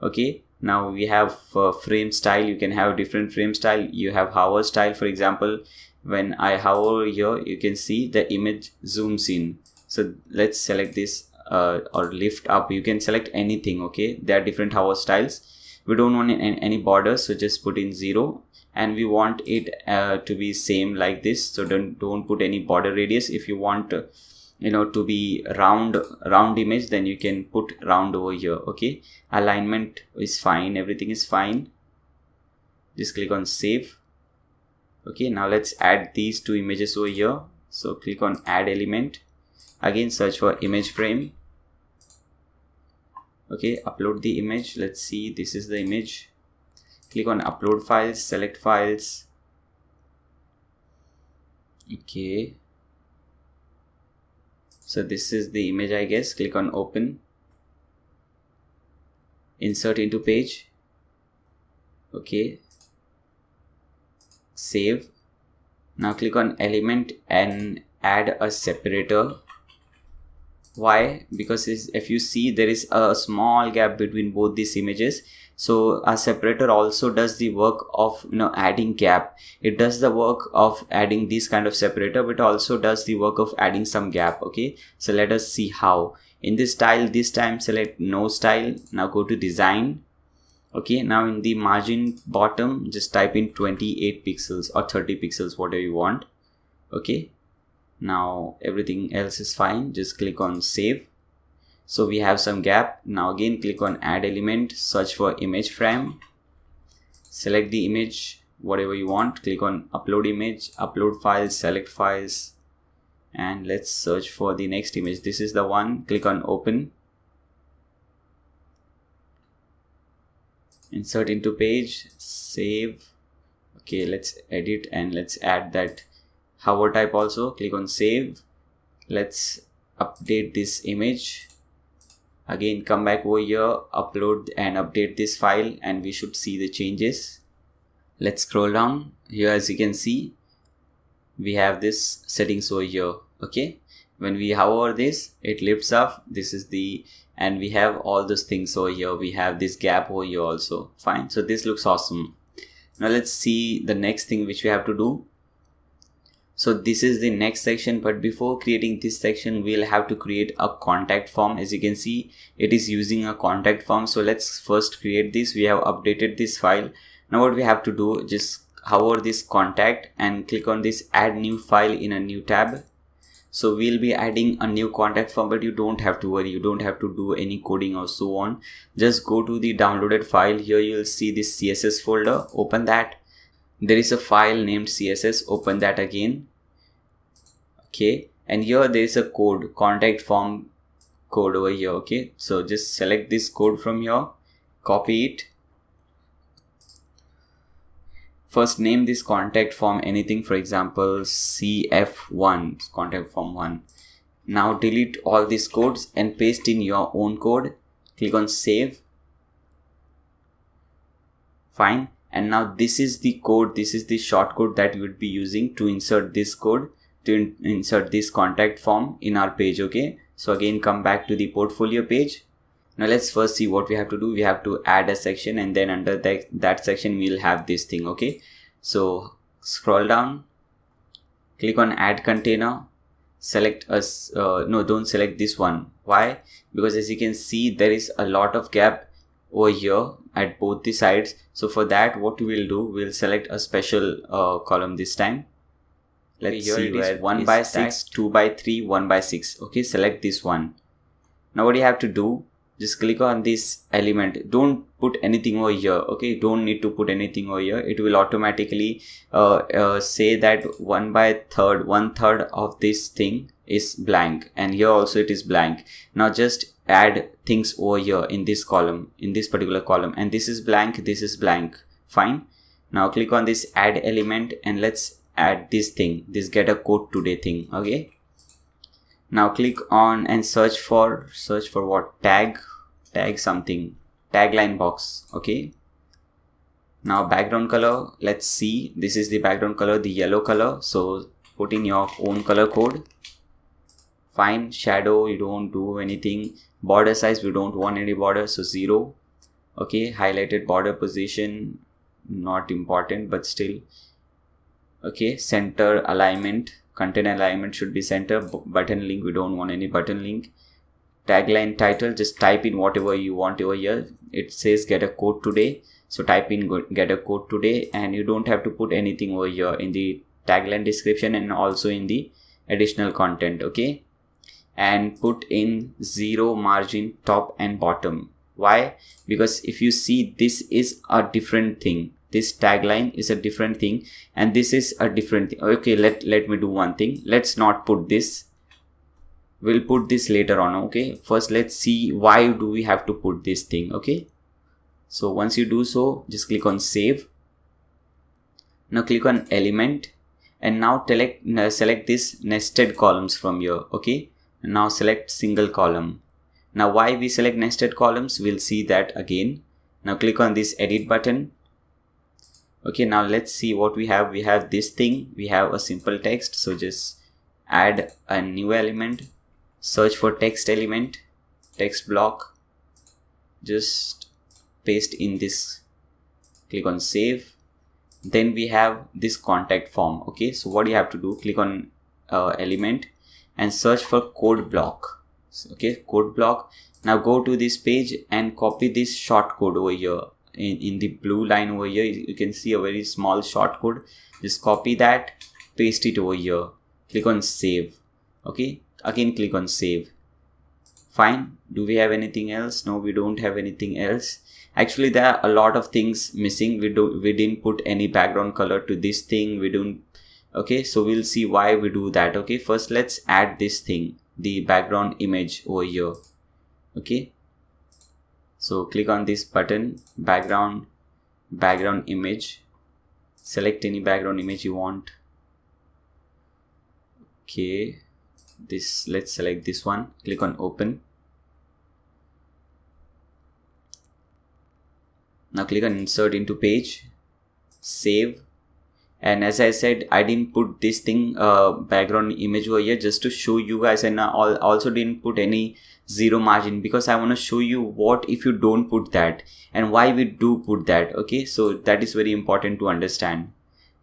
Okay, now we have frame style. You can have different frame style. You have hover style, for example. When I hover here, you can see the image zooms in. So let's select this or lift up. You can select anything. Okay, there are different hover styles. We don't want any borders, so just put in 0, and we want it to be same like this. So don't put any border radius. If you want to be round image, then you can put round over here. Okay, alignment is fine, everything is fine. Just click on save. Okay, now let's add these 2 images over here. So click on add element, again search for image frame. Okay, upload the image. Let's see, this is the image. Click on upload files, select files. Okay, so this is the image, I guess. Click on open, insert into page. Okay, save. Now click on element and add a separator. Why? Because if you see, there is a small gap between both these images. So a separator also does the work of adding gap. It does the work of adding this kind of separator, but also does the work of adding some gap. Okay, so let us see how. In this style, this time select no style. Now go to design. Okay, now in the margin bottom just type in 28 pixels or 30 pixels, whatever you want. Okay, now everything else is fine. Just click on save. So we have some gap. Now again click on add element, search for image frame, select the image whatever you want, click on upload image, upload files, select files, and let's search for the next image. This is the one. Click on open, insert into page, save. Okay, let's edit and let's add that hover type also. Click on save. Let's update this image. Again come back over here, upload and update this file, and we should see the changes. Let's scroll down here. As you can see, we have this settings over here. Okay, when we hover this, it lifts up. This is the, and we have all those things over here. We have this gap over here also. Fine, so this looks awesome. Now let's see the next thing which we have to do. So this is the next section, but before creating this section, we'll have to create a contact form. As you can see, it is using a contact form. So let's first create this. We have updated this file. Now what we have to do, just hover this contact and click on this add new file in a new tab. So we'll be adding a new contact form, but you don't have to worry. You don't have to do any coding or so on. Just go to the downloaded file. Here you'll see this CSS folder. Open that. There is a file named CSS. Open that again. Okay, and here there is a code, contact form code over here. Okay, so just select this code from here, copy it. First name this contact form anything, for example CF1, contact form 1. Now delete all these codes and paste in your own code. Click on save. Fine, and now this is the code, this is the shortcode that we would be using to insert this code, to insert this contact form in our page. Okay, so again come back to the portfolio page. Now let's first see what we have to do. We have to add a section, and then under that section we'll have this thing. Okay, so scroll down, click on add container, select us no, don't select this one. Why? Because as you can see, there is a lot of gap over here at both the sides. So for that, what we will do, we'll select a special column this time. Let's see, it is 1 by 6, 2 by 3, 1 by 6. Okay, select this one. Now what you have to do, just click on this element. Don't put anything over here. Okay, don't need to put anything over here. It will automatically say that 1/3 of this thing is blank, and here also it is blank. Now just add things over here in this column, in this particular column, and this is blank, this is blank. Fine. Now click on this add element and let's add this thing, this get a code today thing. Okay, now click on and search for what? Tag something, tagline box. Okay, now background color, let's see, this is the background color, the yellow color. So put in your own color code. Fine, shadow, you don't do anything. Border size, we don't want any border, so 0. Okay, highlighted border position, not important, but still. Okay, center alignment, content alignment should be center. Button link, we don't want any button link. Tagline title, just type in whatever you want over here. It says get a code today, so type in get a code today, and you don't have to put anything over here in the tagline description and also in the additional content. Okay, and put in 0 margin top and bottom. Why? Because if you see, this is a different thing. This tagline is a different thing, and this is a different thing. Okay, let me do one thing. Let's not put this. We'll put this later on. Okay, first let's see why do we have to put this thing. Okay, so once you do so, just click on save. Now click on element, and now select this nested columns from here. Okay, and now select single column. Now why we select nested columns, we'll see that again. Now click on this edit button. Okay, now let's see what we have. We have this thing, we have a simple text. So just add a new element, search for text element, text block, just paste in this, click on save. Then we have this contact form. Okay, so what you have to do, click on element and search for code block. Okay, code block. Now go to this page and copy this short code over here. In the blue line over here, you can see a very small short code. Just copy that, paste it over here, click on save. Okay, again click on save. Fine. Do we have anything else? No, we don't have anything else. Actually, there are a lot of things missing. We didn't put any background color to this thing. We don't. Okay, so we'll see why we do that. Okay, first let's add this thing, the background image over here. Okay, so click on this button, background image. Select any background image you want. Okay, let's select this one. Click on open. Now click on insert into page, save. And as I said, I didn't put this thing background image over here just to show you guys, and I also didn't put any zero margin because I want to show you what if you don't put that and why we do put that. Okay, so that is very important to understand.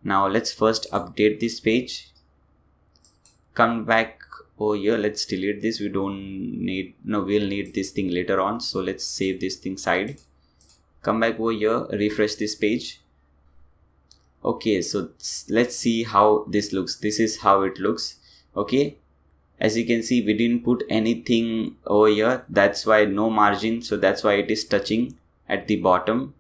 Now let's first update this page. Come back over here. Let's delete this. We don't need, no, we'll need this thing later on. So let's save this thing side. Come back over here, refresh this page. Okay, so let's see how this looks. This is how it looks. Okay, as you can see, we didn't put anything over here. That's why no margin. So that's why it is touching at the bottom.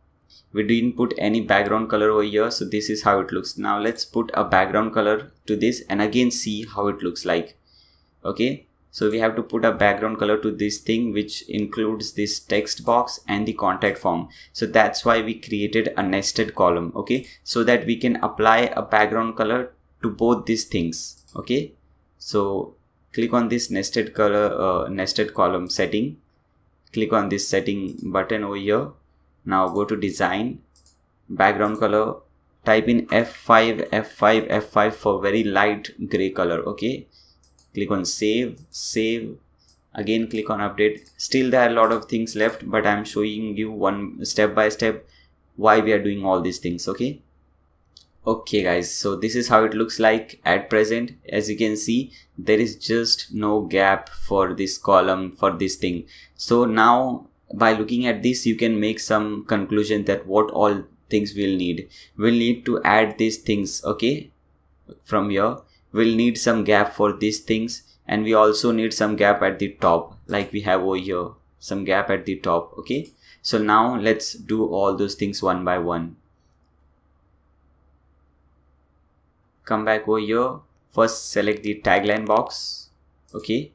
We didn't put any background color over here. So this is how it looks. Now let's put a background color to this and again see how it looks like. Okay, so we have to put a background color to this thing, which includes this text box and the contact form. So that's why we created a nested column. Okay, so that we can apply a background color to both these things. Okay, so click on this nested column setting. Click on this setting button over here. Now go to design, background color, type in F5 for very light gray color. Okay, click on save. Again click on update. Still there are a lot of things left, but I'm showing you one step by step why we are doing all these things. Okay guys, so this is how it looks like at present. As you can see, there is just no gap for this column, for this thing. So now by looking at this, you can make some conclusion that what all things we'll need. We'll need to add these things. Okay, from here we'll need some gap for these things, and we also need some gap at the top, like we have over here, some gap at the top. Okay, so now let's do all those things one by one. Come back over here. First select the tagline box. Okay,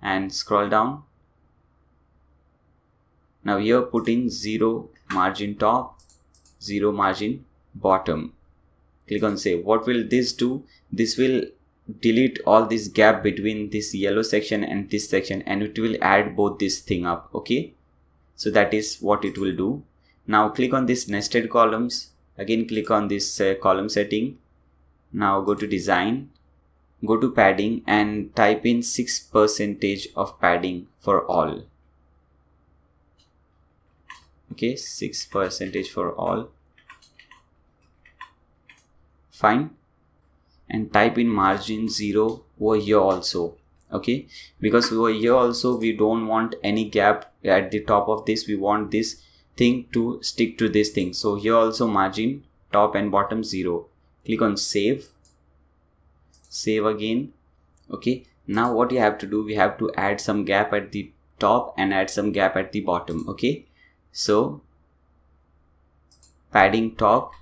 and scroll down. Now here put in 0 margin top, 0 margin bottom. Click on save. What will this do? This will delete all this gap between this yellow section and this section, and it will add both this thing up. Okay, so that is what it will do. Now click on this nested columns. Again click on this column setting. Now go to design, go to padding and type in 6% of padding for all. Okay, 6% for all. Fine. And type in margin 0 over here also. Okay, because over here also we don't want any gap at the top of this. We want this thing to stick to this thing. So here also margin top and bottom 0. Click on save. Save again. Okay, now what you have to do, we have to add some gap at the top and add some gap at the bottom. Okay, so padding top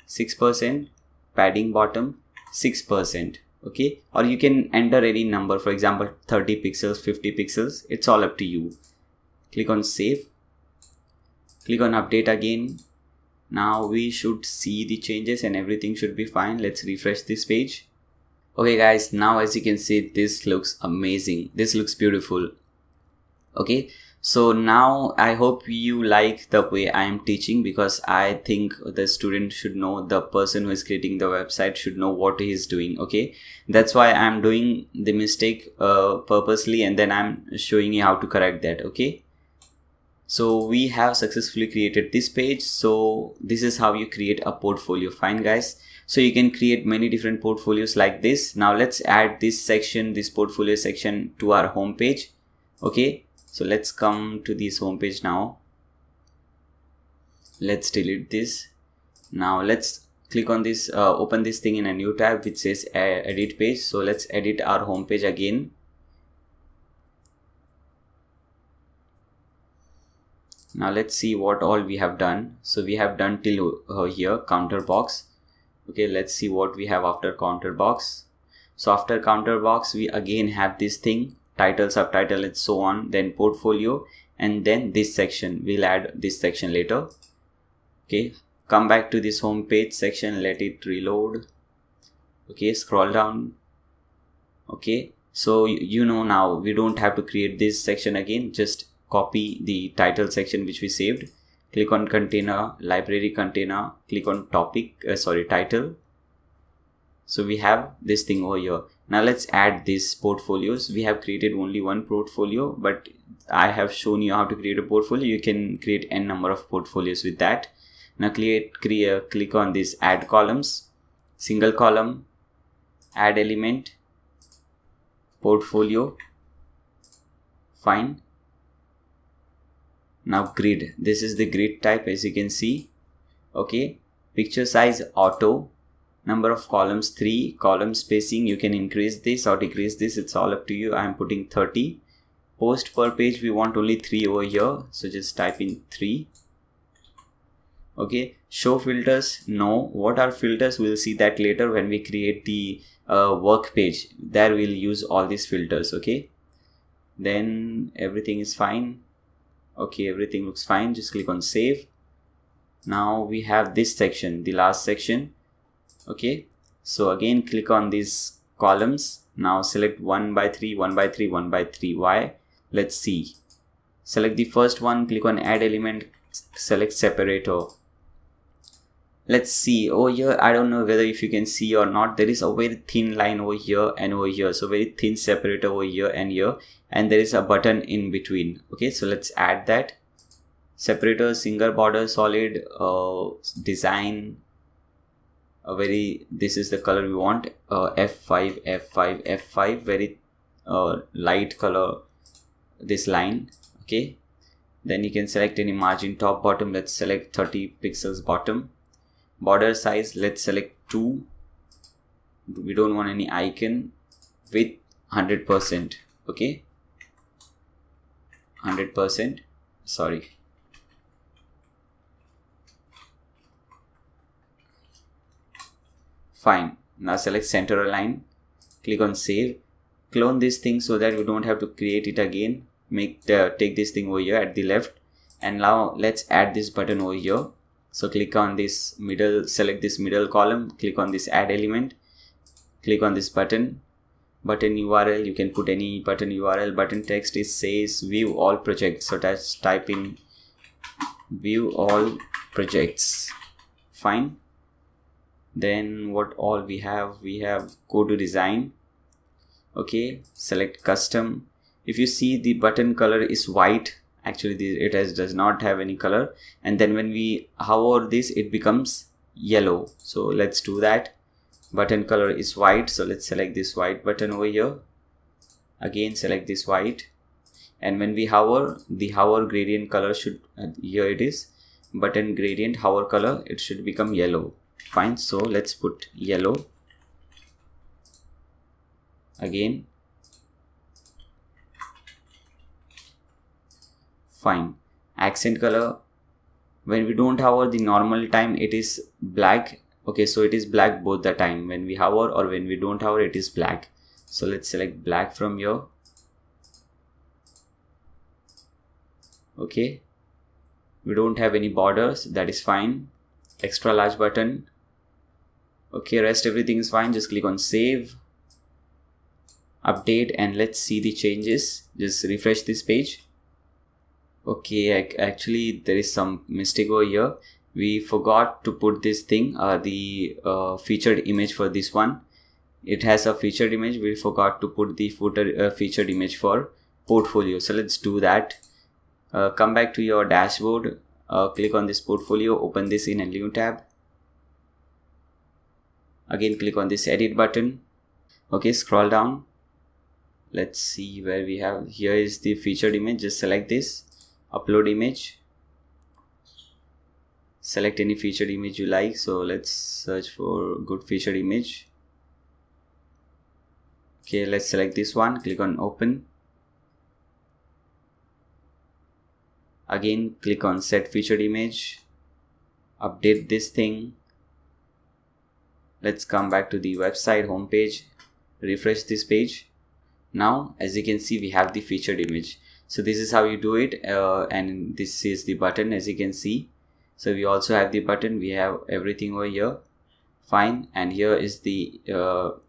6%, padding bottom 6%. Okay, or you can enter any number, for example 30 pixels, 50 pixels, it's all up to you. Click on save. Click on update again. Now we should see the changes and everything should be fine. Let's refresh this page. Okay guys, now as you can see, this looks amazing. This looks beautiful. Okay, so now I hope you like the way I am teaching, because I think the student should know, the person who is creating the website should know what he is doing. Okay, that's why I'm doing the mistake purposely, and then I'm showing you how to correct that. Okay, So we have successfully created this page. So this is how you create a portfolio. Fine guys. So you can create many different portfolios like this. Now let's add this section, this portfolio section, to our home page. Okay, so let's come to this home page now. Let's delete this. Now let's click on this, open this thing in a new tab which says edit page. So let's edit our home page again. Now let's see what all we have done. So we have done till here, counter box. Okay, let's see what we have after counter box. So after counter box, we again have this thing, title, subtitle, and so on, then portfolio, and then this section. We'll add this section later. Okay, come back to this home page section, let it reload. Okay, scroll down. Okay, so you know now we don't have to create this section again. Just copy the title section which we saved. Click on container, library container, click on topic, title. So we have this thing over here. Now let's add these portfolios. We have created only one portfolio, but I have shown you how to create a portfolio. You can create n number of portfolios with that. Now click on this add columns, single column, add element, portfolio. Fine. Now grid, this is the grid type, as you can see. Okay, picture size auto, number of columns 3, column spacing, you can increase this or decrease this, it's all up to you. I am putting 30. Post per page, we want only 3 over here, so just type in 3. Okay, show filters, no. What are filters? We'll see that later when we create the work page. There we'll use all these filters. Okay, then everything is fine. Okay, everything looks fine. Just click on save. Now we have this section, the last section. Okay, so again click on these columns. Now select 1 by 3, 1 by 3, 1 by 3. Why? Let's see. Select the first one, click on add element, select separator. Let's see over here. I don't know whether if you can see or not, there is a very thin line over here and over here. So very thin separator over here, and there is a button in between. Okay, so let's add that. Separator, single border, solid, design, this is the color we want, F5, F5, F5, very light color, this line. Okay, then you can select any margin, top, bottom. Let's select 30 pixels bottom. Border size, let's select 2. We don't want any icon. Width 100%. Okay, 100%, sorry. Fine. Now select center align, click on save, clone this thing so that we don't have to create it again. Take this thing over here at the left, and now let's add this button over here. So click on this middle, select this middle column, click on this add element, click on this button URL. You can put any button URL. Button text says view all projects, so let's type in view all projects. Fine. Then what all we have go to design. Okay, select custom. If you see, the button color is white. Actually it does not have any color, and then when we hover this, it becomes yellow. So let's do that. Button color is white, so let's select this white button over here. Again select this white, and when we hover, the hover gradient color should, here it is, button gradient hover color, it should become yellow. Fine, so let's put yellow. Again, fine. Accent color, when we don't hover, the normal time it is black. Okay, so it is black both the time, when we hover or when we don't hover, it is black. So let's select black from here. Okay, we don't have any borders, that is fine. Extra large button. Okay, rest everything is fine. Just click on save, update, and let's see the changes. Just refresh this page. Okay, actually there is some mistake over here. We forgot to put this thing, the featured image for this one. It has a featured image. We forgot to put the footer featured image for portfolio. So let's do that. Come back to your dashboard, click on this portfolio, open this in a new tab. Again click on this edit button. Okay, scroll down. Let's see where we have. Here is the featured image. Just select this, upload image, select any featured image you like. So let's search for good featured image. Okay, let's select this one, click on open. Again click on set featured image, update this thing. Let's come back to the website homepage, refresh this page. Now as you can see, we have the featured image. So this is how you do it, and this is the button, as you can see. So we also have the button, we have everything over here. Fine. And here is the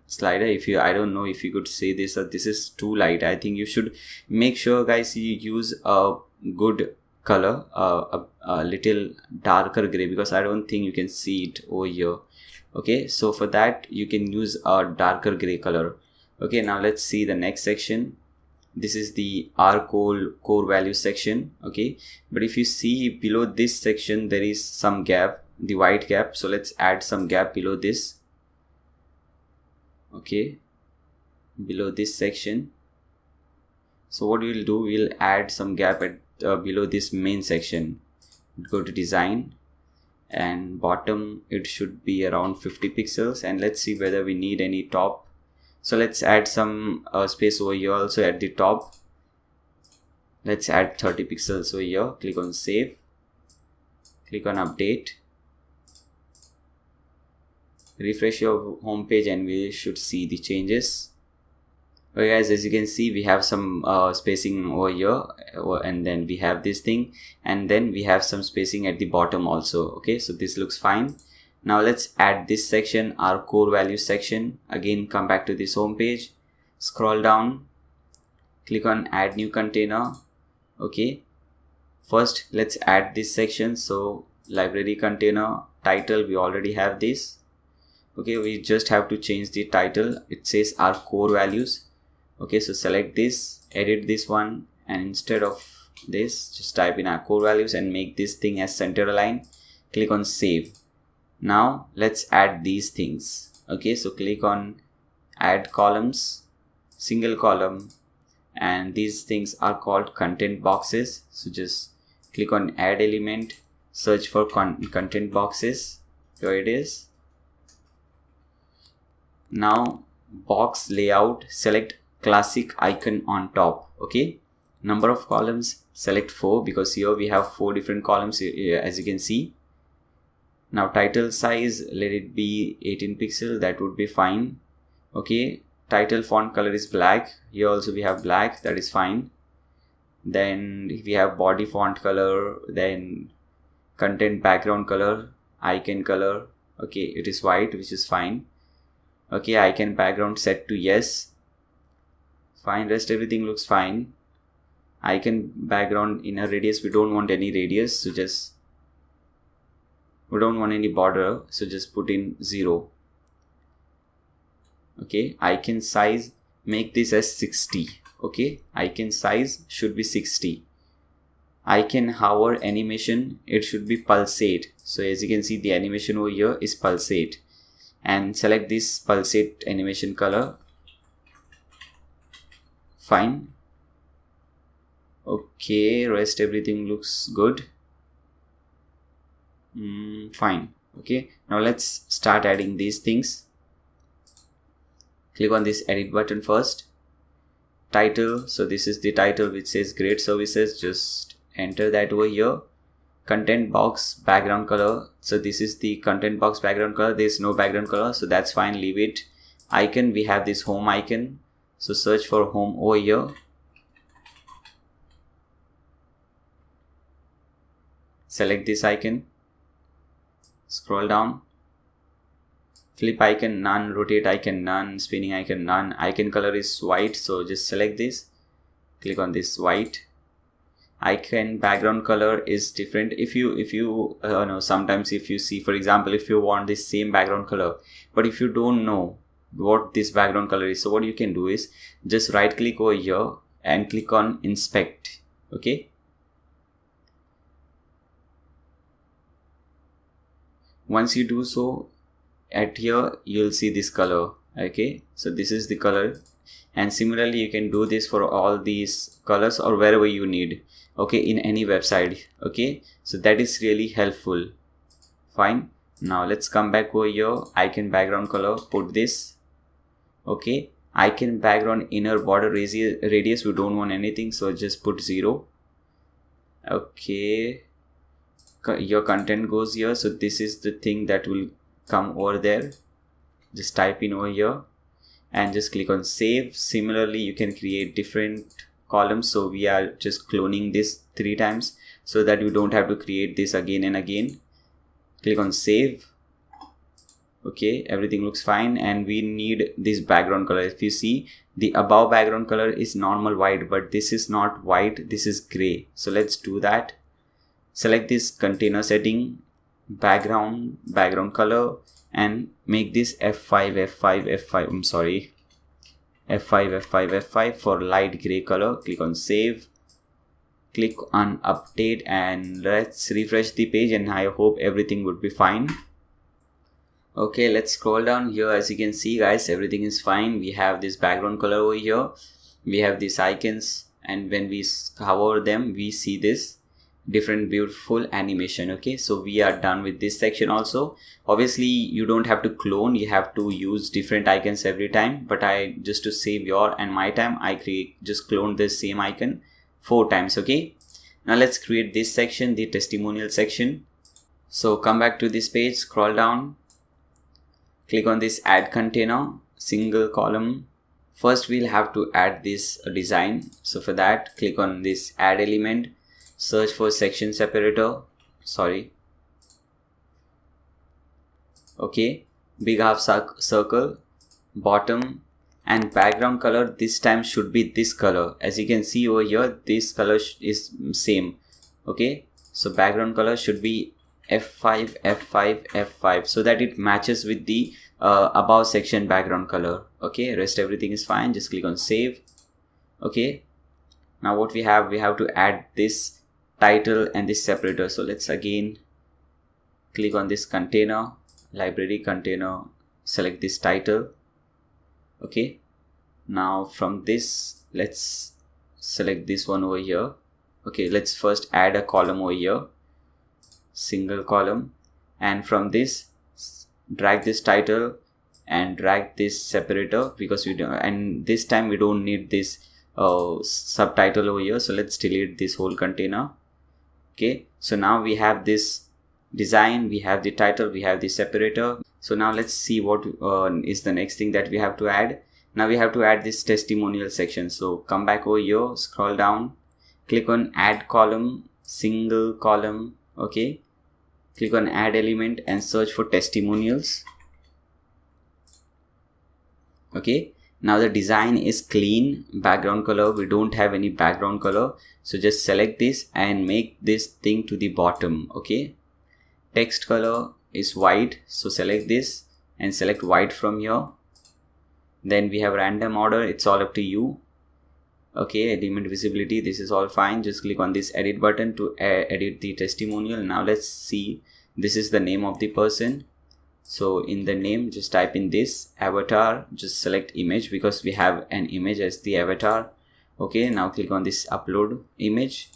slider. I don't know if you could say this, or this is too light. I think you should make sure, guys, you use a good color, a little darker gray, because I don't think you can see it over here. Okay, so for that you can use a darker gray color. Okay, now let's see the next section. This is the R core value section. Okay, but if you see below this section, there is some gap, the white gap. So let's add some gap below this. Okay, below this section. So what we'll do, we'll add some gap at below this main section. Go to design, and bottom it should be around 50 pixels, and let's see whether we need any top. So let's add some space over here also at the top. Let's add 30 pixels over here. Click on save, click on update, refresh your home page, and we should see the changes. Okay guys, as you can see, we have some spacing over here, and then we have this thing, and then we have some spacing at the bottom also. Okay, so this looks fine. Now let's add this section, our core value section. Again come back to this home page, scroll down, click on add new container. Okay, first let's add this section. So library container title, we already have this. Okay, we just have to change the title. It says our core values. Okay, so select this, edit this one, and instead of this, just type in our core values and make this thing as center align. Click on save. Now let's add these things. Okay, so click on add columns, single column, and these things are called content boxes. So just click on add element, search for content boxes. Here it is. Now box layout, select classic icon on top. Okay, number of columns, select 4, because here we have 4 different columns, as you can see. Now title size, let it be 18 pixel, that would be fine. Okay, title font color is black. Here also we have black, that is fine. Then we have body font color, then content background color, icon color. Okay, it is white, which is fine. Okay, icon background set to yes. Fine, rest everything looks fine. Icon background inner radius, we don't want any radius, so just, we don't want any border, so just put in 0. Okay, icon size, make this as 60. Okay, icon size should be 60. Icon hover animation, it should be pulsate. So as you can see, the animation over here is pulsate, and select this pulsate animation color. Fine. Okay, rest everything looks good. Fine. Okay, now let's start adding these things. Click on this edit button first. Title, so this is the title which says great services, just enter that over here. Content box background color, so this is the content box background color. There is no background color, so that's fine, leave it. Icon, we have this home icon, so search for home over here. Select this icon, scroll down, flip icon none, rotate icon none, spinning icon none. Icon color is white, so just select this, click on this white. Icon background color is different. If you know, sometimes if you see, for example, if you want this same background color, but if you don't know what this background color is, so what you can do is just right click over here and click on inspect. Okay, Once you do so, at here you'll see this color. Okay, so this is the color, and similarly you can do this for all these colors or wherever you need, okay, in any website. Okay, so that is really helpful. Fine. Now let's come back over here. Icon background color, put this. Okay, icon background inner border radius, we don't want anything, so just put 0. Okay, your content goes here, so this is the thing that will come over there. Just type in over here and just click on save. Similarly, you can create different columns, so we are just cloning this 3 times so that you don't have to create this again and again. Click on save. Okay, everything looks fine, and we need this background color. If you see, the above background color is normal white, but this is not white, this is gray. So let's do that. Select this container setting, background color, and make this F5 for light gray color. Click on save, click on update, and let's refresh the page, and I hope everything would be fine. Okay, let's scroll down here. As you can see guys, everything is fine. We have this background color over here, we have these icons, and when we hover them we see this different beautiful animation. Okay, so we are done with this section also. Obviously you don't have to clone, you have to use different icons every time, but I just to save your and my time, I just clone this same icon 4 times. Okay, now let's create this section, the testimonial section. So come back to this page, scroll down, click on this add container, single column. First we'll have to add this design, so for that click on this add element, search for section separator, okay, big half circle, bottom, and background color this time should be this color. As you can see over here, this color is same. Okay, so background color should be F5 so that it matches with the above section background color. Okay, rest everything is fine. Just click on save. Okay, now what we have to add this title and this separator. So let's again click on this container, library container, select this title. Okay, now from this let's select this one over here. Okay, let's first add a column over here, single column, and from this drag this title and drag this separator, because we don't, and this time we don't need this subtitle over here, so let's delete this whole container. Okay, so now we have this design, we have the title, we have the separator. So now let's see what is the next thing that we have to add. Now we have to add this testimonial section. So come back over here, scroll down, click on add column, single column. Okay, click on add element and search for testimonials. Okay, now the design is clean, background color, we don't have any background color, so just select this and make this thing to the bottom. Okay, text color is white, so select this and select white from here. Then we have random order, it's all up to you. Okay, element visibility, this is all fine. Just click on this edit button to edit the testimonial. Now let's see, this is the name of the person. So in the name, just type in this avatar, just select image because we have an image as the avatar. Okay, now click on this upload image,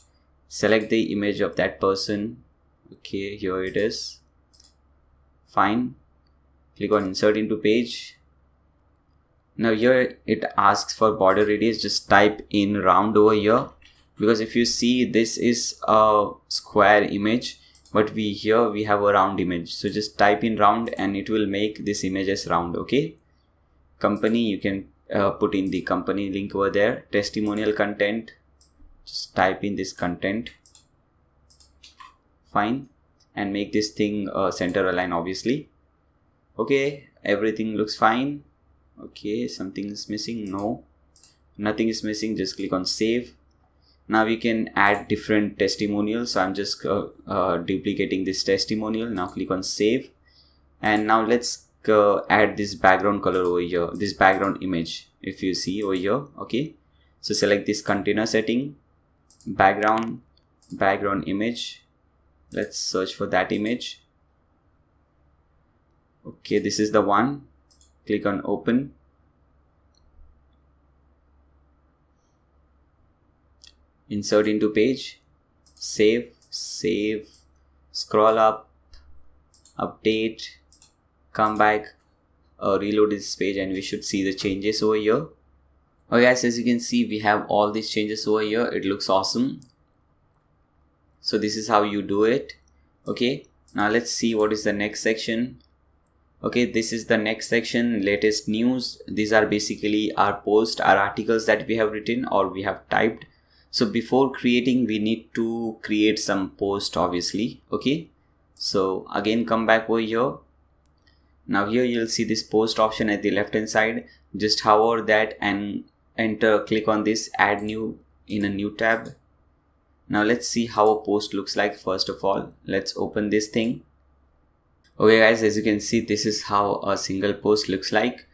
select the image of that person. Okay, here it is. Fine, click on insert into page. Now here it asks for border radius, just type in round over here, because if you see this is a square image, but here we have a round image, so just type in round and it will make this image as round. Okay, company, you can put in the company link over there. Testimonial content, just type in this content. Fine, and make this thing center align obviously. Okay, everything looks fine. Okay, something is missing. No, nothing is missing. Just click on save. Now we can add different testimonials, so I'm just duplicating this testimonial. Now click on save, and now let's add this background color over here, this background image, if you see over here. Okay, so select this container setting, background image. Let's search for that image. Okay, this is the one. Click on open. Insert into page, save, scroll up, update, come back, reload this page, and we should see the changes over here. Okay guys, as you can see, we have all these changes over here. It looks awesome. So this is how you do it. Okay, now let's see what is the next section. Okay, this is the next section, latest news. These are basically our posts, our articles that we have written or we have typed. So before creating, we need to create some post, obviously. Okay, so again, come back over here. Now here you'll see this post option at the left hand side. Just hover that and enter, click on this, add new in a new tab. Now let's see how a post looks like. First of all, let's open this thing. Okay guys, as you can see, this is how a single post looks like.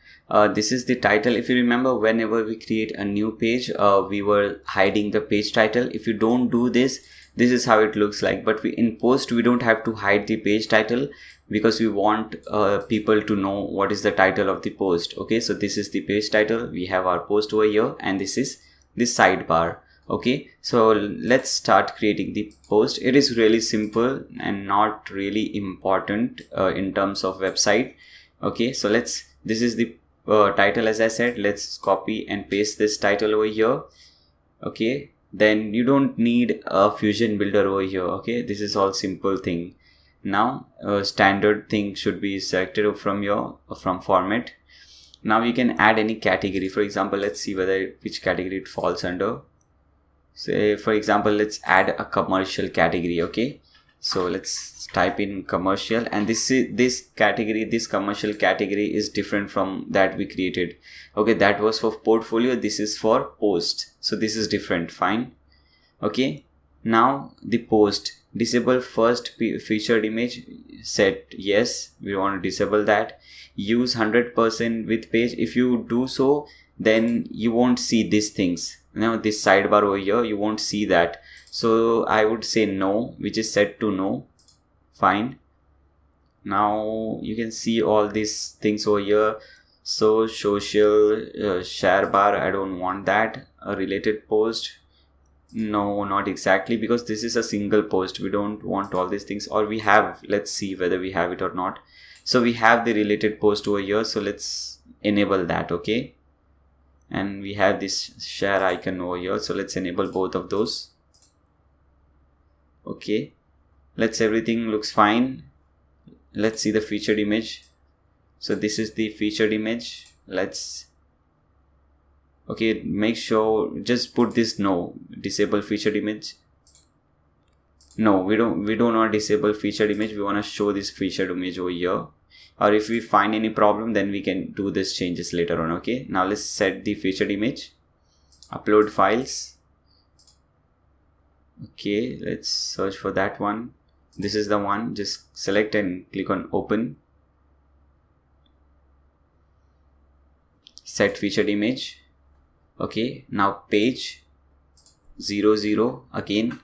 This is the title. If you remember, whenever we create a new page, we were hiding the page title. If you don't do this, this is how it looks like. But in post, we don't have to hide the page title because we want people to know what is the title of the post. Okay, so this is the page title. We have our post over here, and this is the sidebar. Okay, so let's start creating the post. It is really simple and not really important in terms of website. Okay, so this is the title, as I said. Let's copy and paste this title over here. Okay, then you don't need a Fusion builder over here. Okay, this is all simple thing. Now standard thing should be selected from format. Now you can add any category. For example, let's see which category it falls under. Say for example, let's add a commercial category. Okay, so let's type in commercial, and this commercial category is different from that we created. Okay, that was for portfolio, this is for post, so this is different. Fine. Okay, now the post, disable first featured image, set yes, we want to disable that. Use 100% width page. If you do so, then you won't see these things. Now this sidebar over here, you won't see that, so I would say no, which is set to no. Fine. Now you can see all these things over here. So social share bar, I don't want that. A related post, no, not exactly, because this is a single post. We don't want all these things. Or we have, let's see whether we have it or not. So we have the related post over here, so let's enable that. Okay, and we have this share icon over here, so let's enable both of those. Okay, everything looks fine. Let's see the featured image. So this is the featured image. Okay, make sure, just put this no, disable featured image. No, we do not disable featured image. We want to show this featured image over here. Or if we find any problem, then we can do this changes later on. Okay, now let's set the featured image, upload files. Okay, let's search for that one. This is the one. Just select and click on open. Set featured image. Okay, now page 00 again.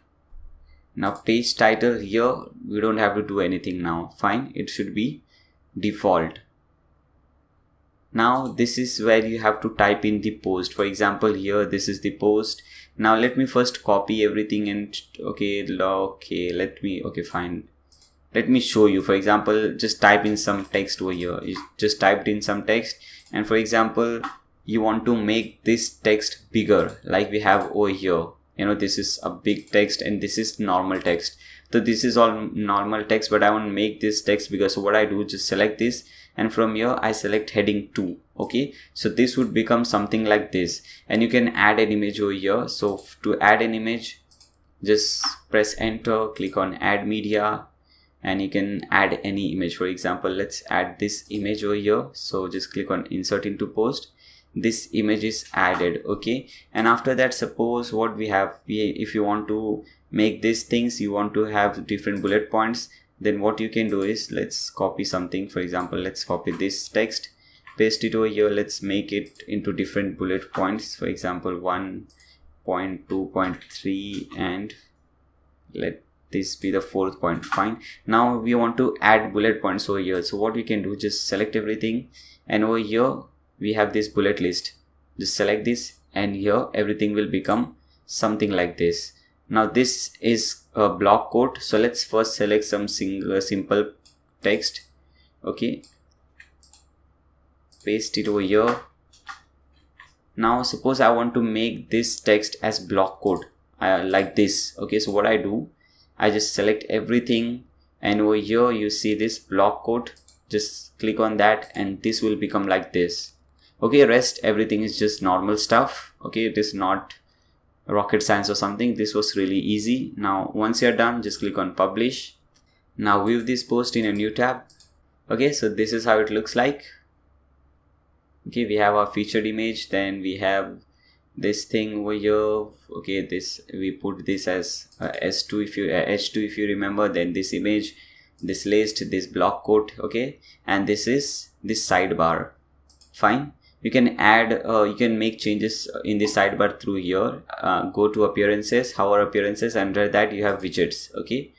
Now page title, here we don't have to do anything now. Fine, it should be default. Now this is where you have to type in the post. For example, here this is the post. Now let me first copy everything and fine. Let me show you. For example, just type in some text over here. You just typed in some text, and for example, you want to make this text bigger, like we have over here. You know, this is a big text and this is normal text. So this is all normal text, but I want to make this text bigger. So what I do, just select this, and from here I select heading 2. Okay, so this would become something like this, and you can add an image over here. So to add an image, just press enter, click on add media, and you can add any image. For example, let's add this image over here. So just click on insert into post. This image is added. Okay, and after that, suppose what we have, if you want to make these things, you want to have different bullet points, then what you can do is, let's copy something. For example, let's copy this text, paste it over here. Let's make it into different bullet points. For example, 1.2.3, and this be the 4th point. Fine. Now we want to add bullet points over here. So what we can do, just select everything, and over here we have this bullet list. Just select this, and here everything will become something like this. Now this is a block quote, so let's first select some simple text. Okay, paste it over here. Now suppose I want to make this text as block quote like this. Okay, so what I do, I just select everything, and over here you see this block quote, just click on that, and this will become like this. Okay, rest everything is just normal stuff. Okay, it is not rocket science or something. This was really easy. Now once you're done, just click on publish. Now view this post in a new tab. Okay, so this is how it looks like. Okay, we have our featured image, then we have this thing over here. Okay, this we put this as S2 if you H2 if you remember, then this image, this list, this block quote. Okay, and this is this sidebar. Fine. You can add you can make changes in the sidebar through here. Go to appearances, hover appearances, under that you have widgets. Okay,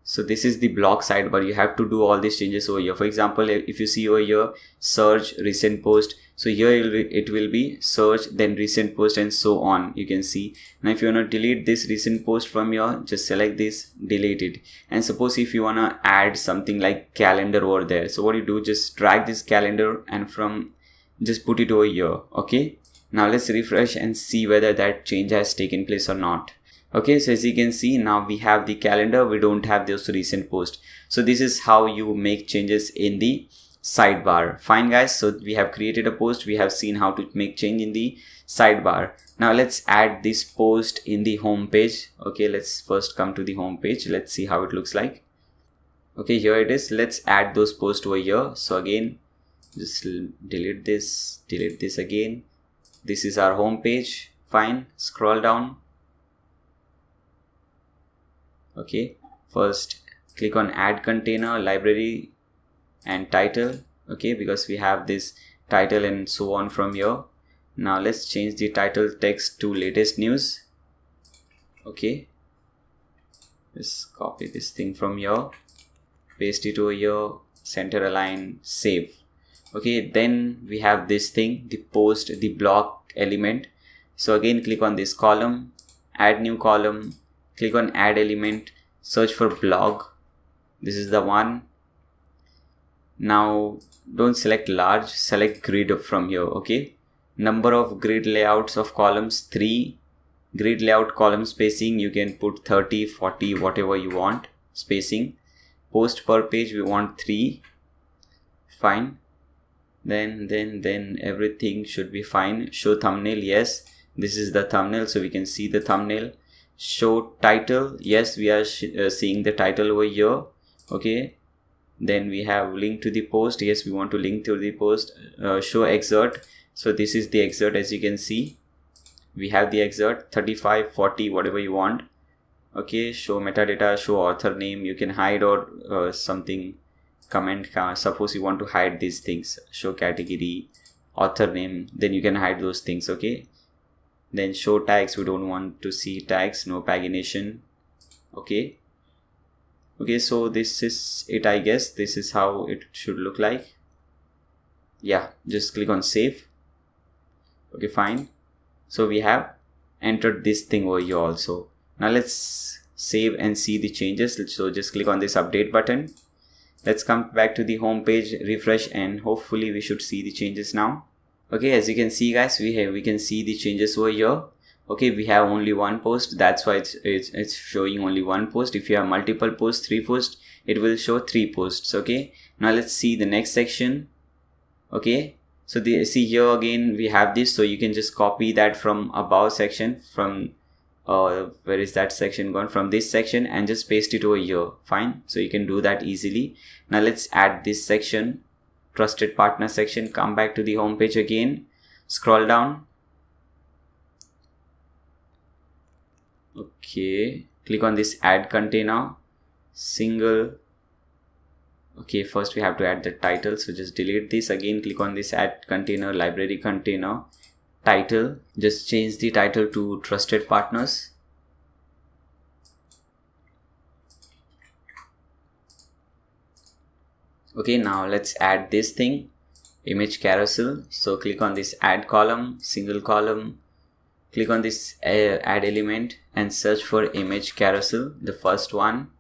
so this is the block sidebar. You have to do all these changes over here. For example, if you see over here, search, recent post, so here it will be search, then recent post, and so on. You can see. Now if you want to delete this recent post from here, just select this, delete it. And suppose if you want to add something like calendar over there, so what you do, just drag this calendar and from just put it over here. Okay, now let's refresh and see whether that change has taken place or not. Okay, so as you can see, now we have the calendar, we don't have those recent posts. So this is how you make changes in the sidebar. Fine guys, so we have created a post, we have seen how to make change in the sidebar. Now let's add this post in the home page. Okay, let's first come to the home page. Let's see how it looks like. Okay, here it is. Let's add those posts over here. So again, just delete this again. This is our home page. Fine, scroll down. Okay, first click on add container, library, and title. Okay, because we have this title and so on from here. Now let's change the title text to latest news. Okay, just copy this thing from here, paste it over here, center align, save. Okay, then we have this thing, the post, the block element. So again, click on this column, add new column, click on add element, search for blog. This is the one. Now don't select large, select grid from here. Okay, number of grid layouts of columns 3. Grid layout column spacing you can put 30, 40, whatever you want spacing. Post per page we want 3. Fine. Then everything should be fine. Show thumbnail, yes, this is the thumbnail, so we can see the thumbnail. Show title, yes, we are seeing the title over here. Okay, then we have link to the post, yes, we want to link to the post. Show excerpt, so this is the excerpt. As you can see, we have the excerpt 35, 40, whatever you want. Okay, show metadata, show author name, you can hide or something, comment. Suppose you want to hide these things, show category, author name, then you can hide those things. Okay, then show tags, we don't want to see tags, no pagination. Okay, so this is it, I guess. This is how it should look like. Yeah, just click on save. Okay, fine, so we have entered this thing over here also. Now let's save and see the changes. So just click on this update button. Let's come back to the home page, refresh, and hopefully we should see the changes now. Okay, as you can see guys, we can see the changes over here. Okay, we have only one post, that's why it's showing only one post. If you have multiple posts, 3 posts, it will show 3 posts. Okay, now let's see the next section. Okay, so see here again we have this, so you can just copy that from above section, from where is that section gone, from this section, and just paste it over here. Fine, so you can do that easily. Now let's add this section, trusted partner section. Come back to the home page again, scroll down. Okay, click on this add container, single. Okay, first we have to add the title, so just delete this. Again, click on this add container, library container, title. Just change the title to trusted partners. Okay, now let's add this thing, image carousel. So click on this add column, single column, click on this add element and search for image carousel, the first one.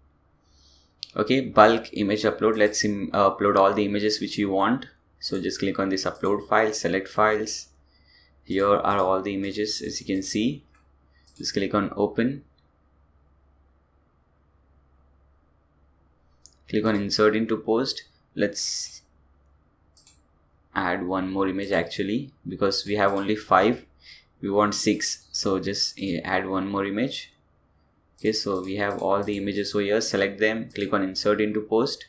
Okay, bulk image upload. Let's upload all the images which you want. So just click on this upload file, select files. Here are all the images, as you can see. Just click on open. Click on insert into post. Let's add one more image actually, because we have only 5, we want 6, so just add one more image. Okay, so we have all the images over here. Select them, click on insert into post.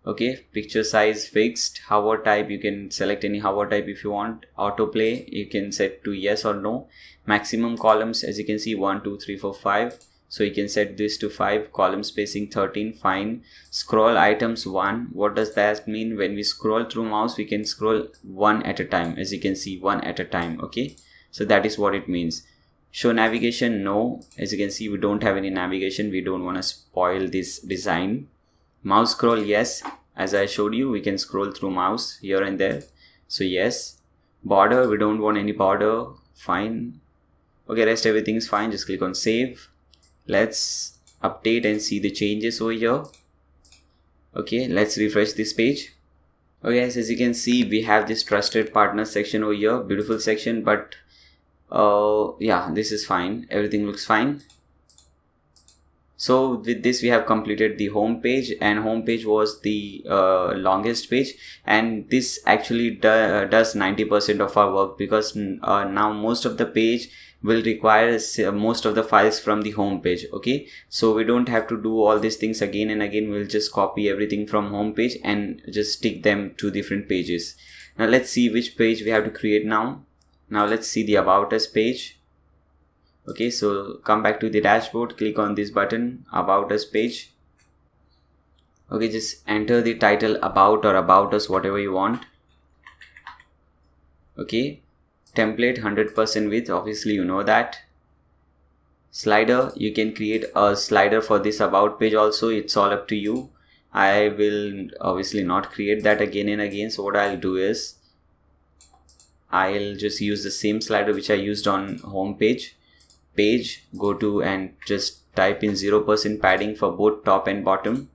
Okay, picture size fixed, hover type, you can select any hover type if you want. Autoplay, you can set to yes or no. Maximum columns, as you can see, 1 2 3 4 5, so you can set this to 5. Column spacing 13, fine. Scroll items 1. What does that mean? When we scroll through mouse, we can scroll one at a time, as you can see, one at a time. Okay, so that is what it means. Show navigation, no. As you can see, we don't have any navigation, we don't want to spoil this design. Mouse scroll, yes, as I showed you, we can scroll through mouse here and there, so yes. Border, we don't want any border, fine. Okay, rest everything is fine. Just click on save. Let's update and see the changes over here. Okay, let's refresh this page. Okay, as you can see, we have this trusted partner section over here, beautiful section, but yeah, this is fine, everything looks fine. So with this we have completed the home page, and home page was the longest page, and this actually does 90% of our work, because now most of the page will require most of the files from the home page. Okay, so we don't have to do all these things again and again. We'll just copy everything from home page and just stick them to different pages. Now let's see which page we have to create now. Now let's see the about us page. Okay, so come back to the dashboard, click on this button, about us page. Okay, just enter the title about or about us, whatever you want. Okay, template 100% width, obviously you know that. Slider, you can create a slider for this about page also, it's all up to you. I will obviously not create that again and again, so what I'll do is I'll just use the same slider which I used on home page. Go to and just type in 0% padding for both top and bottom.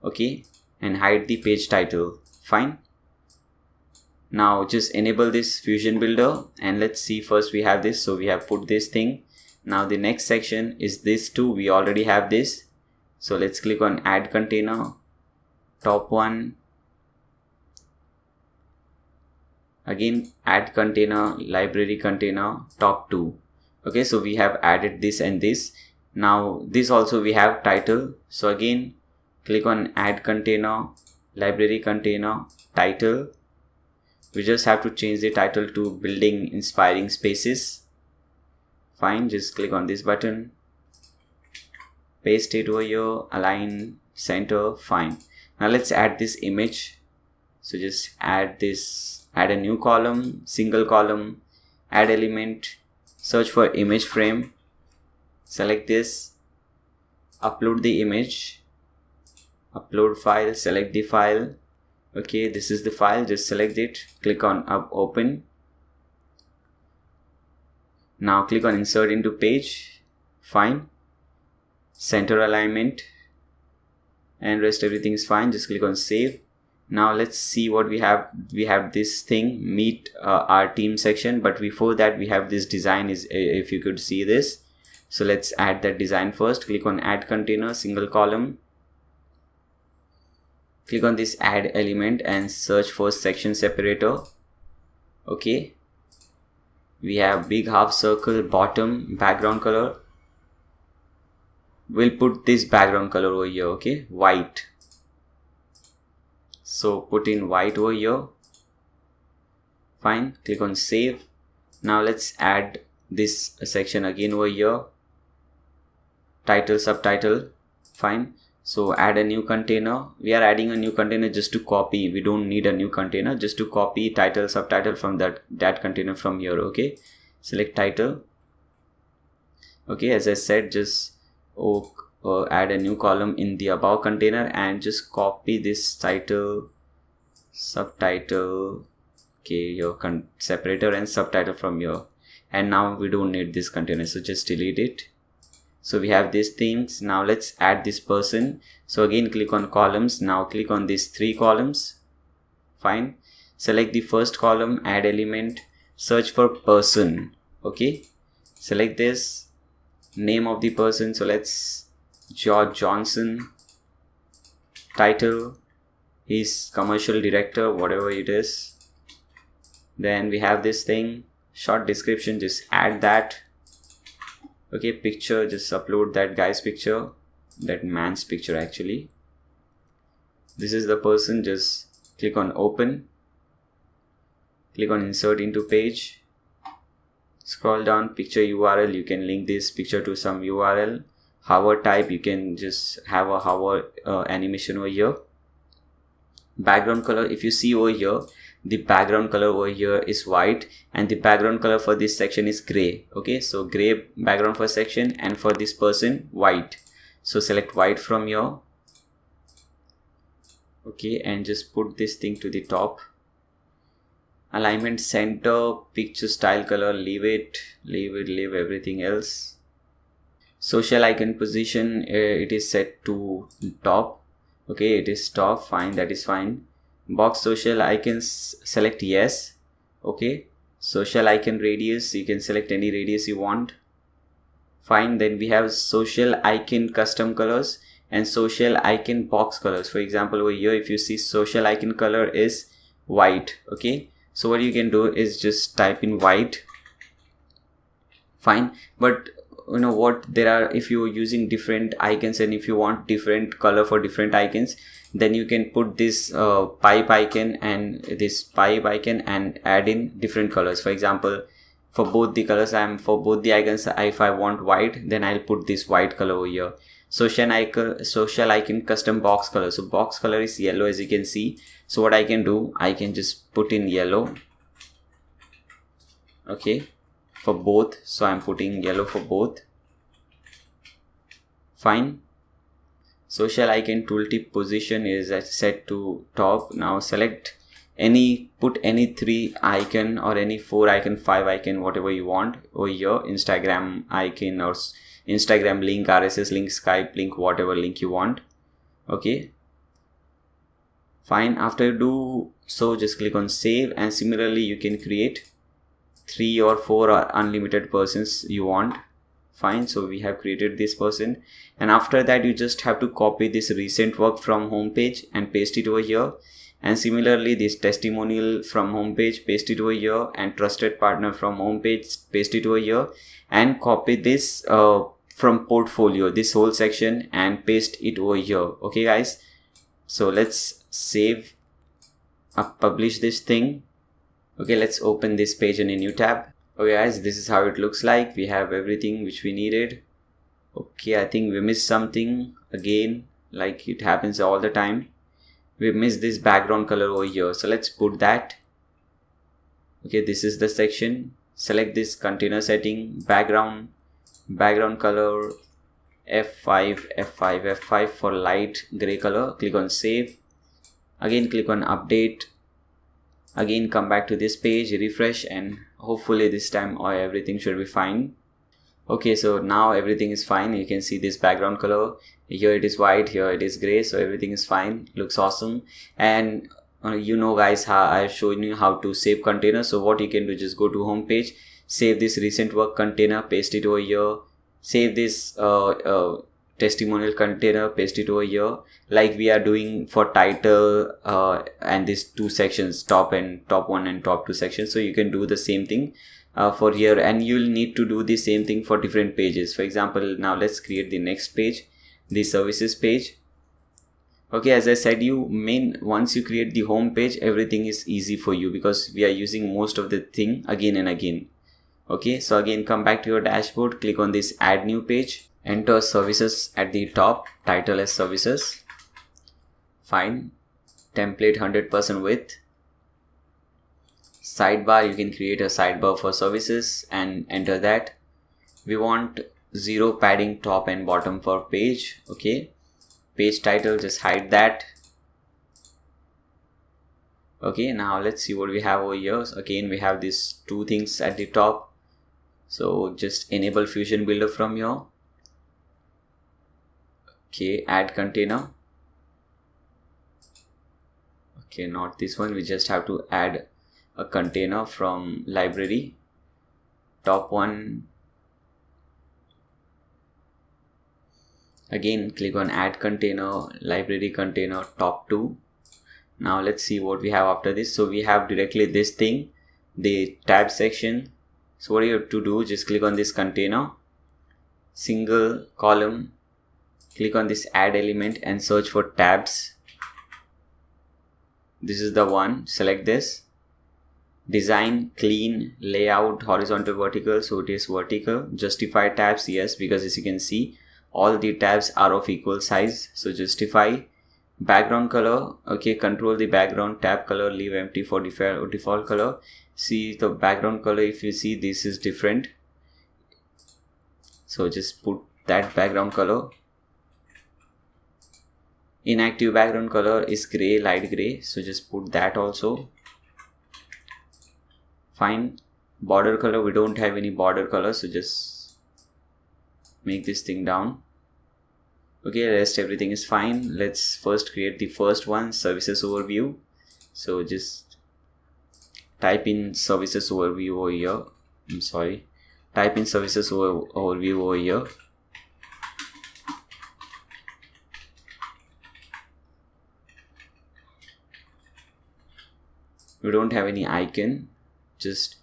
Okay, and hide the page title, fine. Now just enable this Fusion Builder, and let's see, first we have this, so we have put this thing. Now the next section is this too, we already have this, so let's click on add container, top one, again add container, library container, top 2. Okay, so we have added this and this. Now this also we have title, so again click on add container, library container, title. We just have to change the title to building inspiring spaces, fine. Just click on this button, paste it over here, align, center, fine. Now let's add this image, so just add this, add a new column, single column, add element, search for image frame, select this, upload the image, upload file, select the file. Okay, this is the file, just select it, click on open. Now click on insert into page, fine. Center alignment, and rest everything is fine. Just click on save. Now let's see what we have. We have this thing, meet our team section, but before that we have this design, is if you could see this. So let's add that design first. Click on add container, single column, click on this add element and search for section separator. Okay, we have big half circle, bottom, background color. We'll put this background color over here. Okay, white. So put in white over here, fine. Click on save. Now let's add this section again over here, title, subtitle, fine. So add a new container. We are adding a new container just to copy. We don't need a new container, just to copy title, subtitle from that container from here. Okay, select title. Okay, as I said, just add a new column in the above container and just copy this title, subtitle, okay, your separator and subtitle from here. And now we don't need this container, so just delete it. So we have these things. Now let's add this person. So again, click on columns. Now click on these 3 columns. Fine. Select the first column, add element, search for person. Okay. Select this, name of the person. So let's George Johnson. Title, he's commercial director, whatever it is. Then we have this thing, short description, just add that. Okay, picture, just upload that guy's picture, that man's picture actually. This is the person, just click on open, click on insert into page, scroll down, picture URL, you can link this picture to some URL. Hover type, you can just have a hover animation over here. Background color, if you see over here, the background color over here is white and the background color for this section is gray. Okay, so gray background for section, and for this person white. So select white from here. Okay, and just put this thing to the top. Alignment center, picture style color, leave everything else. Social icon position, it is set to top. Okay, it is top, fine, that is fine. Box social icons, select yes. Okay, social icon radius, you can select any radius you want. Fine. Then we have social icon custom colors and social icon box colors. For example, over here, if you see, social icon color is white. Okay, so what you can do is just type in white. Fine. But you know what, there are, if you're using different icons and if you want different color for different icons, then you can put this pipe icon and this pipe icon and add in different colors. For example, for both the colors, for both the icons, if I want white, then I'll put this white color over here. Social icon custom box color, so box color is yellow, as you can see. So what I can do, I can just put in yellow. Okay, for both, so I'm putting yellow for both. Fine. Social icon tooltip position is set to top. Now select put any 3 icon or any 4 icon, 5 icon, whatever you want over here. Instagram icon or Instagram link, RSS link, Skype link, whatever link you want. Okay, fine. After you do so, just click on save, and similarly you can create 3 or 4 or unlimited persons you want. Fine, so we have created this person, and after that you just have to copy this recent work from homepage and paste it over here, and similarly this testimonial from homepage, paste it over here, and trusted partner from homepage, paste it over here, and copy this from portfolio, this whole section, and paste it over here. Okay guys, so let's save, publish this thing. Okay, let's open this page in a new tab. Okay guys, this is how it looks like. We have everything which we needed. Okay, I think we missed something again, like it happens all the time. We missed this background color over here, so let's put that. Okay, this is the section. Select this container setting, background color F5 for light gray color. Click on save. Again click on update. Again come back to this page, refresh, and hopefully this time everything should be fine. Okay, so now everything is fine. You can see this background color, here it is white, here it is gray, so everything is fine, looks awesome. And you know guys, how I've shown you how to save containers. So what you can do, just go to home page, save this recent work container, paste it over here, save this testimonial container, paste it over here, like we are doing for title and these 2 sections, top 1 and top 2 sections. So you can do the same thing for here, and you'll need to do the same thing for different pages. For example, now let's create the next page, the services page. Okay, as I said, once you create the home page, everything is easy for you because we are using most of the thing again and again. Okay, so again come back to your dashboard, click on this add new page, enter services at the top, title as services. Fine. Template 100% width. Sidebar, you can create a sidebar for services and enter that. We want zero padding top and bottom for page. Okay, page title, just hide that. Okay, now let's see what we have over here. So again, we have these two things at the top, so just enable Fusion Builder from here. Okay, add container. Okay, not this one, we just have to add a container from library. Top one. Again, click on add container, library container, top two. Now let's see what we have after this. So we have directly this thing, the tab section. So what you have to do, just click on this container, single column, click on this add element and search for tabs. This is the one, select this. Design, clean, layout, horizontal, vertical, so it is vertical. Justify tabs, yes, because as you can see, all the tabs are of equal size, so justify. Background color, okay, control the background, tab color, leave empty for default color. See the background color, if you see, this is different, so just put that background color. Inactive background color is gray, light gray, so just put that also. Fine. Border color, we don't have any border color, so just make this thing down. Okay, rest everything is fine. Let's first create the first one, services overview. So just type in services overview over here. Type in services overview over here. We don't have any icon. Just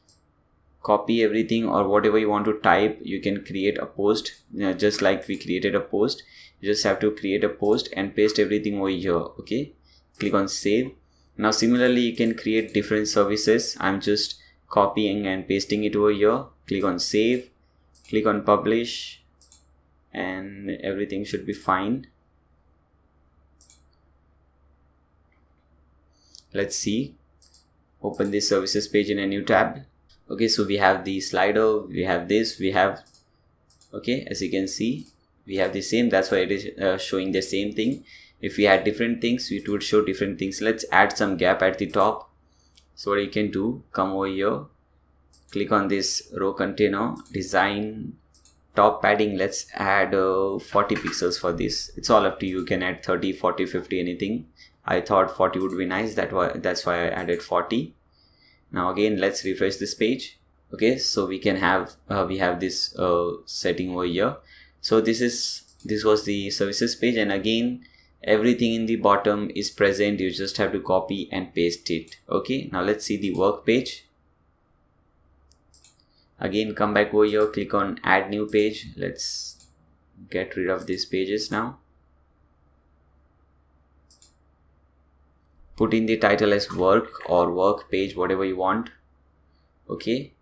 copy everything, or whatever you want to type. You can create a post, just like we created a post. You just have to create a post and paste everything over here. Okay, click on save. Now similarly, you can create different services. I'm just copying and pasting it over here. Click on save, click on publish, and everything should be fine. Let's see. Open this services page in a new tab. Okay, so we have the slider, we have this, we have, okay, as you can see, we have the same. That's why it is showing the same thing. If we had different things, it would show different things. Let's add some gap at the top. So what you can do, come over here, click on this row container, design, top padding. Let's add 40 pixels for this. It's all up to you. You can add 30, 40, 50, anything. I thought 40 would be nice. That's why I added 40. Now again, let's refresh this page. Okay, so we can have we have this setting over here. So this was the services page, and again everything in the bottom is present. You just have to copy and paste it. Okay, now let's see the work page. Again, come back over here, click on add new page. Let's get rid of these pages now. Put in the title as work or work page, whatever you want. Okay,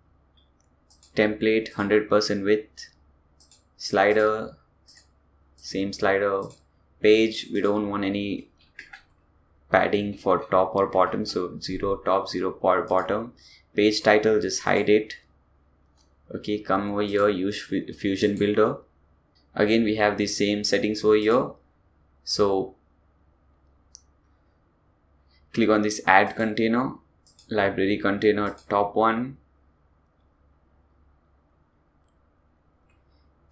template 100% width, slider, same slider, page, we don't want any padding for top or bottom, so 0 top, 0 bottom. Page title, just hide it. Okay, come over here, use Fusion Builder. Again, we have the same settings over here. So click on this add container, library container, top one,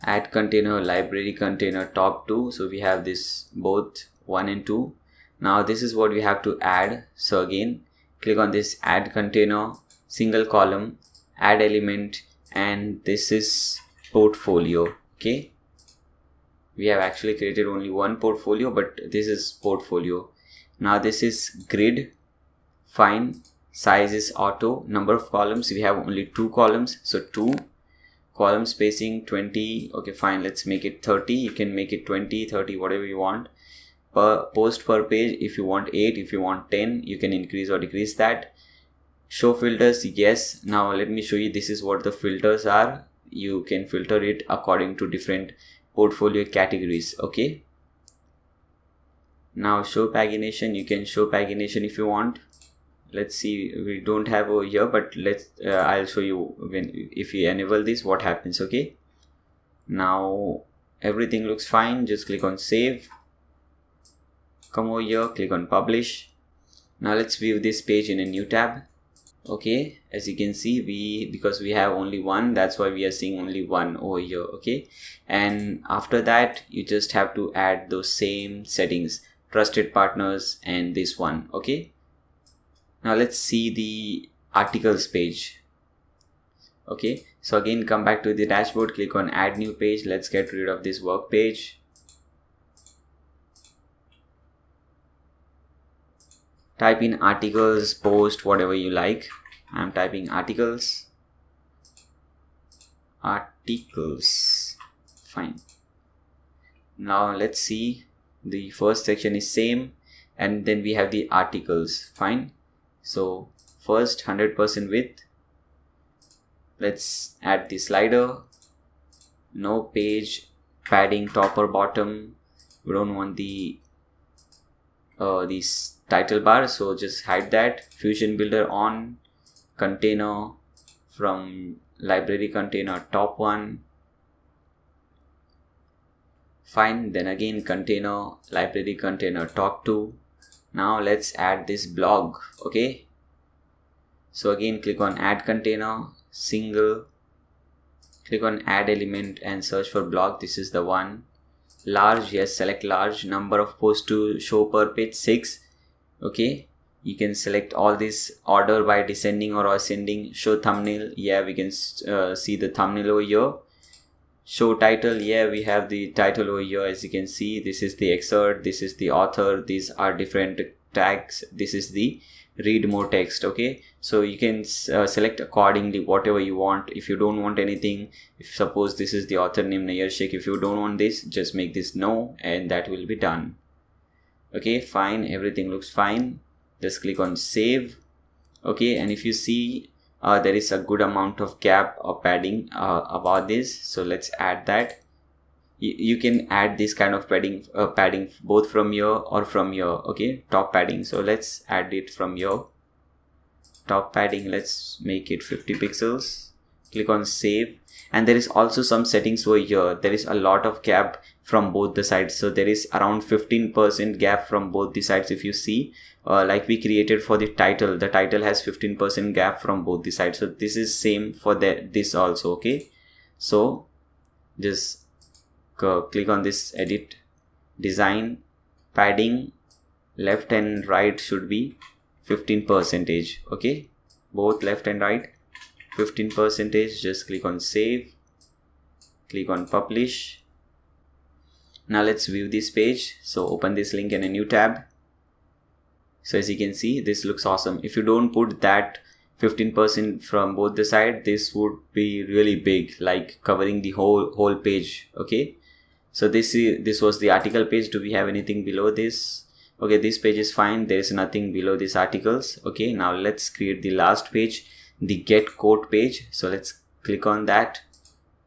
add container, library container, top two. So we have this both 1 and 2. Now this is what we have to add. So again, click on this add container, single column, add element, and this is portfolio. Okay, we have actually created only one portfolio, but this is portfolio. Now this is grid, fine, size is auto, number of columns, we have only 2 columns, so 2, column spacing 20, okay fine, let's make it 30, you can make it 20, 30, whatever you want. Per post per page, if you want 8, if you want 10, you can increase or decrease that. Show filters, yes. Now let me show you, this is what the filters are. You can filter it according to different portfolio categories. Okay, now show pagination, you can show pagination if you want. Let's see, we don't have over here, but let's I'll show you if you enable this what happens. Okay, Now everything looks fine. Just click on save. Come over here, click on publish. Now let's view this page in a new tab. Okay, as you can see, because we have only one, that's why we are seeing only one over here. Okay, and after that you just have to add those same settings, trusted partners and this one. Okay, now let's see the articles page. Okay, so again come back to the dashboard, click on add new page. Let's get rid of this work page. Type in articles, post, whatever you like. I'm typing articles. Fine. Now let's see, the first section is same, and then we have the articles. Fine. So first 100% width. Let's add the slider. No page padding top or bottom. We don't want the this title bar, so just hide that. Fusion Builder on, container from library container top one. Fine. Then again container, library container top two. Now let's add this blog. Okay, so again click on add container, single, click on add element and search for blog. This is the one. Large, yes, select large. Number of posts to show per page 6. Okay, you can select all this, order by descending or ascending. Show thumbnail, yeah, we can see the thumbnail over here. Show title, yeah, we have the title over here. As you can see, this is the excerpt, this is the author, these are different tags, this is the read more text. Okay, so you can select accordingly whatever you want. If you don't want anything, if suppose this is the author name Nayyar Sheikh, if you don't want this, just make this no, and that will be done. Okay, fine, everything looks fine. Just click on save. Okay, and if you see there is a good amount of gap or padding about this, so let's add that. You can add this kind of padding both from here or from here. Okay, top padding, so let's add it from here. Top padding, let's make it 50 pixels. Click on save. And there is also some settings over here. There is a lot of gap from both the sides, so there is around 15% gap from both the sides. If you see, like we created for the title has 15% gap from both the sides, so this is same for this also. Okay, so just click on this edit design, padding left and right should be 15%. Okay, both left and right 15%. Just click on save, click on publish. Now let's view this page. So open this link in a new tab. So as you can see, this looks awesome. If you don't put that 15% from both the side, this would be really big, like covering the whole page. Okay, so this was the article page. Do we have anything below this? Okay, this page is fine. There is nothing below these articles. Okay, now let's create the last page, the get quote page. So let's click on that.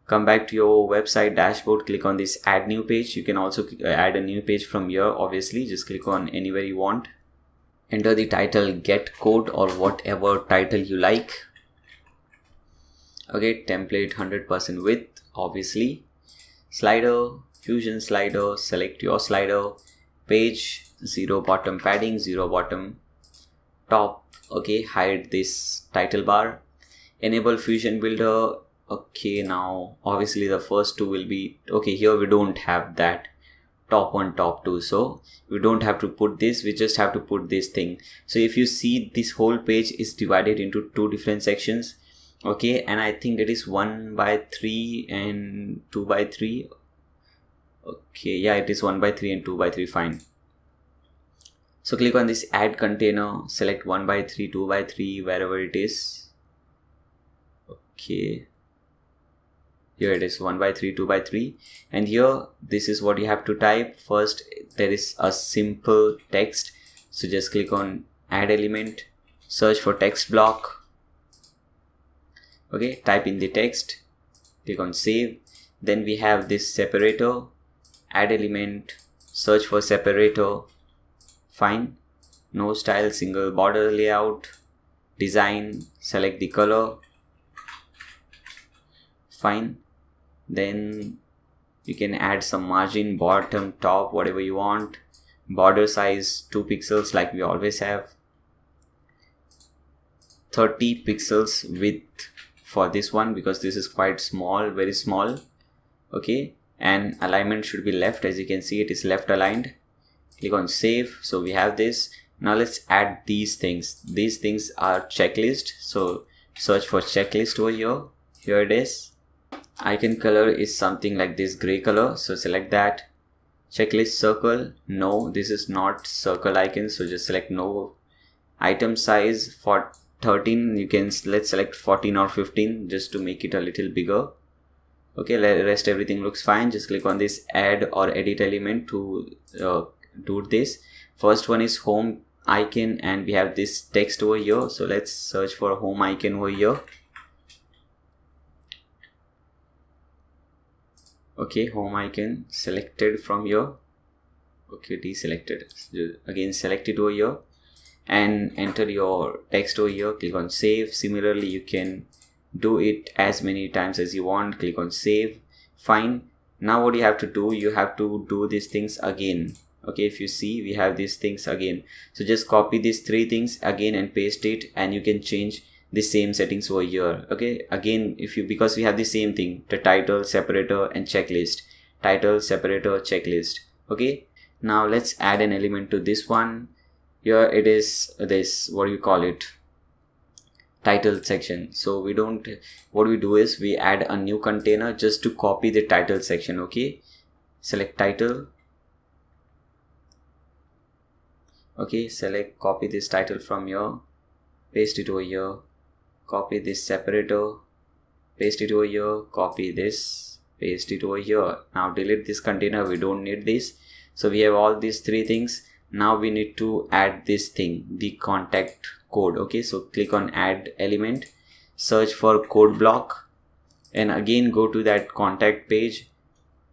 Come back to your website dashboard, click on this add new page. You can also add a new page from here. Obviously, just click on anywhere you want. Enter the title get quote or whatever title you like. Okay, template 100% width, obviously. Slider, fusion slider, select your slider. Page, 0 bottom padding, 0 bottom top. Okay, hide this title bar. Enable fusion builder. Okay, now obviously the first two will be okay. Here we don't have that top one, top two, so we don't have to put this, we just have to put this thing. So if you see, this whole page is divided into two different sections. Okay, and I think it is 1:3 and 2:3. Okay, yeah, it is 1:3 and 2:3. Fine. So click on this add container, select 1:3, 2:3, wherever it is. Okay, here it is 1:3, 2:3, and here this is what you have to type. First, there is a simple text, so just click on add element, search for text block. Okay, type in the text, click on save. Then we have this separator, add element, search for separator. Fine. No style, single border layout. Design, select the color. Fine. Then You can add some margin, bottom, top, whatever you want. Border size 2 pixels like we always have. 30 pixels width for this one because this is quite small, very small. Okay, and alignment should be left. As you can see, it is left aligned. Click on save. So we have this. Now let's add these things. These things are checklist, so search for checklist over here. Here it is. Icon color is something like this gray color, so select that. Checklist circle, no, this is not circle icon, so just select no. Item size for 13, you can let's select 14 or 15 just to make it a little bigger. Okay, rest everything looks fine. Just click on this add or edit element to do this. First one is home icon, and we have this text over here, so let's search for home icon over here. Okay, home icon selected from here. Okay, deselected. Again, select it over here and enter your text over here. Click on save. Similarly, you can do it as many times as you want. Click on save. Fine. Now what you have to do, you have to do these things again. Okay, if you see, we have these things again. So just copy these 3 things again and paste it, and you can change the same settings over here. Okay, again, because we have the same thing, the title, separator and checklist. Title, separator, checklist. Okay, now let's add an element to this one. Here it is this, what do you call it, title section. So what we do is we add a new container just to copy the title section. Okay, select title. Okay, copy this title from here, paste it over here. Copy this separator, paste it over here, copy this, paste it over here. Now delete this container, we don't need this. So we have all these 3 things. Now we need to add this thing, the contact code. Okay, so click on add element, search for code block, and again go to that contact page,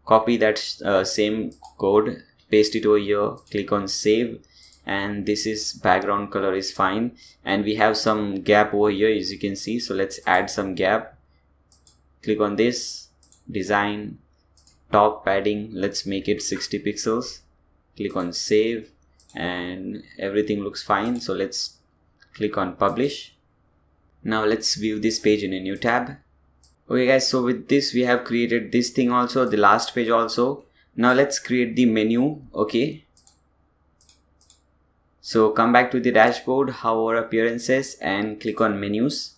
copy that same code, paste it over here, click on save. And this is background color is fine, and we have some gap over here, as you can see. So let's add some gap. Click on this, design, top padding, let's make it 60 pixels. Click on save, and everything looks fine. So let's click on publish. Now let's view this page in a new tab. Okay guys, so with this we have created this thing also, the last page also. Now let's create the menu. Okay, so come back to the dashboard, hover appearances and click on menus,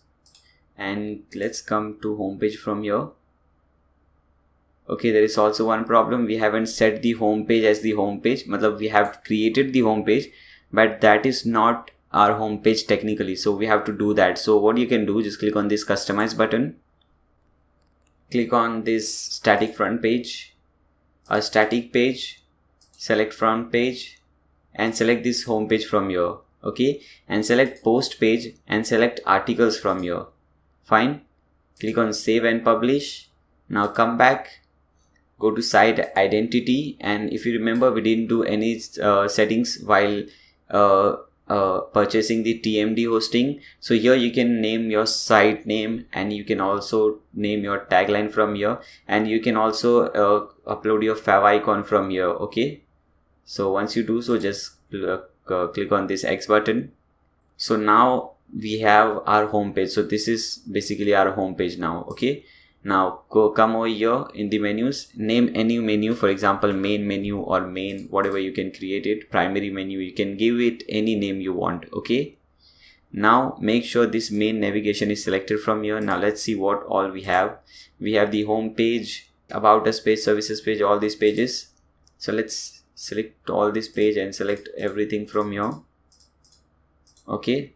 and let's come to home page from here. Okay, there is also one problem. We haven't set the home page as the home page. We have created the home page, but that is not our home page technically. So we have to do that. So what you can do, just click on this customize button. Click on this static front page, a static page, select front page, and select this home page from here. Okay, and select post page and select articles from here. Fine, click on save and publish. Now come back, go to site identity, and if you remember, we didn't do any settings while purchasing the TMD hosting. So here you can name your site name, and you can also name your tagline from here, and you can also upload your fav icon from here. Okay, so once you do so, just click on this X button. So now we have our home page. So this is basically our home page now. Okay, now come over here in the menus, name any menu, for example main menu or main, whatever you can create it. Primary menu, you can give it any name you want. Okay, now make sure this main navigation is selected from here. Now let's see what all we have. We have the home page, about us page, services page, all these pages. So let's select all this page and select everything from here. Okay,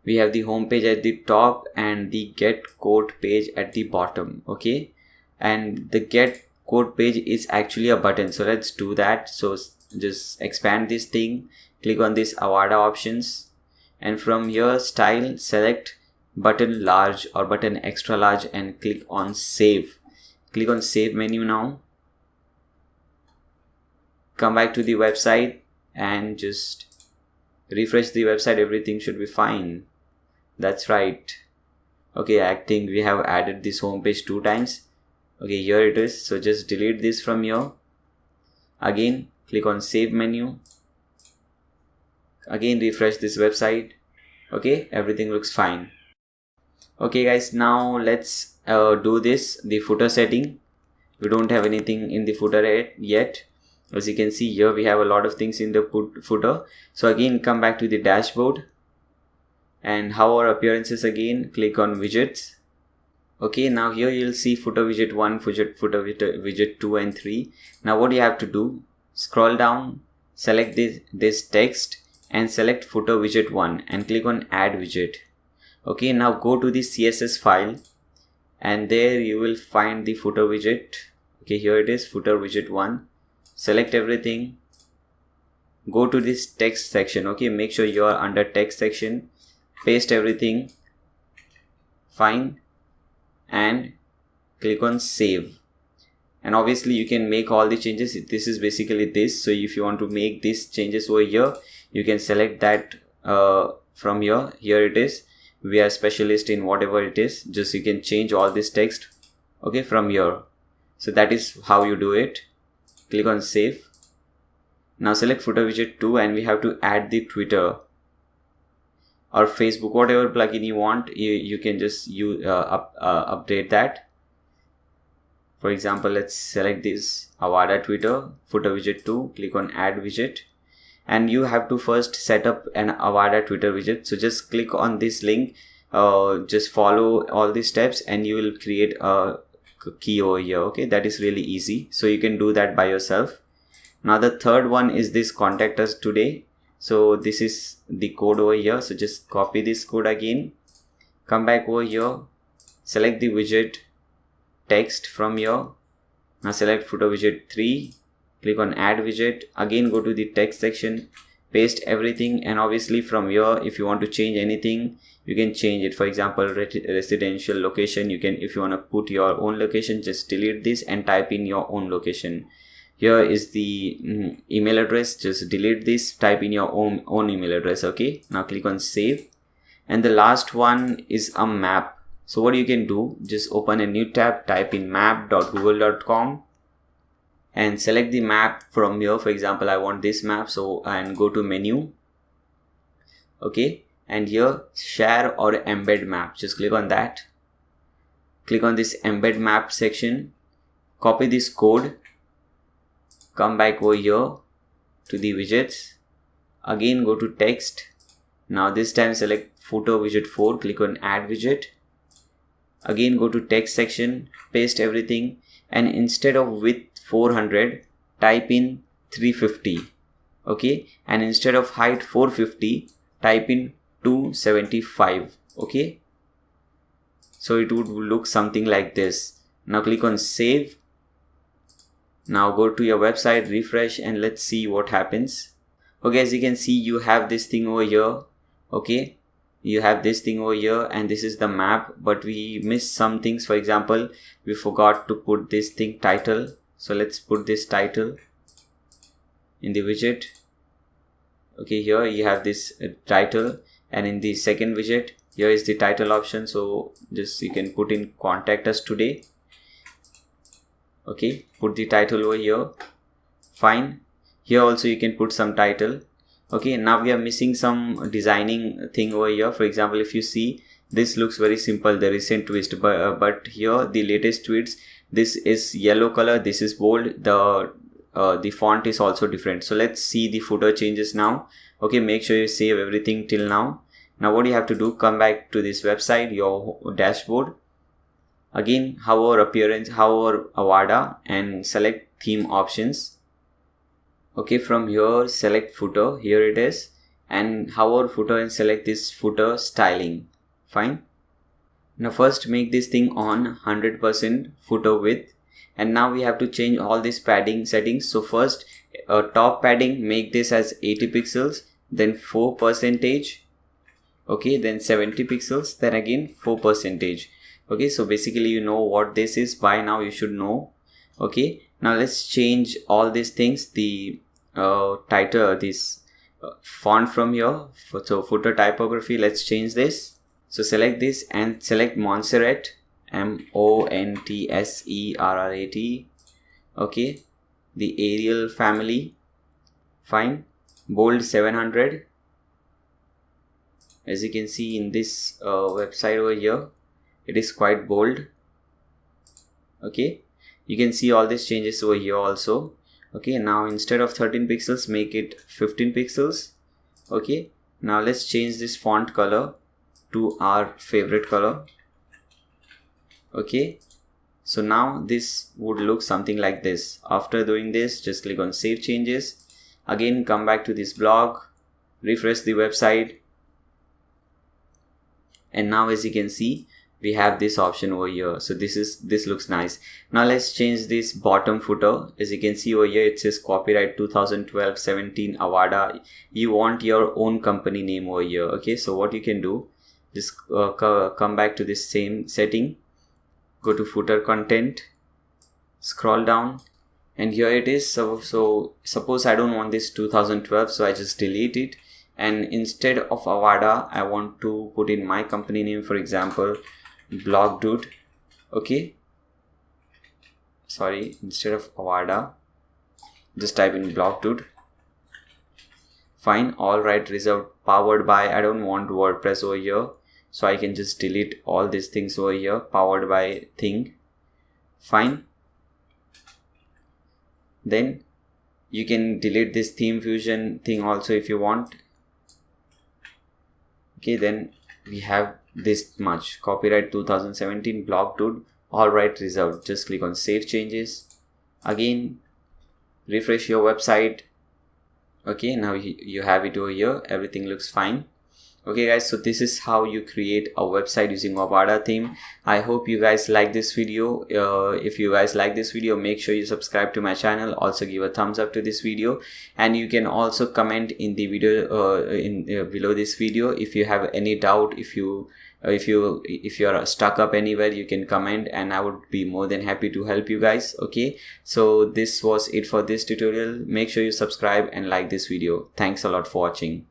we have the home page at the top and the get code page at the bottom. Okay, and the get code page is actually a button, so let's do that. So just expand this thing, click on this Avada options, and from here style, select button large or button extra large and click on save. Click on save menu. Now come back to the website and just refresh the website. Everything should be fine. That's right. Okay, I think we have added this home page 2 times. Okay, here it is. So just delete this from here. Again, click on save menu. Again, refresh this website. Okay, everything looks fine. Okay guys, now let's do the footer setting. We don't have anything in the footer yet. As you can see here, we have a lot of things in the footer. So again, come back to the dashboard and hover appearances again, click on widgets. Okay, now here you'll see footer widget 1, footer widget 2 and 3. Now what you have to do, scroll down, select this text and select footer widget 1 and click on add widget. Okay, now go to the CSS file and there you will find the footer widget. Okay, here it is, footer widget 1. Select everything, go to this text section. Okay, make sure you are under text section, paste everything, fine, and click on save. And obviously you can make all the changes. This is basically this. So if you want to make these changes over here, you can select that from here. Here it is. We are specialist in whatever it is. Just you can change all this text, okay, from here. So that is how you do it. Click on save. Now select footer widget 2 and we have to add the Twitter or Facebook, whatever plugin you want. You can just update that. For example, let's select this Avada Twitter, footer widget 2, click on add widget. And you have to first set up an Avada Twitter widget. So just click on this link, just follow all these steps and you will create a key over here. Okay, that is really easy. So you can do that by yourself. Now the third one is this contact us today. So this is the code over here. So just copy this code again, come back over here, select the widget text from here. Now select footer widget 3, click on add widget. Again, go to the text section, paste everything, and obviously from here, if you want to change anything, you can change it. For example, residential location, you can, if you want to put your own location, just delete this and type in your own location. Here is the email address, just delete this, type in your own email address. Okay, now click on save. And the last one is a map. So what you can do, just open a new tab, type in map.google.com and select the map from here. For example, I want this map, so and go to menu. Okay, and here share or embed map, just click on that. Click on this embed map section, copy this code, come back over here to the widgets, again go to text. Now this time select footer widget 4, click on add widget. Again go to text section, paste everything, and instead of width 400, type in 350. Okay, and instead of height 450, type in 275. Okay, so it would look something like this. Now click on save. Now go to your website, refresh, and let's see what happens. Okay, as you can see, you have this thing over here. Okay, you have this thing over here and this is the map, but we missed some things. For example, we forgot to put this thing title. So let's put this title in the widget. Okay, here you have this title, and in the second widget, here is the title option. So just you can put in contact us today. Okay, put the title over here. Fine. Here also you can put some title. Okay, now we are missing some designing thing over here. For example, if you see, this looks very simple, the recent twist, but here the latest tweets, this is yellow color, this is bold, the font is also different. So let's see the footer changes now. Okay, make sure you save everything till now. Now what you have to do, come back to this website, your dashboard. Again, hover appearance, hover Avada and select theme options. Okay, from here select footer, here it is, and hover footer and select this footer styling. Fine. Now first make this thing on 100% footer width, and now we have to change all these padding settings. So first top padding, make this as 80 pixels, then 4%, okay, then 70 pixels, then again 4%. Okay, so basically you know what this is by now, you should know. Okay, now let's change all these things. The title, this font from here, so footer typography, let's change this. So select this and select Montserrat Montserrat. Okay, the Arial family, fine. Bold 700. As you can see in this website over here, it is quite bold. Okay, you can see all these changes over here also. Okay, now instead of 13 pixels, make it 15 pixels. Okay, now let's change this font color to our favorite color. Okay, so now this would look something like this. After doing this, just click on save changes. Again, come back to this blog, refresh the website, and now as you can see, we have this option over here. So this looks nice. Now let's change this bottom footer. As you can see over here, it says copyright 2012-17 Avada. You want your own company name over here. Okay, so what you can do, just come back to this same setting, go to footer content, scroll down, and here it is. So suppose I don't want this 2012, so I just delete it, and instead of Avada, I want to put in my company name, for example, Blog Dude. Okay, sorry, instead of Avada, just type in Blog Dude. Fine, all right, reserved, powered by. I don't want WordPress over here, so I can just delete all these things over here. Powered by thing. Fine. Then you can delete this theme fusion thing also if you want. Okay, then we have this much. Copyright 2017 Blog Dude. All right, reserved. Just click on save changes. Again, refresh your website. Okay, now you have it over here. Everything looks fine. Okay guys, so this is how you create a website using Avada theme. I hope you guys like this video. If you guys like this video, make sure you subscribe to my channel. Also give a thumbs up to this video, and you can also comment in the video below this video if you have any doubt. If you are stuck up anywhere, you can comment, and I would be more than happy to help you guys. Okay, so this was it for this tutorial. Make sure you subscribe and like this video. Thanks a lot for watching.